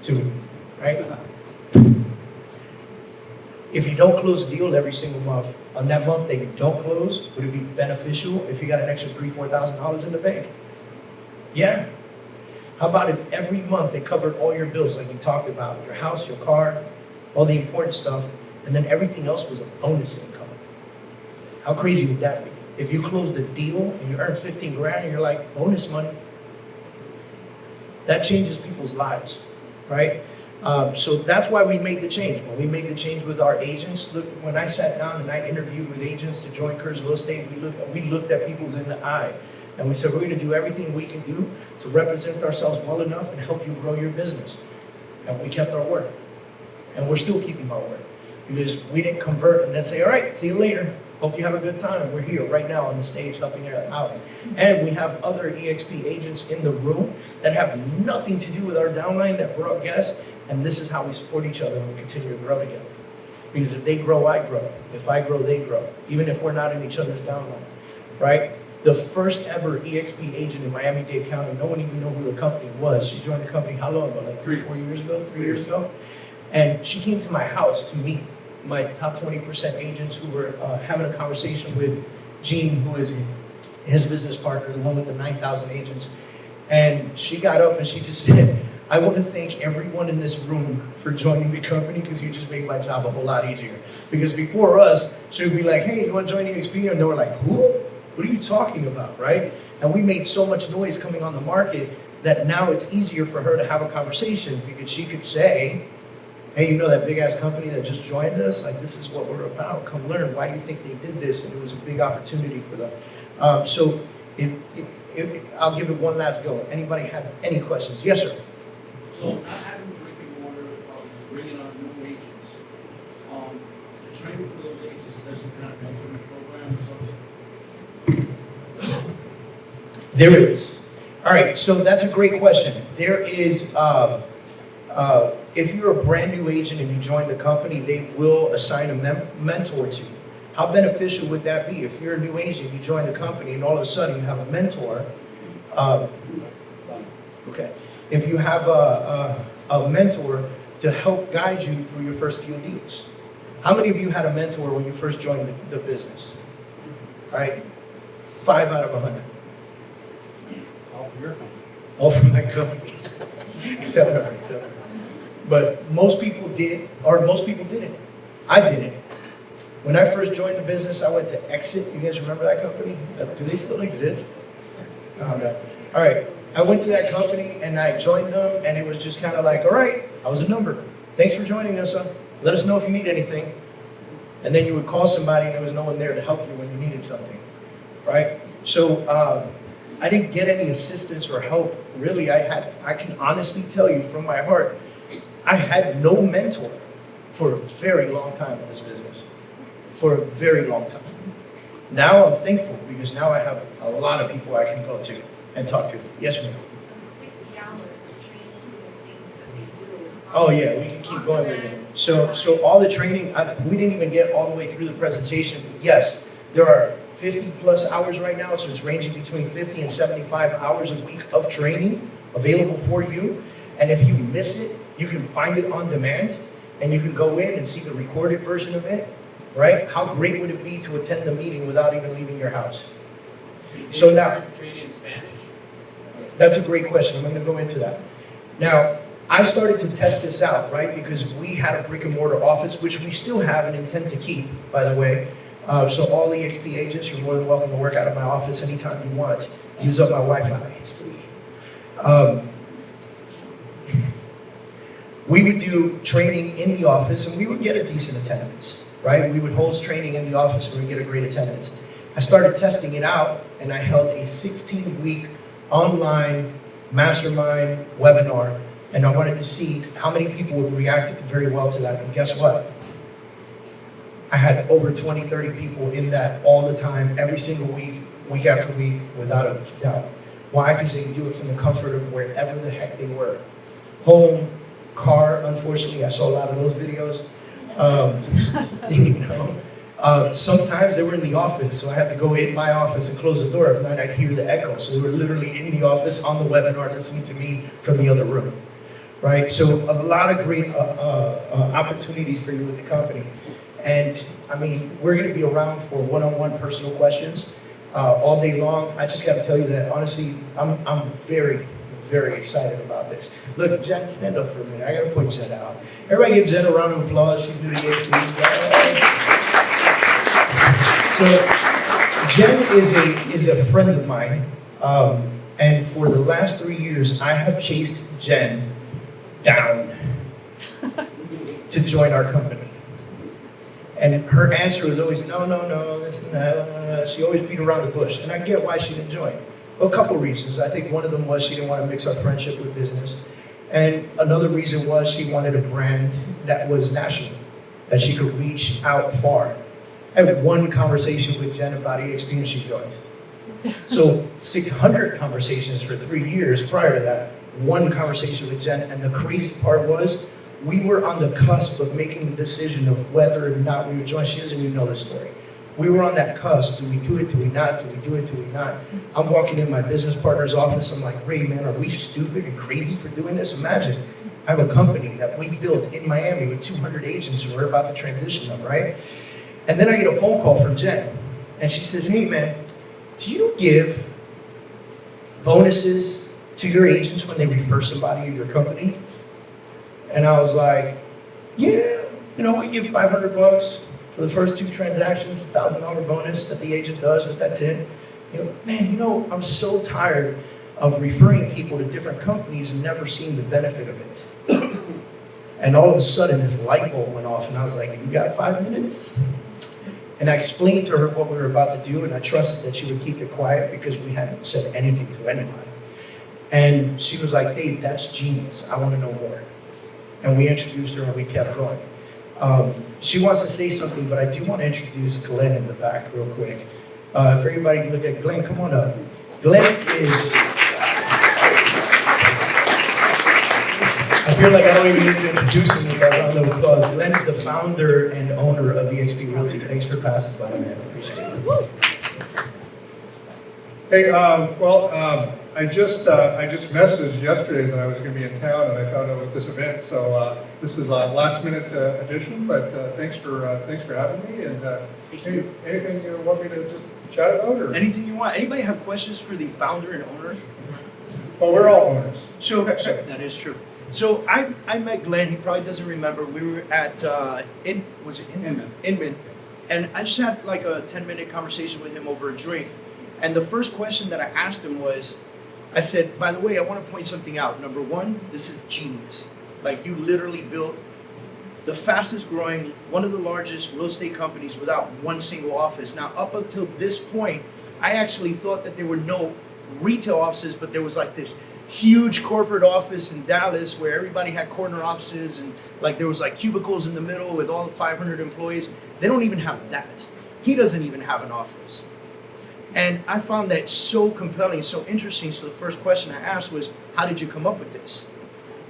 2, right? If you don't close a deal every single month, on that month that you don't close, would it be beneficial if you got an extra $3,000 to $4,000 in the bank? Yeah. How about if every month they covered all your bills like you talked about, your house, your car, all the important stuff, and then everything else was a bonus income? How crazy would that be? If you closed a deal and you earn 15 grand and you're like, bonus money. That changes people's lives, right? So that's why we made the change. When we made the change with our agents, look, when I sat down and I interviewed with agents to join Kurz Real Estate, we looked at people in the eye and we said, we're gonna do everything we can do to represent ourselves well enough and help you grow your business. And we kept our word. And we're still keeping our word. Because we didn't convert and then say, all right, see you later. Hope you have a good time. We're here right now on the stage helping you out. And we have other EXP agents in the room that have nothing to do with our downline that brought guests. And this is how we support each other and we continue to grow together. Because if they grow, I grow. If I grow, they grow. Even if we're not in each other's downline, right? The first ever EXP agent in Miami-Dade County, no one even knew who the company was. She joined the company how long ago? Like 3 years ago? 3 years ago? And she came to my house to meet my top 20% agents who were having a conversation with Gene, who is his business partner, the one with the 9,000 agents. And she got up and she just said, I want to thank everyone in this room for joining the company because you just made my job a whole lot easier. Because before us, she would be like, hey, you want to join EXP? And they were like, who? What are you talking about, right? And we made so much noise coming on the market that now it's easier for her to have a conversation because she could say, hey, you know that big ass company that just joined us? Like, this is what we're about. Come learn. Why do you think they did this? And it was a big opportunity for them. I'll give it one last go. Anybody have any questions? Yes, sir. So not having brick and mortar, bringing on new agents, the training for those agents, is there some kind of mentoring program or something? There is. All right, so that's a great question. There is, if you're a brand new agent and you join the company, they will assign a mentor to you. How beneficial would that be? If you're a new agent, you join the company, and all of a sudden you have a mentor. Okay. If you have a mentor to help guide you through your first few deals. How many of you had a mentor when you first joined the business? All right, 5 out of 100. All from your company. All from my company, except her. But most people did, or most people didn't. I didn't. When I first joined the business, I went to Exit. You guys remember that company? Do they still exist? Oh, no. All right. I went to that company and I joined them, and it was just kind of like, all right, I was a number. Thanks for joining us. Let us know if you need anything. And then you would call somebody and there was no one there to help you when you needed something, right? So I didn't get any assistance or help. Really, I can honestly tell you from my heart, I had no mentor for a very long time in this business. For a very long time. Now I'm thankful because now I have a lot of people I can go to and talk to. Yes, ma'am. 60 hours of trainings and things that they do. Oh yeah, we can keep going with it. So all the training, we didn't even get all the way through the presentation. Yes, there are 50 plus hours right now, so it's ranging between 50 and 75 hours a week of training available for you. And if you miss it, you can find it on demand and you can go in and see the recorded version of it, right? How great would it be to attend the meeting without even leaving your house? So now, Training in Spanish? that's a great question. I'm going to go into that. Now, I started to test this out, right? Because we had a brick and mortar office, which we still have and intend to keep, by the way. So all EXP agents, you're more than welcome to work out of my office anytime you want. Use up my Wi-Fi, it's free. We would do training in the office and we would get a decent attendance, right? We would host training in the office and we'd get a great attendance. I started testing it out and I held a 16-week online mastermind webinar, and I wanted to see how many people would react very well to that. And guess what? I had over 20, 30 people in that all the time, every single week, week after week, without a doubt. Why? Because they could do it from the comfort of wherever the heck they were. Home, car, unfortunately, I saw a lot of those videos. Sometimes they were in the office, so I had to go in my office and close the door. If not, I'd hear the echo. So they were literally in the office on the webinar listening to me from the other room, right? So a lot of great opportunities for you with the company. And I mean, we're gonna be around for one-on-one personal questions all day long. I just gotta tell you that, honestly, I'm very, very excited about this. Look, Jen, stand up for a minute. I gotta point Jen out. Everybody give Jen a round of applause. She's doing it. So Jen is a friend of mine, and for the last 3 years, I have chased Jen down to join our company. And her answer was always, no, this and that. She always beat around the bush, and I get why she didn't join. Well, a couple reasons. I think one of them was she didn't want to mix up friendship with business. And another reason was she wanted a brand that was national, that she could reach out far. I had one conversation with Jen about EXP and she joined. So 600 conversations for 3 years prior to that, one conversation with Jen. And the crazy part was, we were on the cusp of making the decision of whether or not we would join. She doesn't even know the story. We were on that cusp. Do we do it? Do we not? Do we do it? Do we not? I'm walking in my business partner's office. I'm like, Ray, man, are we stupid and crazy for doing this? Imagine, I have a company that we built in Miami with 200 agents who are about to transition them, right? And then I get a phone call from Jen. And she says, hey, man, do you give bonuses to your agents when they refer somebody to your company? And I was like, yeah, we give $500 For the first 2 transactions, $1,000 bonus that the agent does, but that's it. Man, I'm so tired of referring people to different companies and never seeing the benefit of it. And all of a sudden, this light bulb went off, and I was like, you got 5 minutes? And I explained to her what we were about to do, and I trusted that she would keep it quiet because we hadn't said anything to anybody. And she was like, Dave, that's genius. I want to know more. And we introduced her, and we kept going. She wants to say something, but I do want to introduce Glenn in the back real quick. If everybody can look at Glenn, come on up. Glenn is... I feel like I don't even need to introduce him without a round of applause. Glenn is the founder and owner of EXP Realty. Thanks for passing by, man. Appreciate it. Hey, I just messaged yesterday that I was going to be in town, and I found out about this event. So this is a last-minute addition, but thanks for having me. And anything you want me to just chat about, or Anything you want. Anybody have questions for the founder and owner? well, we're all owners. So that is true. So I met Glenn. He probably doesn't remember. We were at Inman, and I just had like a 10-minute conversation with him over a drink. And the first question that I asked him was, I said, by the way, I want to point something out. Number one, this is genius. Like, you literally built the fastest growing, one of the largest real estate companies without one single office. Now, up until this point, I actually thought that there were no retail offices, but there was like this huge corporate office in Dallas where everybody had corner offices, and like there was like cubicles in the middle with all the 500 employees. They don't even have that. He doesn't even have an office. And I found that so compelling, so interesting. So the first question I asked was, how did you come up with this?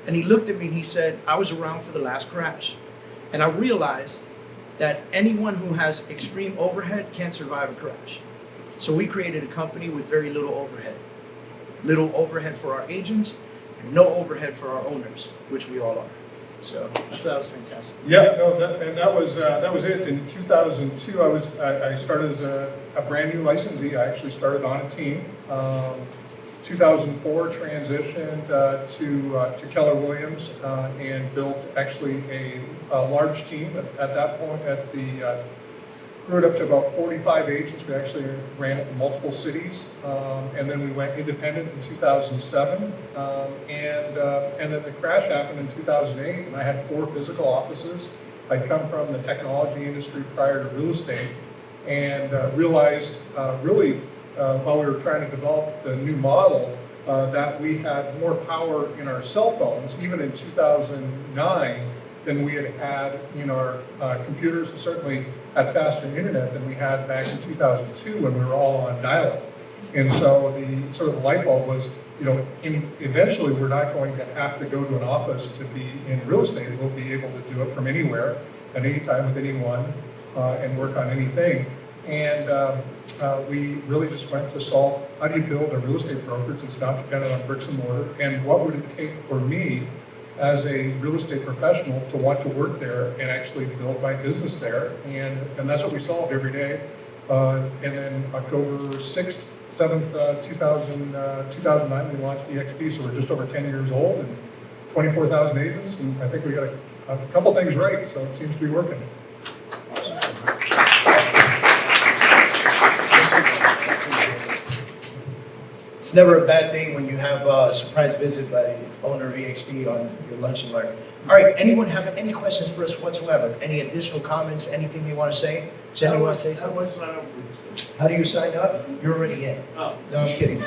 And he looked at me and he said, I was around for the last crash. And I realized that anyone who has extreme overhead can't survive a crash. So we created a company with very little overhead. Little overhead for our agents and no overhead for our owners, which we all are. So I thought that was fantastic. Yeah, no, that was it. In 2002, I started as a brand new licensee. I actually started on a team. 2004 transitioned to Keller Williams and built actually a large team at that point. Grew it up to about 45 agents. We actually ran it in multiple cities, and then we went independent in 2007, and then the crash happened in 2008, and I had 4 physical offices. I'd come from the technology industry prior to real estate, and realized really while we were trying to develop the new model that we had more power in our cell phones, even in 2009, than we had in our computers, and certainly had faster internet than we had back in 2002 when we were all on dial-up. And so the sort of light bulb was, eventually we're not going to have to go to an office to be in real estate. We'll be able to do it from anywhere, at any time, with anyone, and work on anything. And we really just went to solve, how do you build a real estate brokerage that's not dependent on bricks and mortar, and what would it take for me as a real estate professional to want to work there and actually build my business there. And that's what we solved every day. And then October 6th, 7th, 2009, we launched EXP, so we're just over 10 years old and 24,000 agents, and I think we got a couple things right, so it seems to be working. It's never a bad thing when you have a surprise visit by the owner of EXP on your lunch and learn. All right, anyone have any questions for us whatsoever? Any additional comments, anything they want to say? Jen, you want to say something? How do you sign up? You're already in. Oh. No, I'm kidding.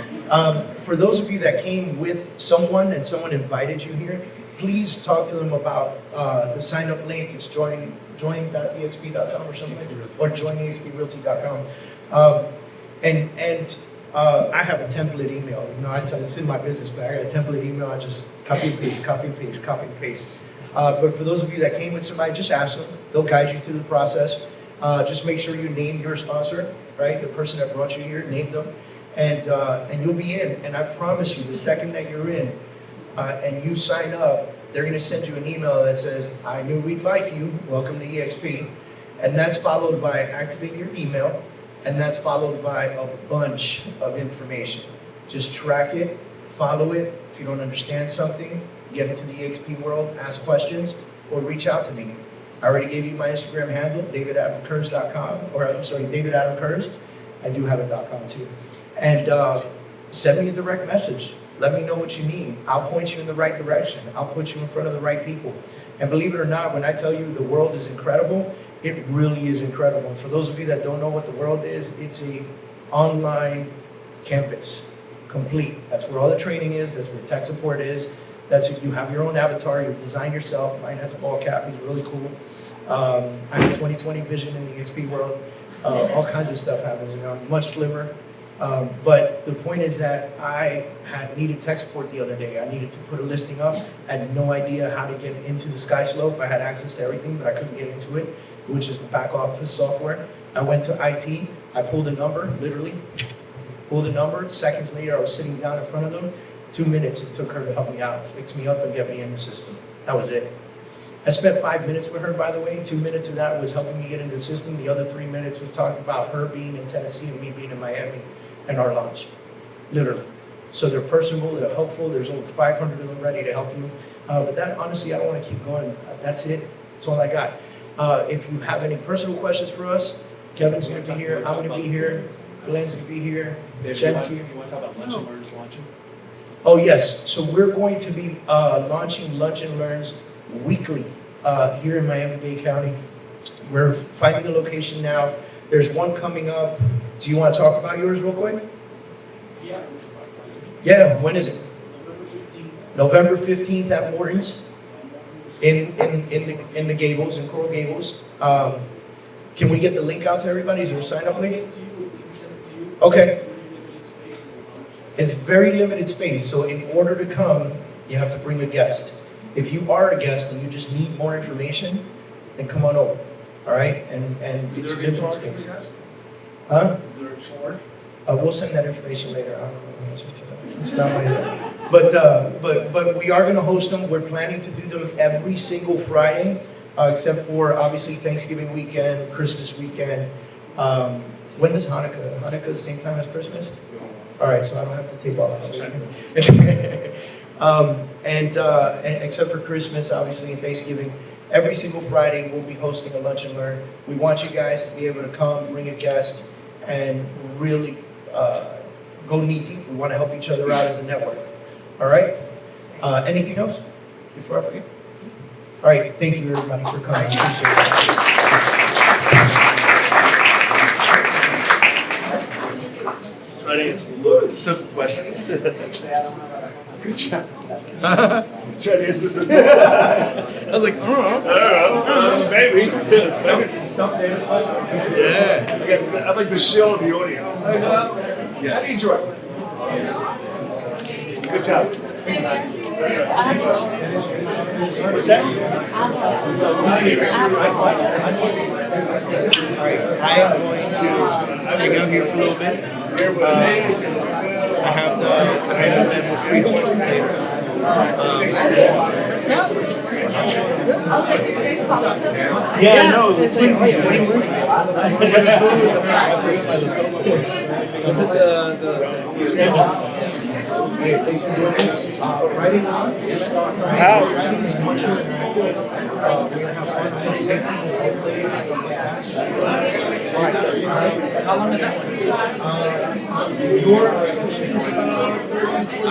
For those of you that came with someone and someone invited you here, please talk to them about the sign up link. It's join.exp.com or something, or joinexprealty.com. I have a template email. It's in my business bag. I got a template email. I just copy and paste, copy and paste, copy and paste. But for those of you that came with somebody, just ask them. They'll guide you through the process. Just make sure you name your sponsor, right? The person that brought you here, name them, and you'll be in. And I promise you, the second that you're in and you sign up, they're going to send you an email that says, "I knew we'd like you. Welcome to EXP," and that's followed by activate your email. And that's followed by a bunch of information. Just track it, follow it. If you don't understand something, get into the EXP world, ask questions, or reach out to me. I already gave you my Instagram handle, David.Kurz.com, or I'm sorry, David.Kurz. I do have a .com too. And send me a direct message. Let me know what you need. I'll point you in the right direction. I'll put you in front of the right people. And believe it or not, when I tell you the world is incredible, it really is incredible. And for those of you that don't know what the world is, it's a online campus, complete. That's where all the training is. That's where tech support is. That's you have your own avatar. You design yourself. Mine has a ball cap. He's really cool. I have 20/20 vision in the EXP world. All kinds of stuff happens. You know, I'm much slimmer. But the point is that I had needed tech support the other day. I needed to put a listing up. I had no idea how to get into the Sky Slope. I had access to everything, but I couldn't get into it, which is the back office software. I went to IT. I pulled a number, literally pulled a number. Seconds later, I was sitting down in front of them. 2 minutes it took her to help me out, fix me up, and get me in the system. That was it. I spent 5 minutes with her, by the way. 2 minutes of that was helping me get into the system. The other 3 minutes was talking about her being in Tennessee and me being in Miami and our launch, literally. So they're personable, they're helpful. There's over 500 of them ready to help you. But that, honestly, I don't want to keep going. That's it. That's all I got. If you have any personal questions for us, Kevin's going to be here. I'm going to be here. Glenn's going to be here. Jen's here. You want to talk about Lunch and Learns launching? Oh, yes. So we're going to be launching Lunch and Learns weekly here in Miami-Dade County. We're finding a location now. There's one coming up. Do you want to talk about yours real quick? Yeah. Yeah, when is it? November 15th. November 15th at Morton's in the Gables, in Coral Gables. Can we get the link out to everybody? Is there a sign-up link? Okay. It's very limited space, so in order to come, you have to bring a guest. If you are a guest and you just need more information, then come on over, all right? And it's limited space. Huh? Is there a charge? We'll send that information later. I don't know the answer to that. It's not my but we are going to host them. We're planning to do them every single Friday, except for obviously Thanksgiving weekend, Christmas weekend. When is Hanukkah? Hanukkah the same time as Christmas? All right, so I don't have to take off. And except for Christmas, obviously, and Thanksgiving, every single Friday we'll be hosting a Lunch and Learn. We want you guys to be able to come, bring a guest, and really go knee deep. We want to help each other out as a network. All right? Anything else before I forget? All right, thank you everybody for coming. Appreciate it. Try to answer a little bit simple questions. Good job. Try to answer simple questions. I was like, I don't know, maybe. Yeah. I'd like to show the audience. Yes. Enjoy. Good job. What's that? All right, I am going to hang out here for a little bit. I have the level freedom later. Yeah, I know. It's like, what do you want? This is the stand-up. Hey, thanks for doing this. Writing on. Writing is much more interactive. We're going to have fun with it, stuff like that. How long is that one? Your association is about